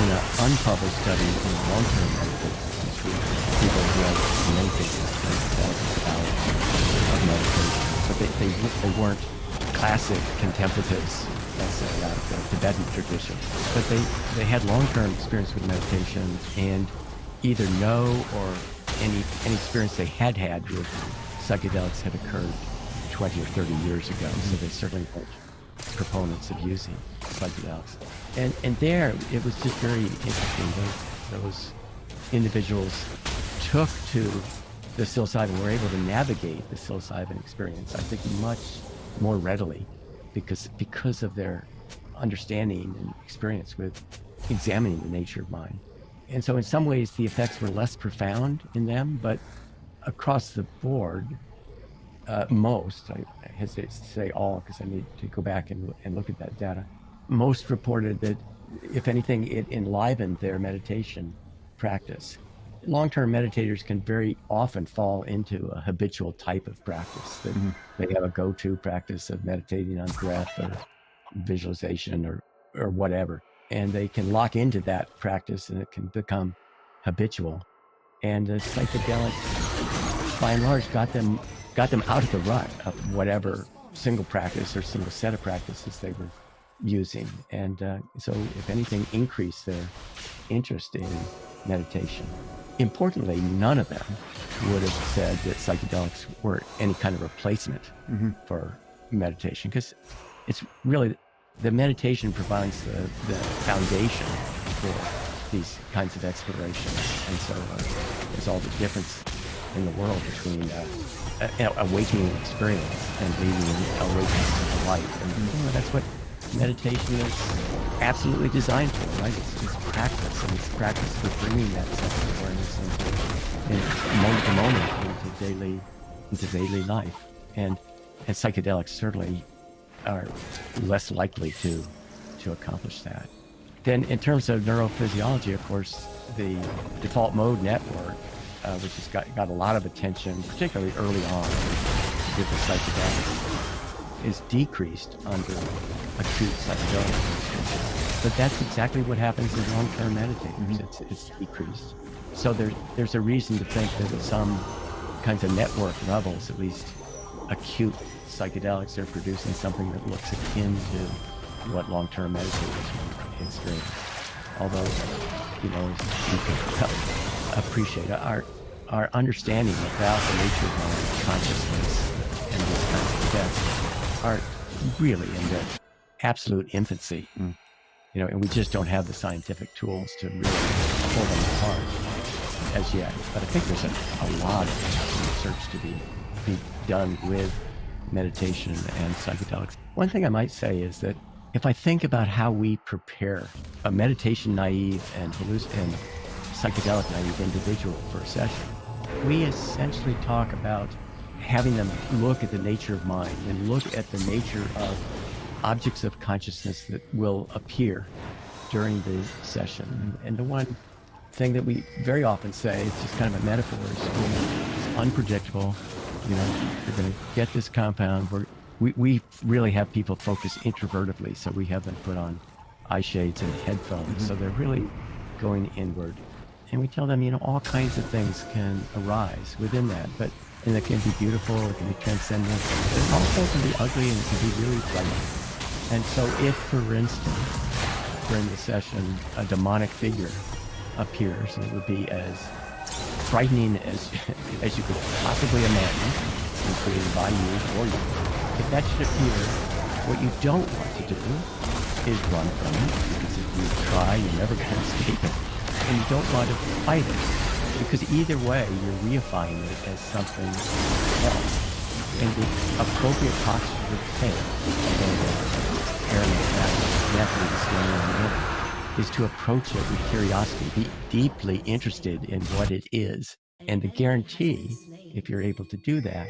In an unpublished study in long-term meditation, people who had in many cases thousands of hours of meditation, but they weren't classic contemplatives, let's say, out of the Tibetan tradition. But they had long-term experience with meditation, and either no or any experience they had with psychedelics had occurred 20 or 30 years ago. So they certainly weren't proponents of using psychedelics. And there, it was just very interesting. Those individuals took to the psilocybin, were able to navigate the psilocybin experience, I think, much more readily because of their understanding and experience with examining the nature of mind. And so in some ways the effects were less profound in them, but across the board, most, I hesitate to say all because I need to go back and look at that data, most reported that, if anything, it enlivened their meditation practice. Long-term meditators can very often fall into a habitual type of practice. That they have a go-to practice of meditating on breath or visualization or whatever, and they can lock into that practice, and it can become habitual. And the psychedelics, by and large, got them out of the rut of whatever single practice or single set of practices they were using, and so if anything, increased their interest in meditation. Importantly, none of them would have said that psychedelics were any kind of replacement for meditation, because it's really, the meditation provides the foundation for these kinds of explorations. And so there's all the difference in the world between awakening experience and leading awakening to light. And that's what meditation is absolutely designed for, right? It's practice, and it's practice for bringing that sense of awareness into moment to moment into daily life. And psychedelics certainly are less likely to accomplish that. Then in terms of neurophysiology, of course, the default mode network, which has got a lot of attention, particularly early on with the psychedelics, is decreased under acute psychedelic. But that's exactly what happens in long-term meditators. It's decreased. So there's a reason to think that at some kinds of network levels, at least acute psychedelics are producing something that looks akin to what long-term meditators experience. Although, you can appreciate our understanding about the nature of our consciousness and these kinds of effects are really in their absolute infancy. And we just don't have the scientific tools to really pull them apart as yet. But I think there's a lot of research to be be done with meditation and psychedelics. One thing I might say is that if I think about how we prepare a meditation naive and psychedelic naive individual for a session, we essentially talk about having them look at the nature of mind and look at the nature of objects of consciousness that will appear during the session. And the one thing that we very often say, it's just kind of a metaphor, is it's unpredictable. You know, you're going to get this compound. We really have people focus introvertively, so we have them put on eye shades and headphones, so they're really going inward. And we tell them, you know, all kinds of things can arise within that, and it can be beautiful, it can be transcendent, but it also can be ugly and it can be really frightening. And so if, for instance, during the session, a demonic figure appears, and it would be as frightening as you could possibly imagine, created by you or you. If that should appear, what you don't want to do is run from it, because if you try, you're never going to escape it. And you don't want to fight it, because either way, you're reifying it as something else. And the appropriate posture to take, is to approach it with curiosity, be deeply interested in what it is. And the guarantee, if you're able to do that,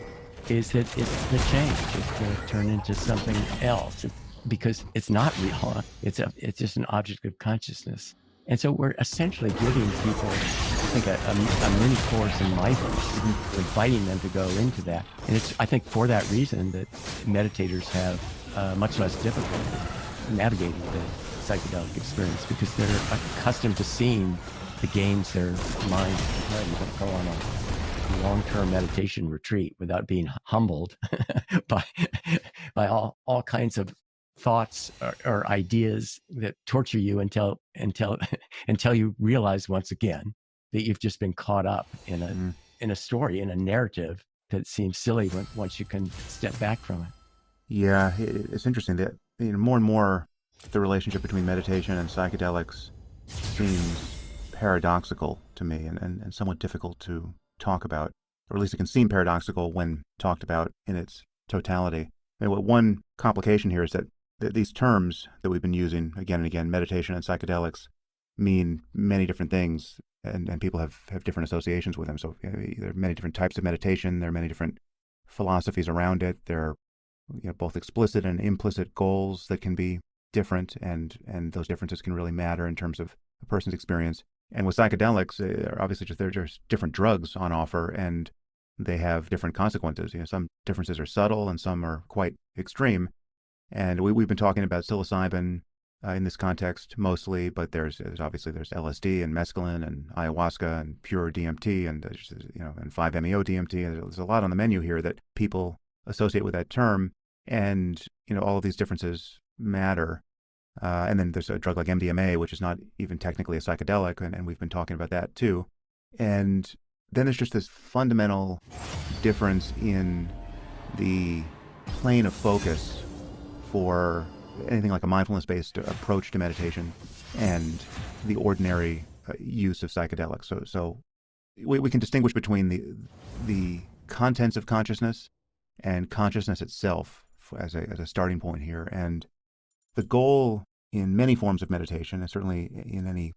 is that it's going to change. It's going to turn into something else, because it's not real. It's just an object of consciousness. And so we're essentially giving people, I think, a mini course in mindfulness, inviting them to go into that. And it's, I think, for that reason that meditators have much less difficulty navigating the psychedelic experience, because they're accustomed to seeing the games their mind can play. You don't go on a long-term meditation retreat without being humbled by all kinds of thoughts or ideas that torture you until you realize once again that you've just been caught up in a story, in a narrative that seems silly once you can step back from it.
Yeah, it's interesting that, you know, more and more the relationship between meditation and psychedelics seems paradoxical to me and somewhat difficult to talk about, or at least it can seem paradoxical when talked about in its totality. And one complication here is that these terms that we've been using again and again, meditation and psychedelics, mean many different things, and people have different associations with them. So there are many different types of meditation. There are many different philosophies around it. There are, you know, both explicit and implicit goals that can be different, and those differences can really matter in terms of a person's experience. And with psychedelics, obviously there's different drugs on offer, and they have different consequences. You know, some differences are subtle and some are quite extreme. And we've been talking about psilocybin in this context mostly, but there's LSD and mescaline and ayahuasca and pure DMT and and 5-MeO DMT. And there's a lot on the menu here that people associate with that term, and all of these differences matter. And then there's a drug like MDMA, which is not even technically a psychedelic, and we've been talking about that too. And then there's just this fundamental difference in the plane of focus for anything like a mindfulness-based approach to meditation and the ordinary use of psychedelics. So we can distinguish between the contents of consciousness and consciousness itself as a starting point here. And the goal in many forms of meditation, and certainly in any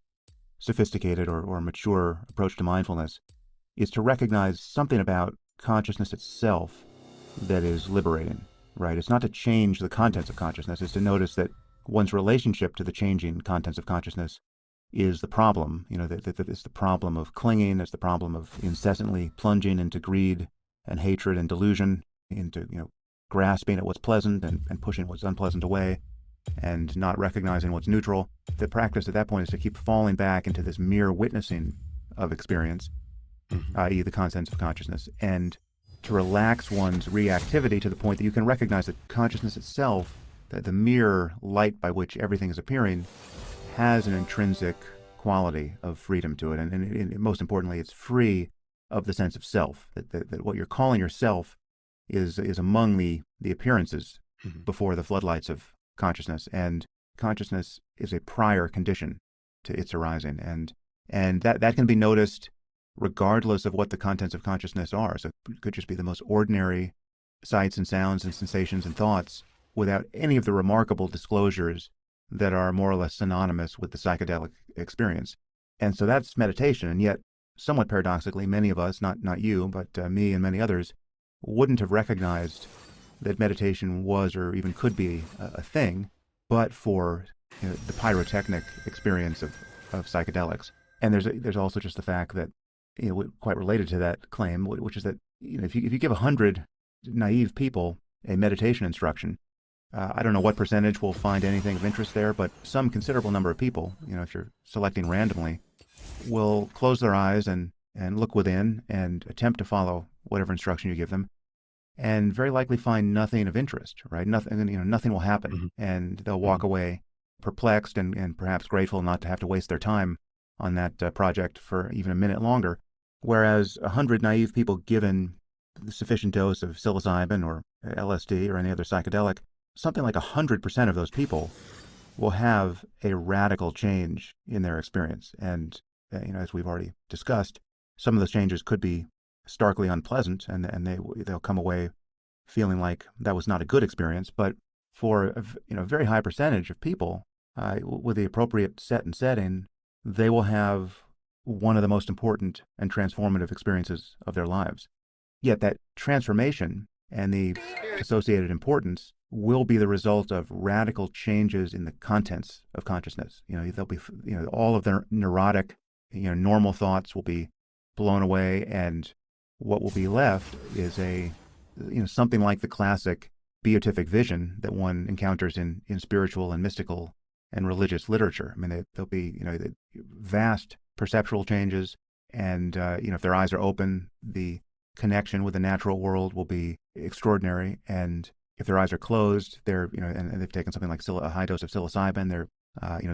sophisticated or mature approach to mindfulness, is to recognize something about consciousness itself that is liberating, right? It's not to change the contents of consciousness. It's to notice that one's relationship to the changing contents of consciousness is the problem. That it's the problem of clinging. It's the problem of incessantly plunging into greed and hatred and delusion, into grasping at what's pleasant and pushing what's unpleasant away, and not recognizing what's neutral. The practice at that point is to keep falling back into this mere witnessing of experience, i.e. the contents of consciousness, and to relax one's reactivity to the point that you can recognize that consciousness itself, that the mere light by which everything is appearing, has an intrinsic quality of freedom to it. And most importantly, it's free of the sense of self, that what you're calling yourself is among the appearances before the floodlights of consciousness. And consciousness is a prior condition to its arising. And that can be noticed regardless of what the contents of consciousness are. So it could just be the most ordinary sights and sounds and sensations and thoughts without any of the remarkable disclosures that are more or less synonymous with the psychedelic experience. And so that's meditation. And yet, somewhat paradoxically, many of us, not you, but me and many others, wouldn't have recognized that meditation was or even could be a thing, but for the pyrotechnic experience of psychedelics. And there's also just the fact that, quite related to that claim, which is that if you give 100 naive people a meditation instruction, I don't know what percentage will find anything of interest there, but some considerable number of people, if you're selecting randomly, will close their eyes and look within and attempt to follow whatever instruction you give them, and very likely find nothing of interest, right? Nothing will happen, and they'll walk away perplexed and perhaps grateful not to have to waste their time on that project for even a minute longer. Whereas 100 naive people given the sufficient dose of psilocybin or LSD or any other psychedelic, something like 100% of those people will have a radical change in their experience. And, as we've already discussed, some of those changes could be starkly unpleasant, and they'll come away feeling like that was not a good experience. But for a very high percentage of people, with the appropriate set and setting, they will have one of the most important and transformative experiences of their lives. Yet that transformation and the associated importance will be the result of radical changes in the contents of consciousness. They'll be, all of their neurotic, normal thoughts will be blown away, and what will be left is something like the classic beatific vision that one encounters in spiritual and mystical and religious literature. I mean, there'll be, vast perceptual changes, and, if their eyes are open, the connection with the natural world will be extraordinary. And if their eyes are closed, and they've taken something like a high dose of psilocybin,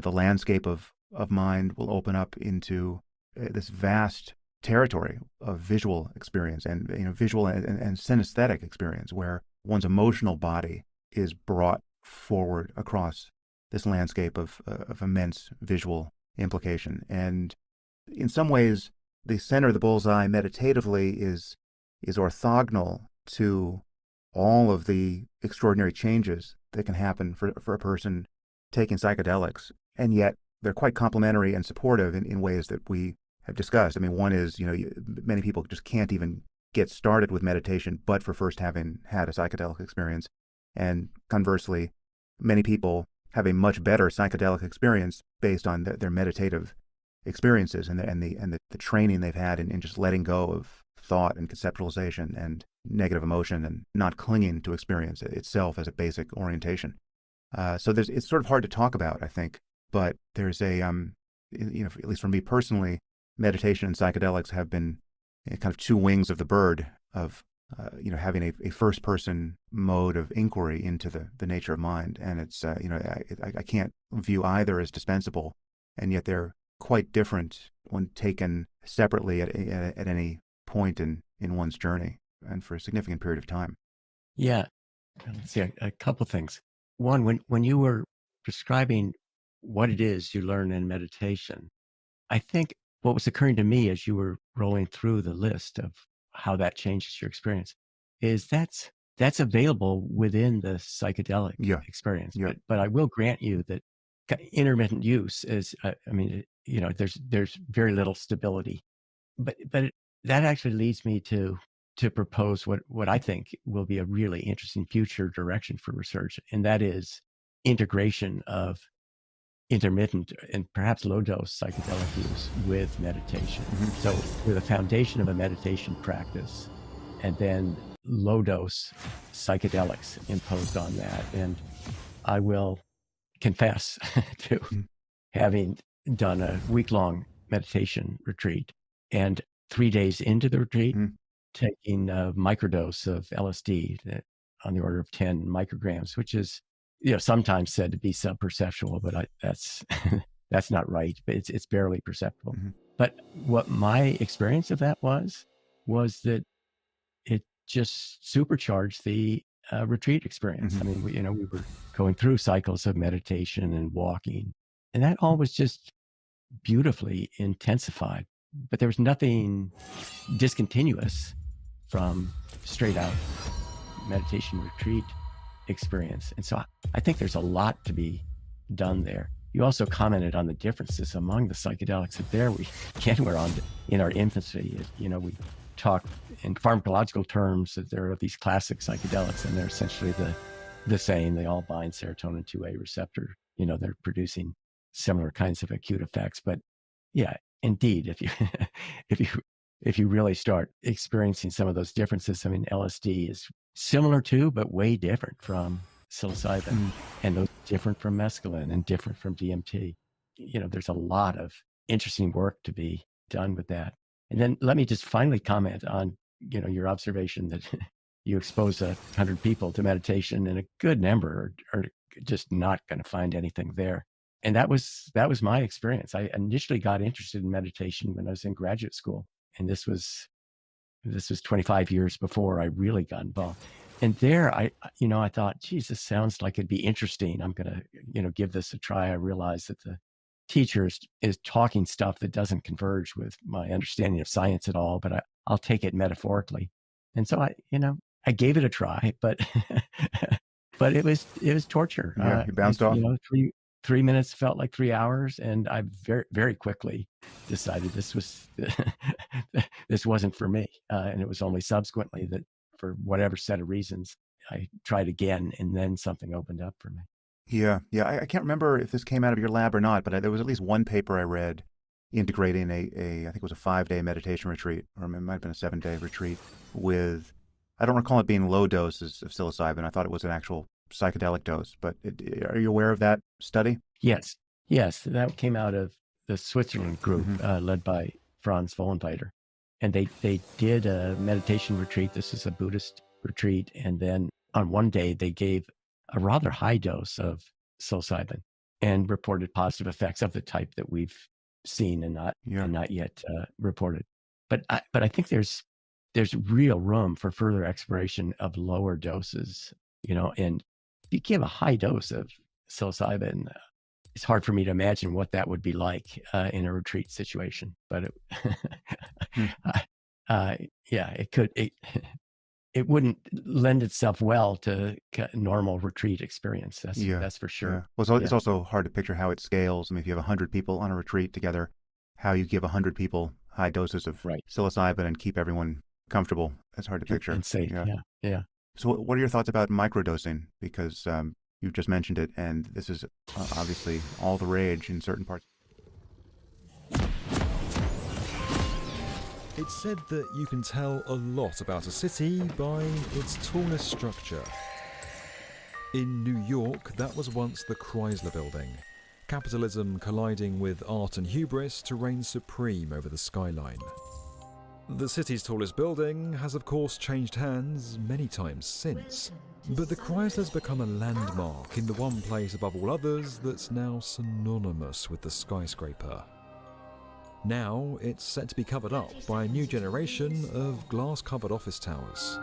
the landscape of mind will open up into this vast territory of visual experience and visual and synesthetic experience, where one's emotional body is brought forward across this landscape of immense visual implication. And in some ways, the center of the bullseye meditatively is orthogonal to all of the extraordinary changes that can happen for a person taking psychedelics. And yet they're quite complementary and supportive in ways that we have discussed. I mean, one is, many people just can't even get started with meditation but for first having had a psychedelic experience. And conversely, many people have a much better psychedelic experience based on their meditative experiences and the training they've had in just letting go of thought and conceptualization and negative emotion and not clinging to experience itself as a basic orientation. So it's sort of hard to talk about, I think, but there's at least for me personally, meditation and psychedelics have been kind of two wings of the bird of, having a first-person mode of inquiry into the nature of mind. And it's, I can't view either as dispensable, and yet they're quite different when taken separately at any point in one's journey and for a significant period of time.
Yeah. Let's see, a couple things. One, when you were describing what it is you learn in meditation, I think what was occurring to me as you were rolling through the list of how that changes your experience is that's available within the psychedelic experience.
Yeah.
But I will grant you that intermittent use is, there's very little stability. But that actually leads me to propose what I think will be a really interesting future direction for research, and that is integration of intermittent and perhaps low dose psychedelic use with meditation. So with a foundation of a meditation practice and then low dose psychedelics imposed on that. And I will confess to having done a week-long meditation retreat, and 3 days into the retreat, taking a microdose of LSD on the order of 10 micrograms, which is, sometimes said to be subperceptual, but that's that's not right. But it's barely perceptible. But what my experience of that was that it just supercharged the retreat experience. I mean, we were going through cycles of meditation and walking, and that all was just beautifully intensified but there was nothing discontinuous from straight out meditation retreat experience. And so I think there's a lot to be done there. You also commented on the differences among the psychedelics. That there we again we're on in our infancy. You know, we talk in pharmacological terms that there are these classic psychedelics, and they're essentially the same. They all bind serotonin 2A receptor. You know, they're producing similar kinds of acute effects. But yeah, indeed, if you really start experiencing some of those differences, I mean, LSD is similar to, but way different from psilocybin, and those different from mescaline and different from DMT. You know, there's a lot of interesting work to be done with that. And then let me just finally comment on, you know, your observation that you expose 100 people to meditation, and a good number are just not going to find anything there. And that was my experience. I initially got interested in meditation when I was in graduate school, and this was 25 years before I really got involved. And there, I thought, geez, this sounds like it'd be interesting. I'm going to, give this a try. I realized that the teacher is talking stuff that doesn't converge with my understanding of science at all, but I'll take it metaphorically. And so I gave it a try, but but it was torture.
Yeah, you bounced off.
3 minutes felt like 3 hours, and I very, very quickly decided this wasn't for me. And it was only subsequently that, for whatever set of reasons, I tried again, and then something opened up for me.
Yeah. I can't remember if this came out of your lab or not, but there was at least one paper I read integrating I think it was a 5-day meditation retreat, or it might have been a 7-day retreat with, I don't recall it being low doses of psilocybin. I thought it was an actual psychedelic dose, but are you aware of that study?
Yes, that came out of the Switzerland group, led by Franz Vollenweider. And they did a meditation retreat. This is a Buddhist retreat. And then on one day, they gave a rather high dose of psilocybin and reported positive effects of the type that we've seen and not yet reported. But I think there's real room for further exploration of lower doses, and if you give a high dose of psilocybin, it's hard for me to imagine what that would be like in a retreat situation. But it wouldn't lend itself well to normal retreat experience. That's for sure.
Yeah. Well, it's also hard to picture how it scales. I mean, if you have 100 people on a retreat together, how you give 100 people high doses of psilocybin and keep everyone comfortable. That's hard to picture.
And safe. Yeah.
So what are your thoughts about microdosing? Because you just mentioned it, and this is obviously all the rage in certain parts.
It's said that you can tell a lot about a city by its tallest structure. In New York, that was once the Chrysler Building, capitalism colliding with art and hubris to reign supreme over the skyline. The city's tallest building has of course changed hands many times since, but the Chrysler's become a landmark in the one place above all others that's now synonymous with the skyscraper. Now it's set to be covered up by a new generation of glass-covered office towers.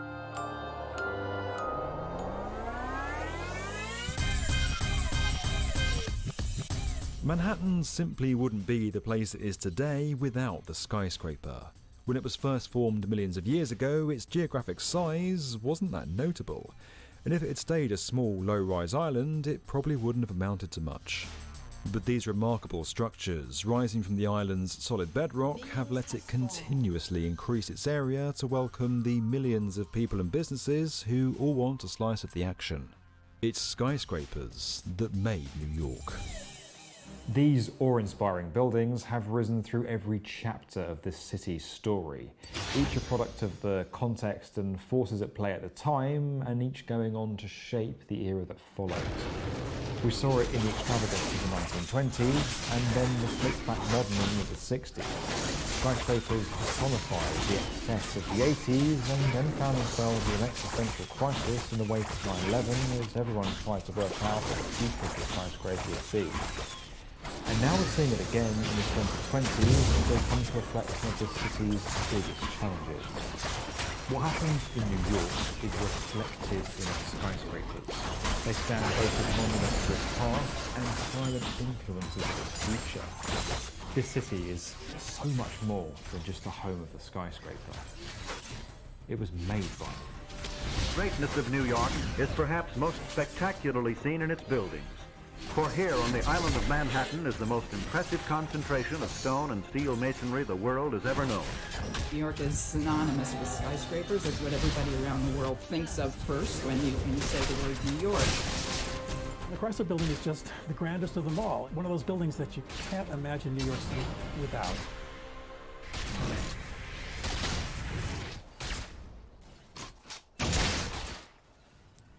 Manhattan simply wouldn't be the place it is today without the skyscraper. When it was first formed millions of years ago, its geographic size wasn't that notable, and if it had stayed a small low-rise island, it probably wouldn't have amounted to much. But these remarkable structures, rising from the island's solid bedrock, have let it continuously increase its area to welcome the millions of people and businesses who all want a slice of the action. It's skyscrapers that made New York.
These awe-inspiring buildings have risen through every chapter of this city's story, each a product of the context and forces at play at the time, and each going on to shape the era that followed. We saw it in the extravagance of the 1920s, and then the slick-back modernism of the 60s. Skyscrapers personified the excess of the 80s, and then found themselves with an existential crisis in the wake of 9/11 as everyone tried to work out what the future of the skyscraper would be. And now we're seeing it again in the 2020s as they come to reflect some of the city's biggest challenges. What happens in New York is reflected in its skyscrapers. They stand both as monuments to its past and silent influences of its future. This city is so much more than just the home of the skyscraper. It was made by it.
Greatness of New York is perhaps most spectacularly seen in its buildings. For here on the island of Manhattan is the most impressive concentration of stone and steel masonry the world has ever known.
New York is synonymous with skyscrapers. It's what everybody around the world thinks of first when you say the word New York.
The Chrysler Building is just the grandest of them all. One of those buildings that you can't imagine New York City without.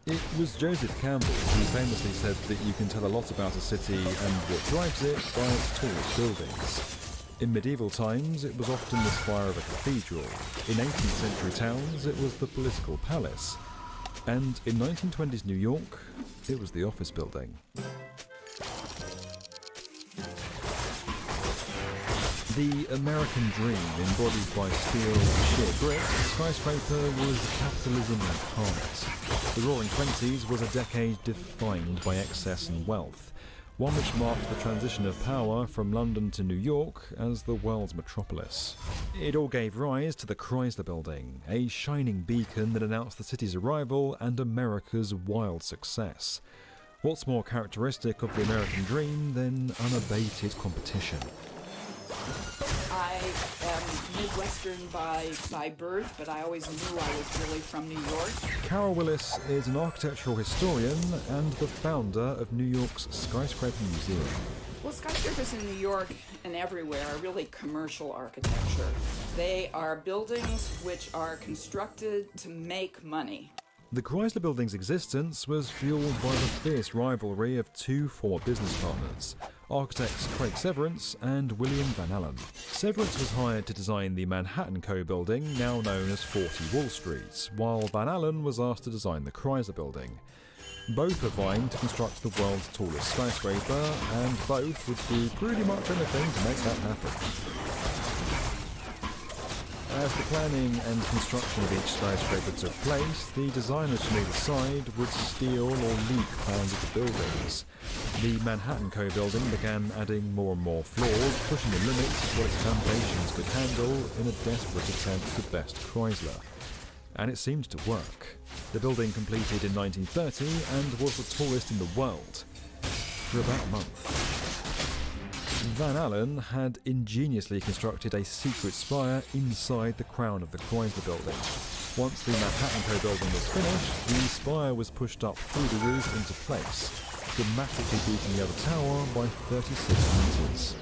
It was Joseph Campbell who famously said that you can tell a lot about a city and what drives it by its tallest buildings. In medieval times, it was often the spire of a cathedral. In 18th century towns, it was the political palace. And in 1920s New York, it was the office building. The American dream embodied by steel and sheer grit, skyscraper was capitalism incarnate. The Roaring Twenties was a decade defined by excess and wealth, one which marked the transition of power from London to New York as the world's metropolis. It all gave rise to the Chrysler Building, a shining beacon that announced the city's arrival and America's wild success. What's more characteristic of the American dream than unabated competition?
I am Midwestern by birth, but I always knew I was really from New York.
Carol Willis is an architectural historian and the founder of New York's Skyscraper Museum.
Well, skyscrapers in New York and everywhere are really commercial architecture. They are buildings which are constructed to make money.
The Chrysler Building's existence was fueled by the fierce rivalry of two former business partners, architects Craig Severance and William Van Allen. Severance was hired to design the Manhattan Co. building, now known as 40 Wall Street, while Van Allen was asked to design the Chrysler Building. Both were vying to construct the world's tallest skyscraper, and both would do pretty much anything to make that happen. As the planning and construction of each skyscraper took place, the designers from either side would steal or leak plans of the buildings. The Manhattan Co. building began adding more and more floors, pushing the limits of what its foundations could handle in a desperate attempt to best Chrysler. And it seemed to work. The building completed in 1930 and was the tallest in the world for about a month. Van Allen had ingeniously constructed a secret spire inside the crown of the Chrysler Building. Once the Manhattan Co. building was finished, the spire was pushed up through the roof into place, dramatically beating the other tower by 36 metres.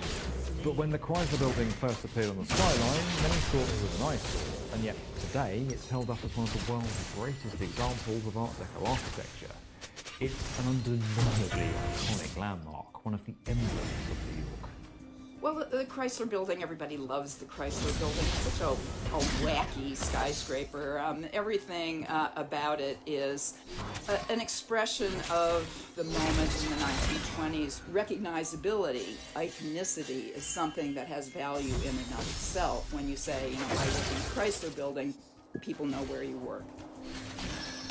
But when the Chrysler Building first appeared on the skyline, many thought it was an eyesore, and yet today it's held up as one of the world's greatest examples of Art Deco architecture. It's an undeniably iconic landmark, one of the emblems of New York.
Well, the Chrysler Building, everybody loves the Chrysler Building. It's such a wacky skyscraper. Everything about it is an expression of the moment in the 1920s. Recognizability, iconicity is something that has value in and of itself. When you say, I work in the Chrysler Building, people know where you work.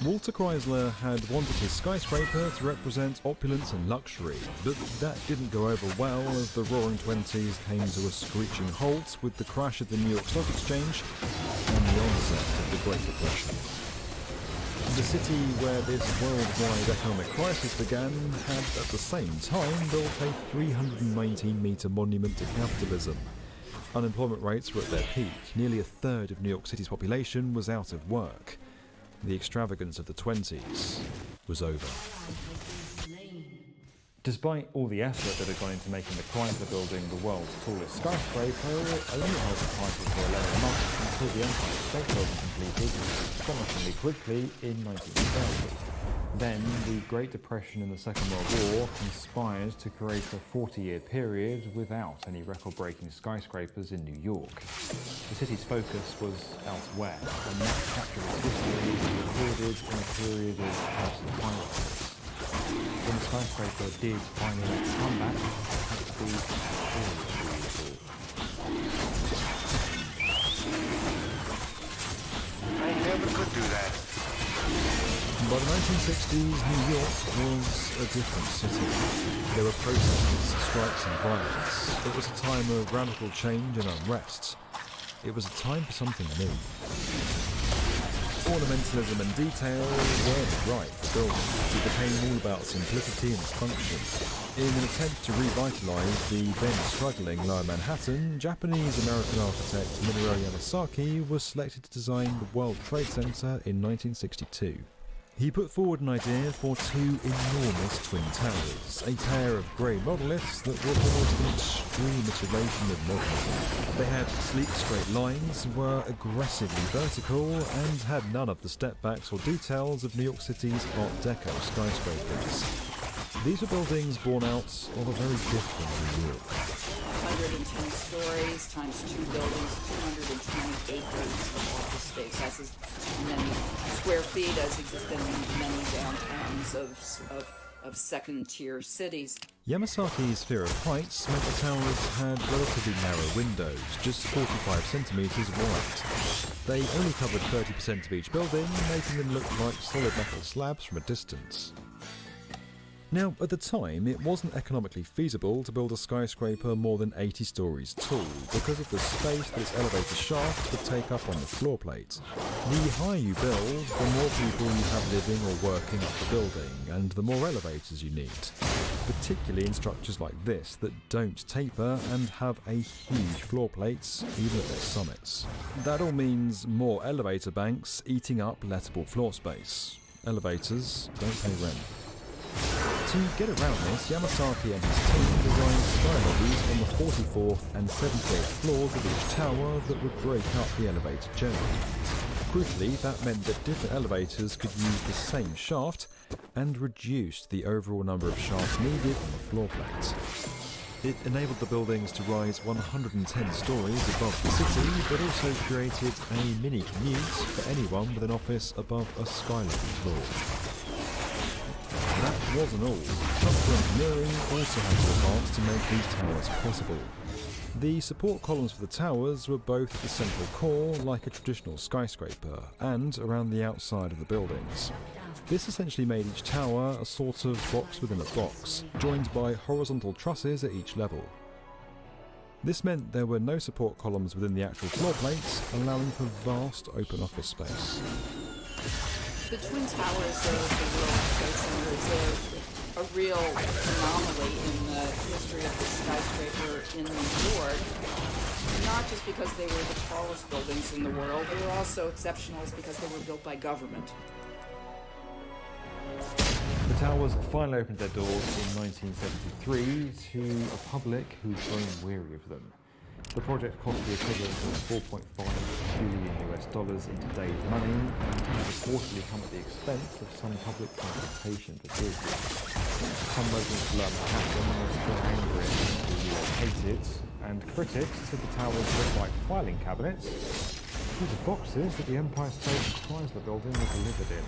Walter Chrysler had wanted his skyscraper to represent opulence and luxury, but that didn't go over well as the Roaring Twenties came to a screeching halt with the crash of the New York Stock Exchange and the onset of the Great Depression. The city where this worldwide economic crisis began had at the same time built a 319-metre monument to capitalism. Unemployment rates were at their peak. Nearly a third of New York City's population was out of work. The extravagance of the 20s was over.
Despite all the effort that had gone into making the Chrysler Building the world's tallest skyscraper, it only held the title for 11 months until the Empire State Building completed astonishingly quickly in 1930. Then, the Great Depression and the Second World War conspired to create a 40-year period without any record-breaking skyscrapers in New York. The city's focus was elsewhere, and that chapter of history was recorded in a period of personal highlights. When the skyscraper did finally make a comeback, it had to be all.
I never could do that.
By the 1960s, New York was a different city. There were protests, strikes and violence. It was a time of radical change and unrest. It was a time for something new. Ornamentalism and detail weren't right for buildings. It became all about simplicity and function. In an attempt to revitalise the then struggling Lower Manhattan, Japanese-American architect Minoru Yamasaki was selected to design the World Trade Center in 1962. He put forward an idea for two enormous twin towers, a pair of grey monoliths that were almost an extreme iteration of modernism. They had sleek straight lines, were aggressively vertical, and had none of the step-backs or details of New York City's Art Deco skyscrapers. These were buildings born out of a very different New York.
110 stories times 2 buildings, 220 acres of office space. That's as many square feet as exist in many downtowns of second-tier cities.
Yamasaki's fear of heights meant the towers had relatively narrow windows, just 45 centimetres wide. They only covered 30% of each building, making them look like solid metal slabs from a distance. Now, at the time, it wasn't economically feasible to build a skyscraper more than 80 stories tall because of the space that its elevator shaft would take up on the floor plate. The higher you build, the more people you have living or working up the building, and the more elevators you need, particularly in structures like this that don't taper and have a huge floor plates, even at their summits. That all means more elevator banks eating up lettable floor space. Elevators don't pay rent. To get around this, Yamasaki and his team designed sky lobbies on the 44th and 78th floors of each tower that would break up the elevator journey. Crucially, that meant that different elevators could use the same shaft and reduced the overall number of shafts needed on the floor plate. It enabled the buildings to rise 110 stories above the city, but also created a mini commute for anyone with an office above a sky level floor. That wasn't all. Structural engineering also had to advance to make these towers possible. The support columns for the towers were both at the central core, like a traditional skyscraper, and around the outside of the buildings. This essentially made each tower a sort of box within a box, joined by horizontal trusses at each level. This meant there were no support columns within the actual floor plates, allowing for vast open office space.
The Twin Towers of the World Trade Center is a real anomaly in the history of the skyscraper in New York. Not just because they were the tallest buildings in the world, they were also exceptional because they were built by government.
The towers finally opened their doors in 1973 to a public who'd grown weary of them. The project cost the equivalent of $4.5 billion in today's money, and has reportedly come at the expense of some public transportation facilities. Some residents of Manhattan were still angry at the relocated, and critics said the towers looked like filing cabinets. These are boxes that the Empire State Chrysler Building was delivered in.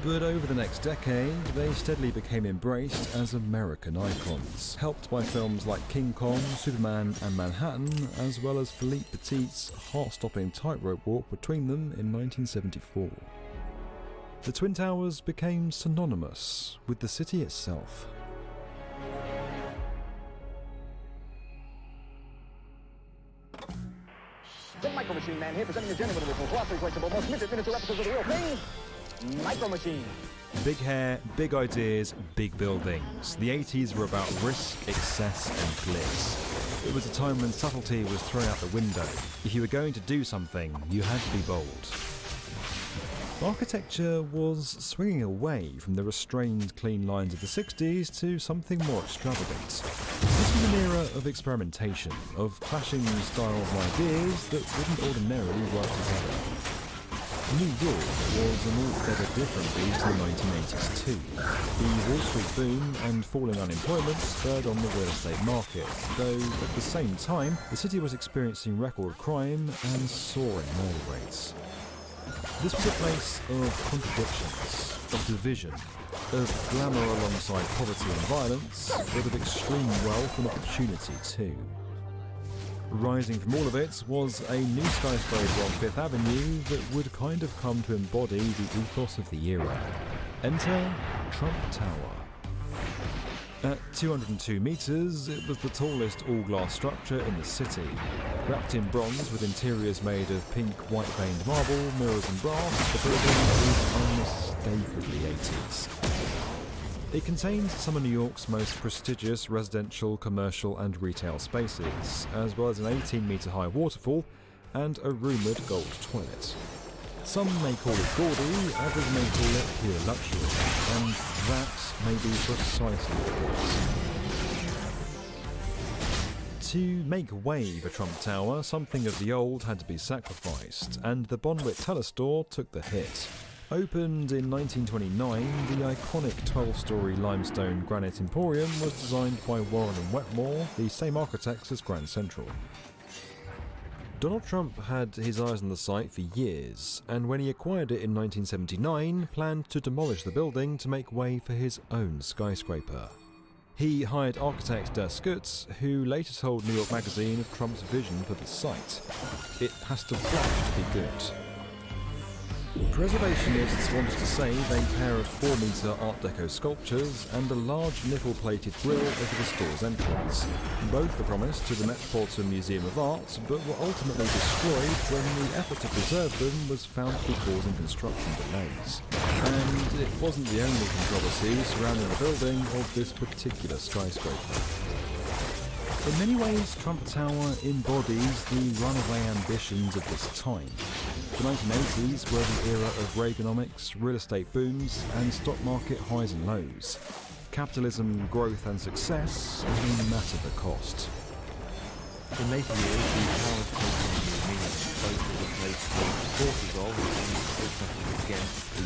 But over the next decade, they steadily became embraced as American icons, helped by films like King Kong, Superman and Manhattan, as well as Philippe Petit's heart-stopping tightrope walk between them in 1974. The Twin Towers became synonymous with the city itself.
The Micro Machine Man here, presenting the genuine original, glossy, flexible, most miniature episodes of the real thing. Micro Machine.
Big hair, big ideas, big buildings. The 80s were about risk, excess and glitz. It was a time when subtlety was thrown out the window. If you were going to do something, you had to be bold. Architecture was swinging away from the restrained, clean lines of the 60s to something more extravagant. This was an era of experimentation, of clashing styles and ideas that wouldn't ordinarily work together. New York was an altogether different beast in the 1980s too. The Wall Street boom and falling unemployment spurred on the real estate market, though at the same time the city was experiencing record crime and soaring murder rates. This was a place of contradictions, of division, of glamour alongside poverty and violence, but of extreme wealth and opportunity too. Rising from all of it was a new skyscraper on Fifth Avenue that would kind of come to embody the ethos of the era. Enter Trump Tower. At 202 metres, it was the tallest all-glass structure in the city. Wrapped in bronze with interiors made of pink white-veined marble, mirrors and brass, the building is unmistakably 80s. It contains some of New York's most prestigious residential, commercial and retail spaces, as well as an 18-metre-high waterfall and a rumoured gold toilet. Some may call it gaudy, others may call it pure luxury, and that may be precisely the case. To make way for Trump Tower, something of the old had to be sacrificed, and the Bonwit Telestore took the hit. Opened in 1929, the iconic 12-storey limestone granite emporium was designed by Warren and Wetmore, the same architects as Grand Central. Donald Trump had his eyes on the site for years, and when he acquired it in 1979, planned to demolish the building to make way for his own skyscraper. He hired architect Der Skutz, who later told New York Magazine of Trump's vision for the site. It has to flash to be good. Preservationists wanted to save a pair of 4-metre Art Deco sculptures and a large nickel-plated grille over the store's entrance. Both were promised to the Metropolitan Museum of Art, but were ultimately destroyed when the effort to preserve them was found to be causing construction delays. And it wasn't the only controversy surrounding the building of this particular skyscraper. In many ways, Trump Tower embodies the runaway ambitions of this time. The 1980s were the era of Reaganomics, real estate booms, and stock market highs and lows. Capitalism, growth, and success no matter the cost.
In later years, the tower's taken meaning both as a place for supporters of and protesters against the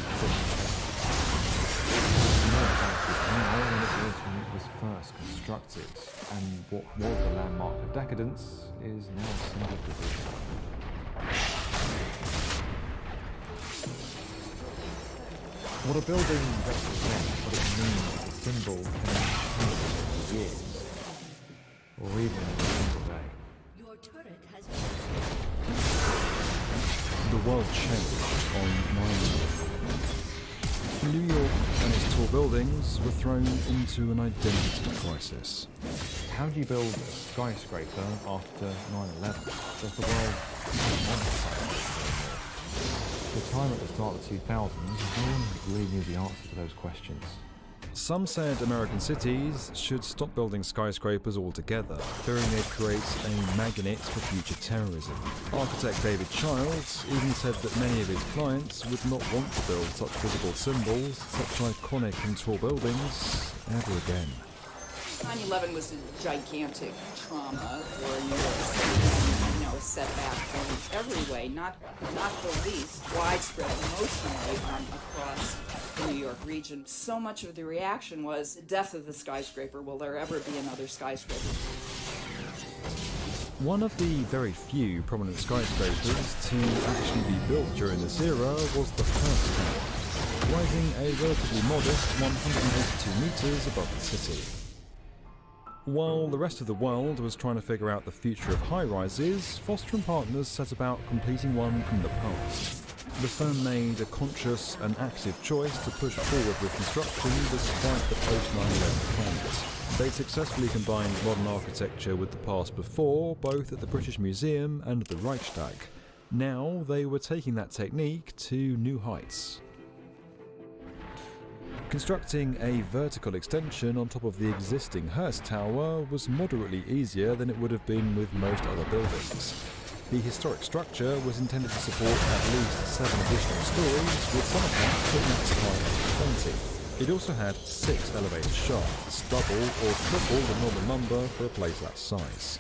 more about it now than it was when it was first constructed, and what was a landmark of decadence is now a symbol of division. What a building represents, what it means as a symbol can change over years, or even in a single day.
Your turret has
The world changed on 9/11. New York and its tall buildings were thrown into an identity crisis.
How do you build a skyscraper after 9/11? Does the world even want a skyscraper? At the time at the start of the 2000s, no one really knew the answer to those questions.
Some said American cities should stop building skyscrapers altogether, fearing they'd create a magnet for future terrorism. Architect David Childs even said that many of his clients would not want to build such visible symbols, such iconic and tall buildings, ever again.
9/11 was a gigantic trauma for New York City, you know, a setback in every way, not the least widespread emotionally across the New York region. So much of the reaction was the death of the skyscraper. Will there ever be another skyscraper?
One of the very few prominent skyscrapers to actually be built during this era was the Hearst Tower, rising a relatively modest 182 metres above the city. While the rest of the world was trying to figure out the future of high-rises, Foster & Partners set about completing one from the past. The firm made a conscious and active choice to push forward with construction despite the post-9/11 climate. They successfully combined modern architecture with the past before, both at the British Museum and the Reichstag. Now they were taking that technique to new heights. Constructing a vertical extension on top of the existing Hearst Tower was moderately easier than it would have been with most other buildings. The historic structure was intended to support at least 7 additional stories, with some accounts putting its height to 20. It also had 6 elevator shafts, double or triple the normal number for a place that size.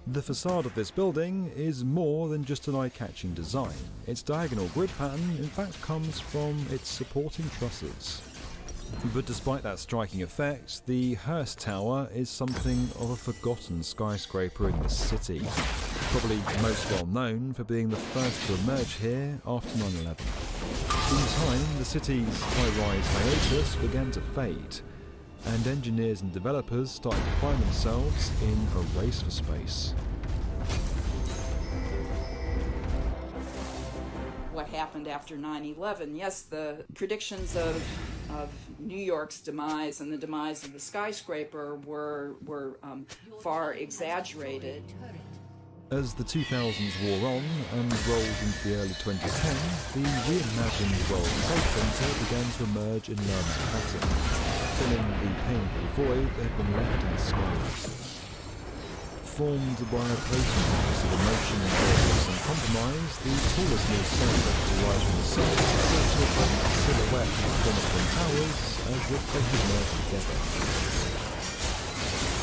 The facade of this building is more than just an eye-catching design. Its diagonal grid pattern in fact comes from its supporting trusses. But despite that striking effect, the Hearst Tower is something of a forgotten skyscraper in the city, probably most well known for being the first to emerge here after 9/11. In time, the city's high-rise hiatus began to fade, and engineers and developers started to find themselves in a race for space.
happened after 9/11. Yes, the predictions of New York's demise and the demise of the skyscraper were far exaggerated.
As the 2000s wore on and rolled into the early 2010s, the reimagined World Trade Center began to emerge in lower Manhattan, filling the painful void that had been left in the sky. Formed by a potent mix of emotion and purpose and compromise, the tallest new skyscraper to rise from the sun is said to have a silhouette of former twin towers as if they had merged together.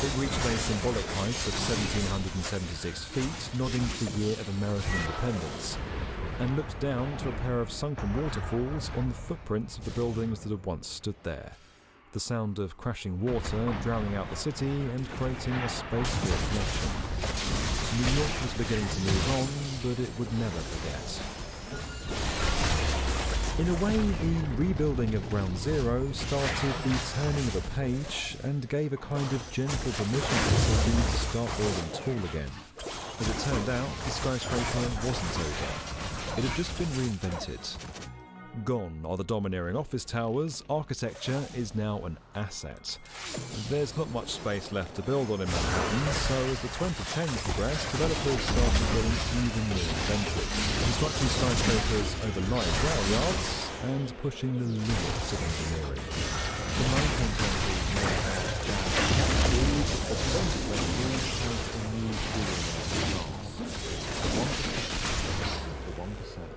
It reached a symbolic height of 1,776 feet, nodding to the year of American independence, and looked down to a pair of sunken waterfalls on the footprints of the buildings that had once stood there. The sound of crashing water drowning out the city and creating a space for reflection. New York was beginning to move on, but it would never forget. In a way, the rebuilding of Ground Zero started the turning of a page and gave a kind of gentle permission to the city to start building tall again. As it turned out, the skyscraper wasn't over. It had just been reinvented. Gone are the domineering office towers, architecture is now an asset. There's not much space left to build on in Manhattan, so as the 2010s progressed, developers started getting even more inventive, constructing skyscrapers over live rail yards and pushing the limits of engineering. The 1920s may have just food, but the 2020s has a new billionaire class. 1%.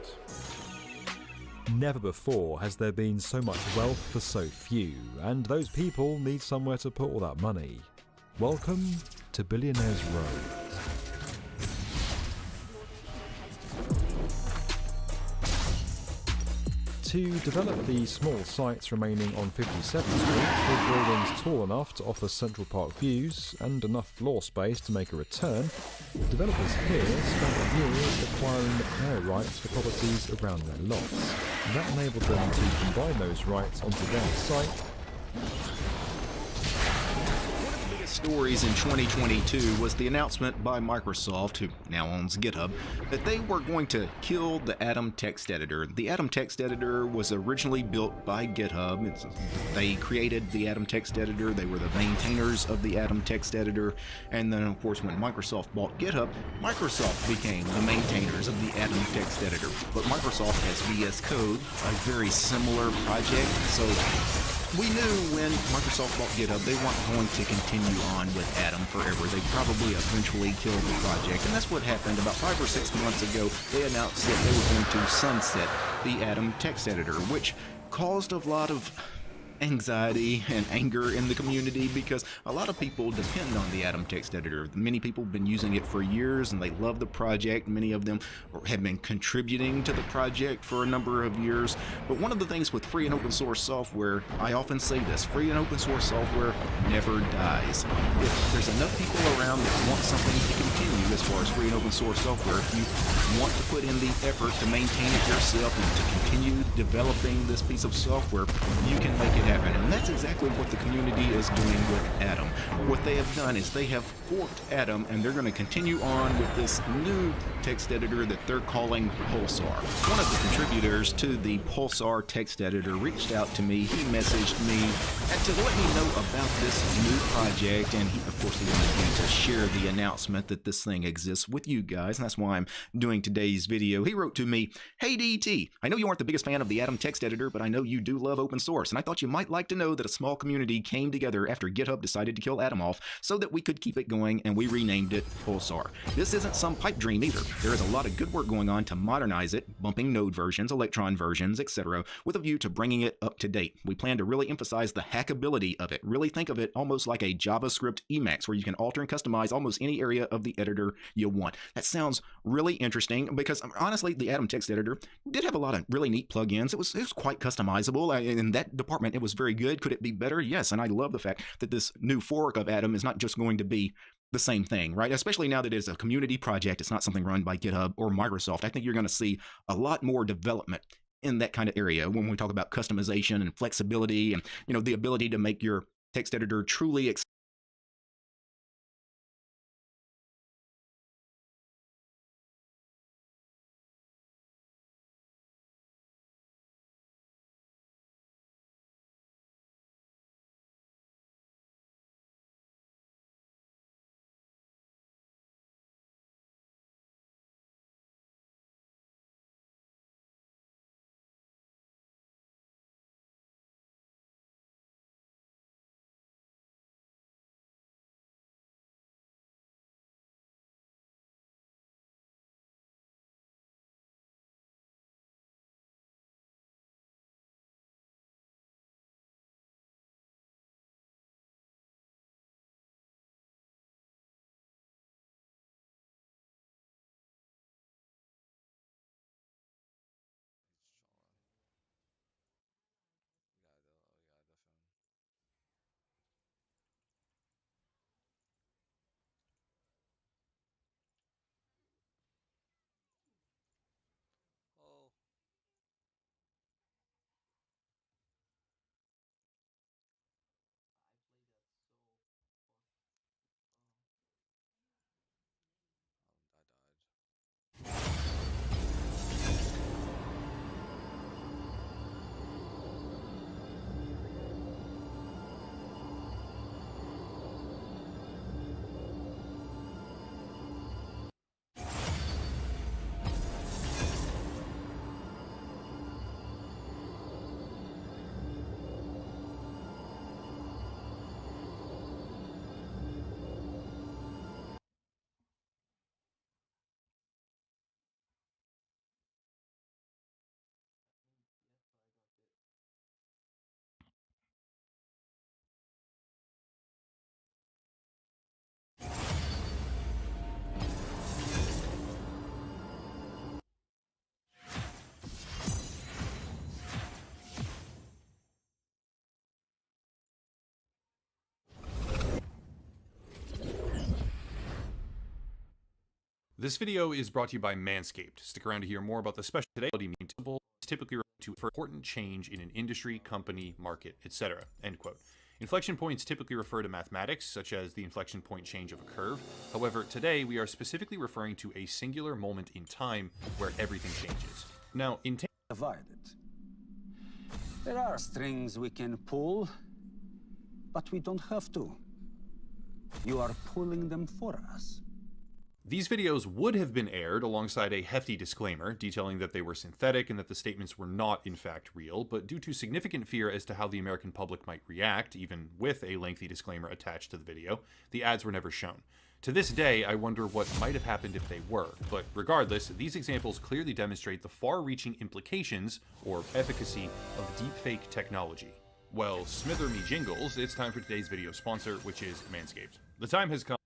Never before has there been so much wealth for so few, and those people need somewhere to put all that money. Welcome to Billionaires Row. To develop the small sites remaining on 57th Street with buildings tall enough to offer Central Park views and enough floor space to make a return, developers here spent years acquiring the air rights for properties around their lots. That enabled them to combine those rights onto their site.
Stories in 2022 was the announcement by Microsoft, who now owns GitHub, that they were going to kill the Atom text editor. The Atom text editor was originally built by GitHub. They created the Atom text editor. They were the maintainers of the Atom text editor. And then, of course, when Microsoft bought GitHub, Microsoft became the maintainers of the Atom text editor. But Microsoft has VS Code, a very similar project. So we knew when Microsoft bought GitHub, they weren't going to continue on with Atom forever. They probably eventually killed the project. And that's what happened. About 5 or 6 months ago, they announced that they were going to sunset the Atom text editor, which caused a lot of anxiety and anger in the community because a lot of people depend on the Atom text editor. Many people have been using it for years and they love the project. Many of them have been contributing to the project for a number of years. But one of the things with free and open source software, I often say this, free and open source software never dies. If there's enough people around that want something to continue as far as free and open source software, if you want to put in the effort to maintain it yourself and to continue developing this piece of software, you can make it happen. And that's exactly what the community is doing with Atom. What they have done is they have forked Atom and they're going to continue on with this new text editor that they're calling Pulsar. One of the contributors to the Pulsar text editor reached out to me. He messaged me to let me know about this new project, and he, of course, he wanted me to share the announcement that this thing exists with you guys, and that's why I'm doing today's video. He wrote to me, "Hey DT, I know you aren't the biggest fan of the Atom text editor, but I know you do love open source, and I thought you might like to know that a small community came together after GitHub decided to kill Atom off so that we could keep it going, and we renamed it Pulsar. This isn't some pipe dream either. There is a lot of good work going on to modernize it, bumping node versions, Electron versions, etc., with a view to bringing it up to date. We plan to really emphasize the hackability of it. Really think of it almost like a JavaScript Emacs, where you can alter and customize almost any area of the editor you want." That sounds really interesting because honestly, the Atom text editor did have a lot of really neat plugins. It was quite customizable. In that department, it was very good. Could it be better? Yes, and I love the fact that this new fork of Atom is not just going to be the same thing, right? Especially now that it is a community project. It's not something run by GitHub or Microsoft. I think you're going to see a lot more development in that kind of area when we talk about customization and flexibility and, the ability to make your text editor truly
This video is brought to you by Manscaped. Stick around to hear more about the special today. It's typically referred to for important change in an industry, company, market, etc. End quote. Inflection points typically refer to mathematics, such as the inflection point change of a curve. However, today we are specifically referring to a singular moment in time where everything changes. Now, in
divided. There are strings we can pull, but we don't have to. You are pulling them for us.
These videos would have been aired alongside a hefty disclaimer detailing that they were synthetic and that the statements were not in fact real, but due to significant fear as to how the American public might react, even with a lengthy disclaimer attached to the video, the ads were never shown. To this day, I wonder what might have happened if they were, but regardless, these examples clearly demonstrate the far-reaching implications, or efficacy, of deepfake technology. Well, smither me jingles, it's time for today's video sponsor, which is Manscaped. The time has come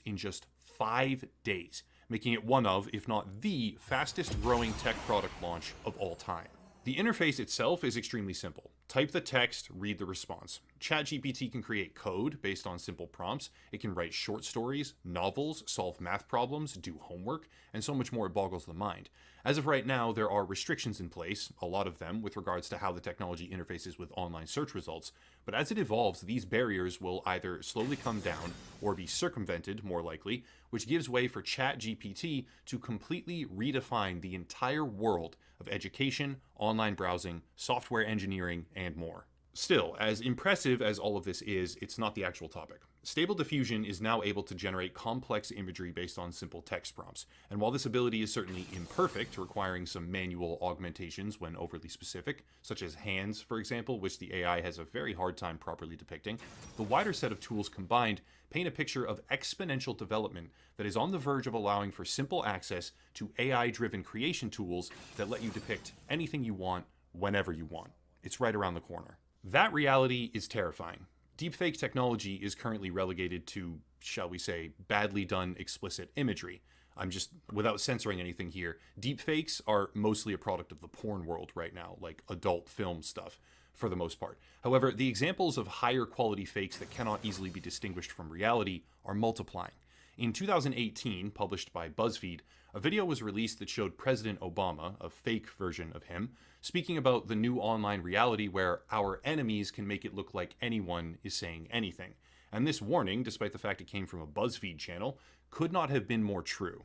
in just 5 days, making it one of, if not the, fastest growing tech product launch of all time. The interface itself is extremely simple. Type the text, read the response. ChatGPT can create code based on simple prompts. It can write short stories, novels, solve math problems, do homework, and so much more it boggles the mind. As of right now, there are restrictions in place, a lot of them, with regards to how the technology interfaces with online search results, but as it evolves, these barriers will either slowly come down or be circumvented, more likely, which gives way for ChatGPT to completely redefine the entire world of education, online browsing, software engineering, and more. Still, as impressive as all of this is, it's not the actual topic. Stable Diffusion is now able to generate complex imagery based on simple text prompts, and while this ability is certainly imperfect, requiring some manual augmentations when overly specific, such as hands, for example, which the AI has a very hard time properly depicting, the wider set of tools combined paint a picture of exponential development that is on the verge of allowing for simple access to AI-driven creation tools that let you depict anything you want, whenever you want. It's right around the corner. That reality is terrifying. Deepfake technology is currently relegated to, shall we say, badly done explicit imagery. I'm just, without censoring anything here, deepfakes are mostly a product of the porn world right now, like adult film stuff, for the most part. However, the examples of higher quality fakes that cannot easily be distinguished from reality are multiplying. In 2018, published by BuzzFeed, a video was released that showed President Obama, a fake version of him, speaking about the new online reality where our enemies can make it look like anyone is saying anything. And this warning, despite the fact it came from a BuzzFeed channel, could not have been more true.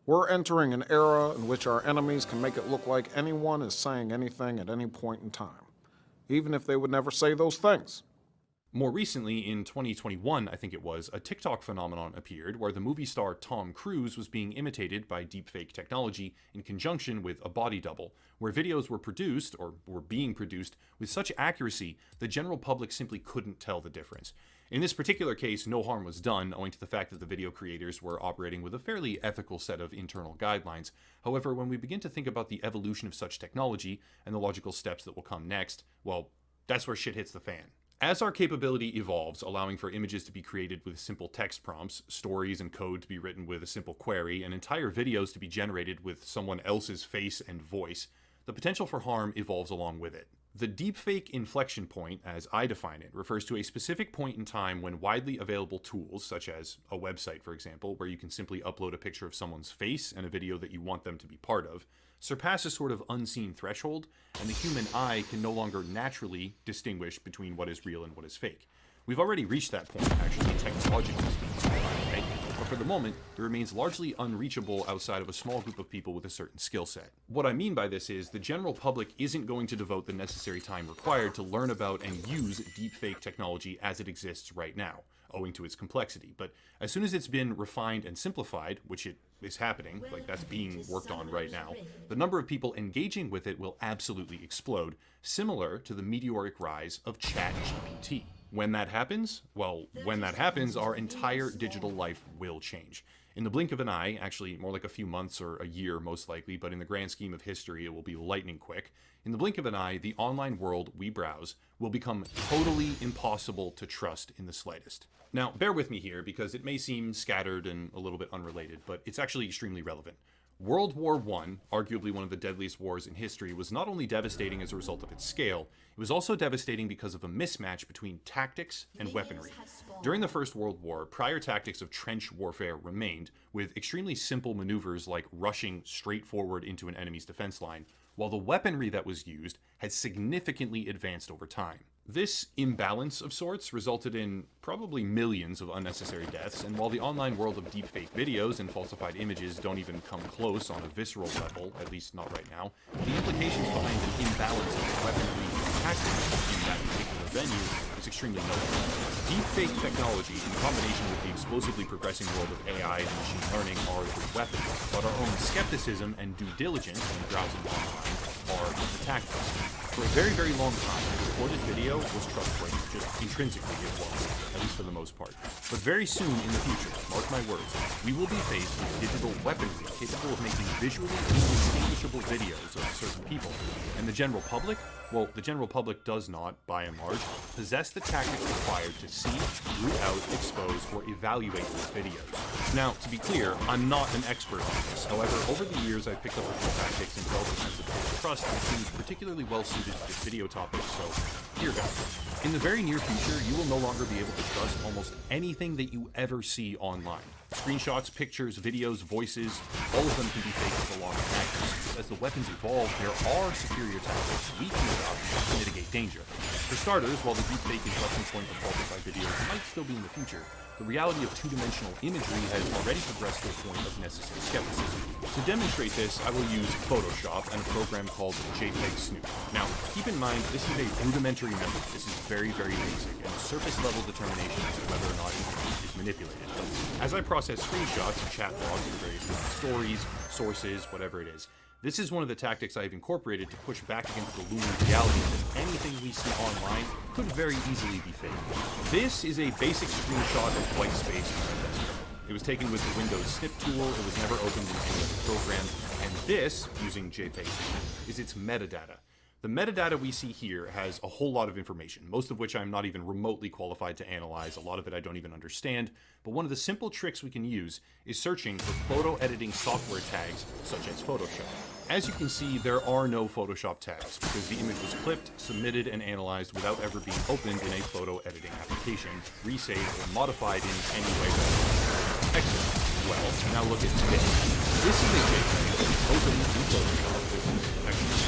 We're entering an era in which our enemies can make it look like anyone is saying anything at any point in time, even if they would never say those things.
More recently, in 2021, I think it was, a TikTok phenomenon appeared where the movie star Tom Cruise was being imitated by deepfake technology in conjunction with a body double, where videos were produced, or were being produced, with such accuracy the general public simply couldn't tell the difference. In this particular case, no harm was done, owing to the fact that the video creators were operating with a fairly ethical set of internal guidelines. However, when we begin to think about the evolution of such technology and the logical steps that will come next, well, that's where shit hits the fan. As our capability evolves, allowing for images to be created with simple text prompts, stories and code to be written with a simple query, and entire videos to be generated with someone else's face and voice, the potential for harm evolves along with it. The deepfake inflection point, as I define it, refers to a specific point in time when widely available tools, such as a website for example, where you can simply upload a picture of someone's face and a video that you want them to be part of, surpass a sort of unseen threshold, and the human eye can no longer naturally distinguish between what is real and what is fake. We've already reached that point, actually, technologically speaking, right? But for the moment, it remains largely unreachable outside of a small group of people with a certain skill set. What I mean by this is the general public isn't going to devote the necessary time required to learn about and use deepfake technology as it exists right now, owing to its complexity. But as soon as it's been refined and simplified, which it is happening, like that's being worked on right now, the number of people engaging with it will absolutely explode, similar to the meteoric rise of ChatGPT. When that happens, well, when that happens, our entire digital life will change. In the blink of an eye, actually more like a few months or a year most likely, but in the grand scheme of history it will be lightning quick. In the blink of an eye, the online world we browse will become totally impossible to trust in the slightest. Now, bear with me here because it may seem scattered and a little bit unrelated, but it's actually extremely relevant. World War I, arguably one of the deadliest wars in history, was not only devastating as a result of its scale, it was also devastating because of a mismatch between tactics and weaponry. During the First World War, prior tactics of trench warfare remained, with extremely simple maneuvers like rushing straight forward into an enemy's defense line, while the weaponry that was used had significantly advanced over time. This imbalance of sorts resulted in probably millions of unnecessary deaths, and while the online world of deepfake videos and falsified images don't even come close on a visceral level, at least not right now, the implications behind an imbalance of weaponry and tactics in that particular venue is extremely notable. Deepfake technology, in combination with the explosively progressing world of AI and machine learning, are the weapons, but our own skepticism and due diligence when browsing online are the tactics. For a very, very long time, recorded video was trustworthy, just intrinsically it was, at least for the most part. But very soon in the future, mark my words, we will be faced with digital weaponry capable of making visually indistinguishable videos of certain people. And the general public? Well, the general public does not, by and large, possess the tactics required to see, root out, expose, or evaluate these videos. Now, to be clear, I'm not an expert on this. However, over the years, I've picked up a few tactics and developed a sense of trust that seems particularly well suited to this video topic, so here goes. In the very near future, you will no longer be able to trust almost anything that you ever see online. Screenshots, pictures, videos, voices, all of them can be faked with alarming accuracy. As the weapons evolve, there are superior tactics we can adopt to mitigate danger. For starters, while the deepfake inflection point of falsified videos might still be in the future, the reality of two-dimensional imagery has already progressed to a point of necessary skepticism. To demonstrate this, I will use Photoshop and a program called JPEG Snoop. Now, keep in mind, this is a rudimentary method. This is very, very basic, and surface-level determination as to whether or not information is manipulated. As I process screenshots and chat logs of various stories, sources, whatever it is, this is one of the tactics I have incorporated to push back against the looming reality that anything we see online could very easily be fake. This is a basic screenshot of white space on my desktop. It was taken with the Windows snip tool, it was never opened in any other program, and this, using JPEG, is its metadata. The metadata we see here has a whole lot of information, most of which I'm not even remotely qualified to analyze, a lot of it I don't even understand, but one of the simple tricks we can use is searching for photo editing software tags such as Photoshop. As you can see, there are no Photoshop tags because the image was clipped, submitted, and analyzed without ever being opened in a photo editing application, resaved, or modified in any way. Excellent. Well, now look at this. This is a JPEG that is opened in Photoshop with actually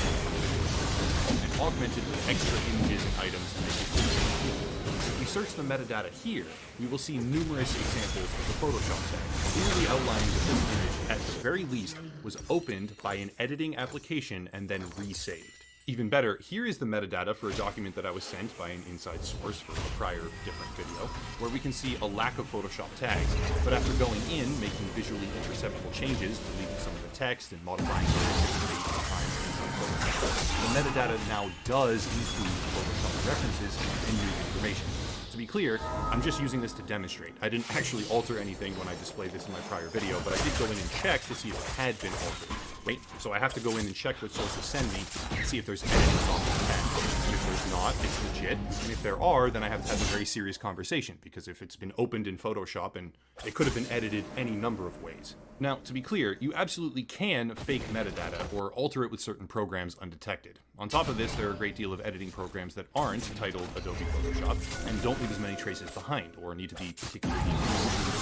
and augmented with extra images and items to make it easier. If we search the metadata here, we will see numerous examples of the Photoshop tag, clearly outlining that this image, at the very least, was opened by an editing application and then resaved. Even better, here is the metadata for a document that I was sent by an inside source for a prior different video, where we can see a lack of Photoshop tags, but after going in, making visually interceptable changes, deleting some of the text and modifying various times inside Photoshop, the metadata now does include Photoshop references and new information. To be clear, I'm just using this to demonstrate. I didn't actually alter anything when I displayed this in my prior video, but I did go in and check to see if it had been altered. Wait, so I have to go in and check what sources send me and see if there's editing software tags. And if there's not, it's legit. And if there are, then I have to have a very serious conversation, because if it's been opened in Photoshop, and it could have been edited any number of ways. Now, to be clear, you absolutely can fake metadata or alter it with certain programs undetected. On top of this, there are a great deal of editing programs that aren't titled Adobe Photoshop and don't leave as many traces behind or need to be particularly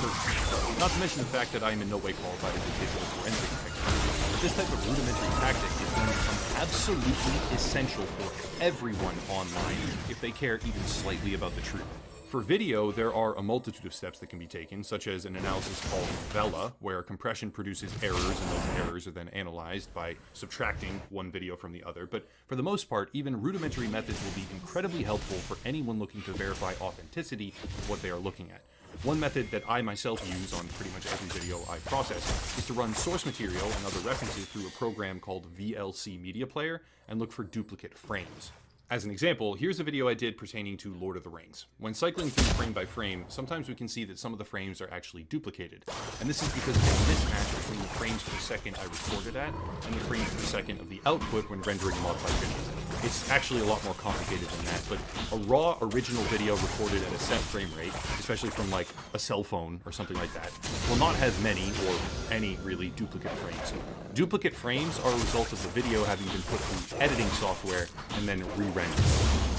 searched. Not to mention the fact that I am in no way qualified as a digital forensic expert. But this type of rudimentary tactic is going to become absolutely essential for everyone online if they care even slightly about the truth. For video, there are a multitude of steps that can be taken, such as an analysis called VELA, where compression produces errors, and those errors are then analyzed by subtracting one video from the other. But for the most part, even rudimentary methods will be incredibly helpful for anyone looking to verify authenticity of what they are looking at. One method that I myself use on pretty much every video I process is to run source material and other references through a program called VLC Media Player and look for duplicate frames. As an example, here's a video I did pertaining to Lord of the Rings. When cycling through frame by frame, sometimes we can see that some of the frames are actually duplicated. And this is because of a mismatch between the frames per second I recorded at and the frames per second of the output when rendering a modified video. It's actually a lot more complicated than that, but a raw original video recorded at a set frame rate, especially from like a cell phone or something like that, will not have many or any really duplicate frames. Duplicate frames are a result of the video having been put through editing software and then re-rendered.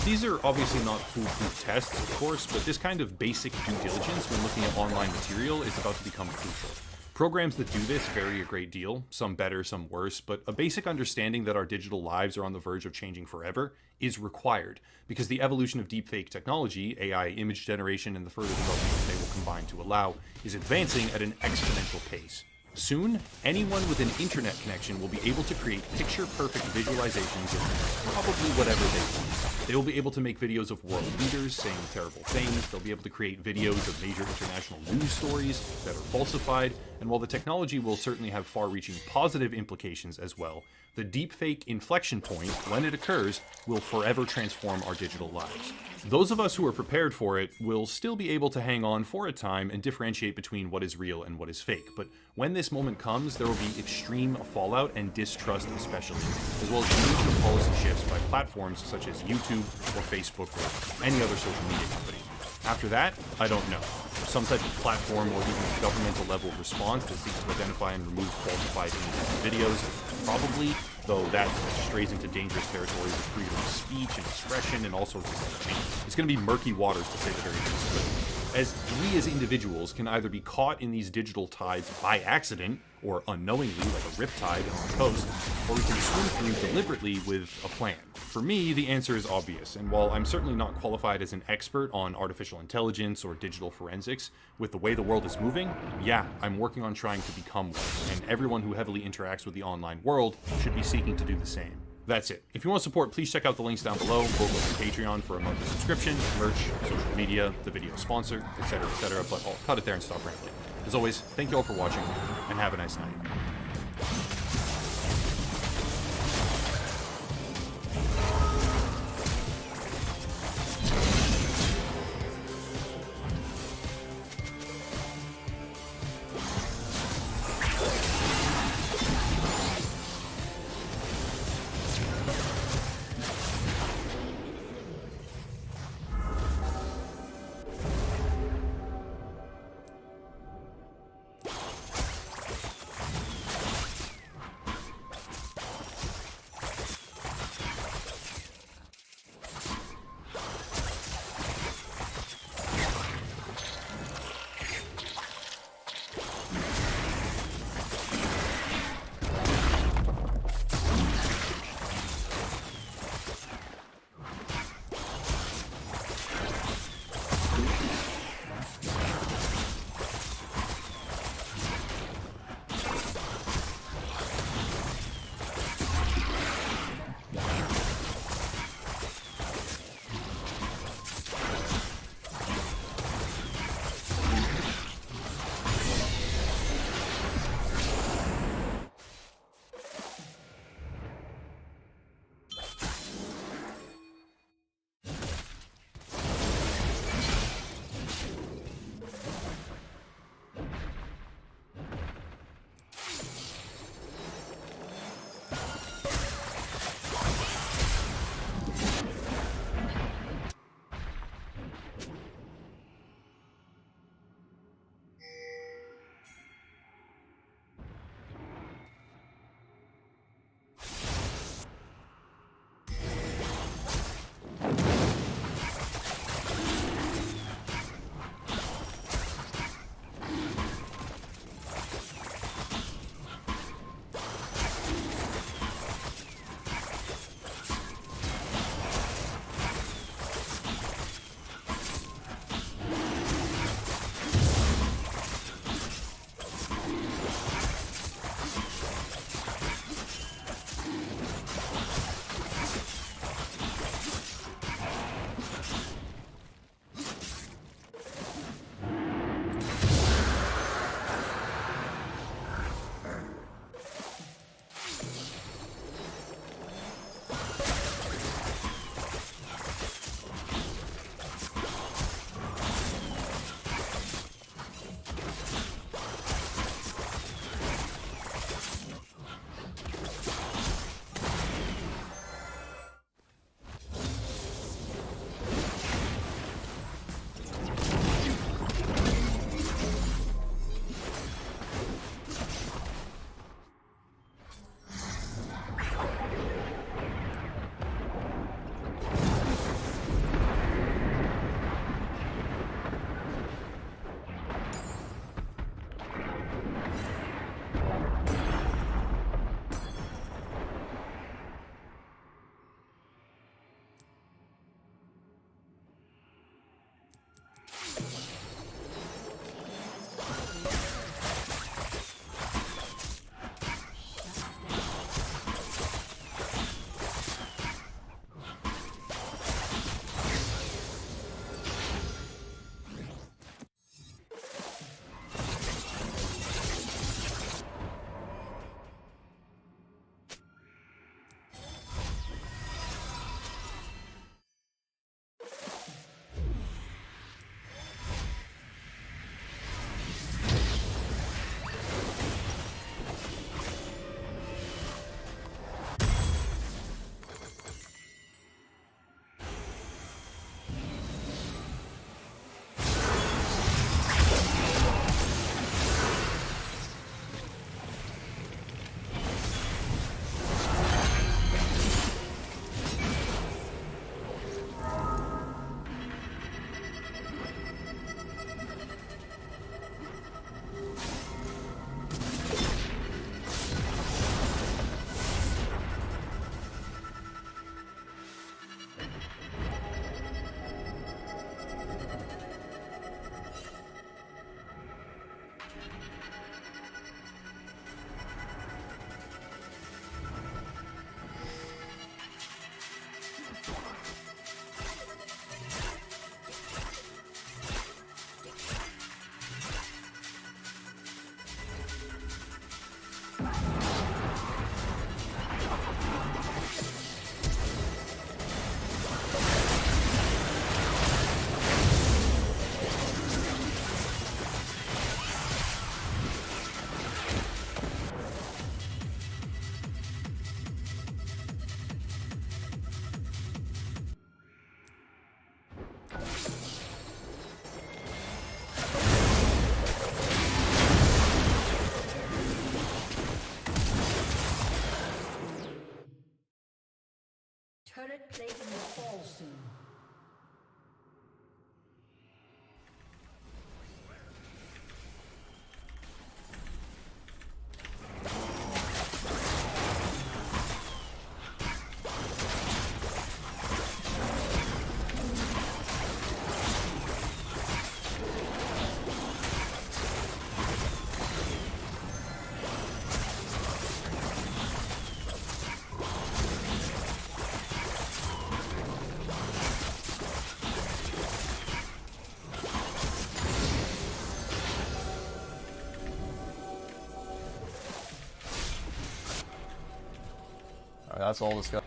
These are obviously not foolproof tests, of course, but this kind of basic due diligence when looking at online material is about to become crucial. Programs that do this vary a great deal, some better, some worse, but a basic understanding that our digital lives are on the verge of changing forever is required, because the evolution of deepfake technology, AI image generation, and the further development they will combine to allow, is advancing at an exponential pace. Soon, anyone with an internet connection will be able to create picture-perfect visualizations of probably whatever they want. They will be able to make videos of world leaders saying terrible things, they'll be able to create videos of major international news stories that are falsified, and while the technology will certainly have far-reaching positive implications as well, the deepfake inflection point, when it occurs, will forever transform our digital lives. Those of us who are prepared for it will still be able to hang on for a time and differentiate between what is real and what is fake, but when this moment comes, there will be extreme fallout and distrust especially, as well as huge policy shifts by platforms such as YouTube or Facebook or any other social media company. After that, I don't know. Some type of platform or even governmental level response that seeks to identify and remove falsified images and videos, probably, though that strays into dangerous territories of freedom of speech and expression and all sorts of stuff. It's going to be murky waters to say the very least, but as we as individuals can either be caught in these digital tides by accident or unknowingly like a riptide on the coast, or we can swim through deliberately with a plan. For me, the answer is obvious, and while I'm certainly not qualified as an expert on artificial intelligence or digital forensics, with the way the world is moving, yeah, I'm working on trying to become one, and everyone who heavily interacts with the online world should be seeking to do the same. That's it. If you want to support, please check out the links down below, or go to Patreon for a monthly subscription, merch, social media, the video sponsor, etc., but I'll cut it there and stop rambling. As always, thank you all for watching, and have a nice night.
Turret plating will fall soon.
Alright, that's all this guy.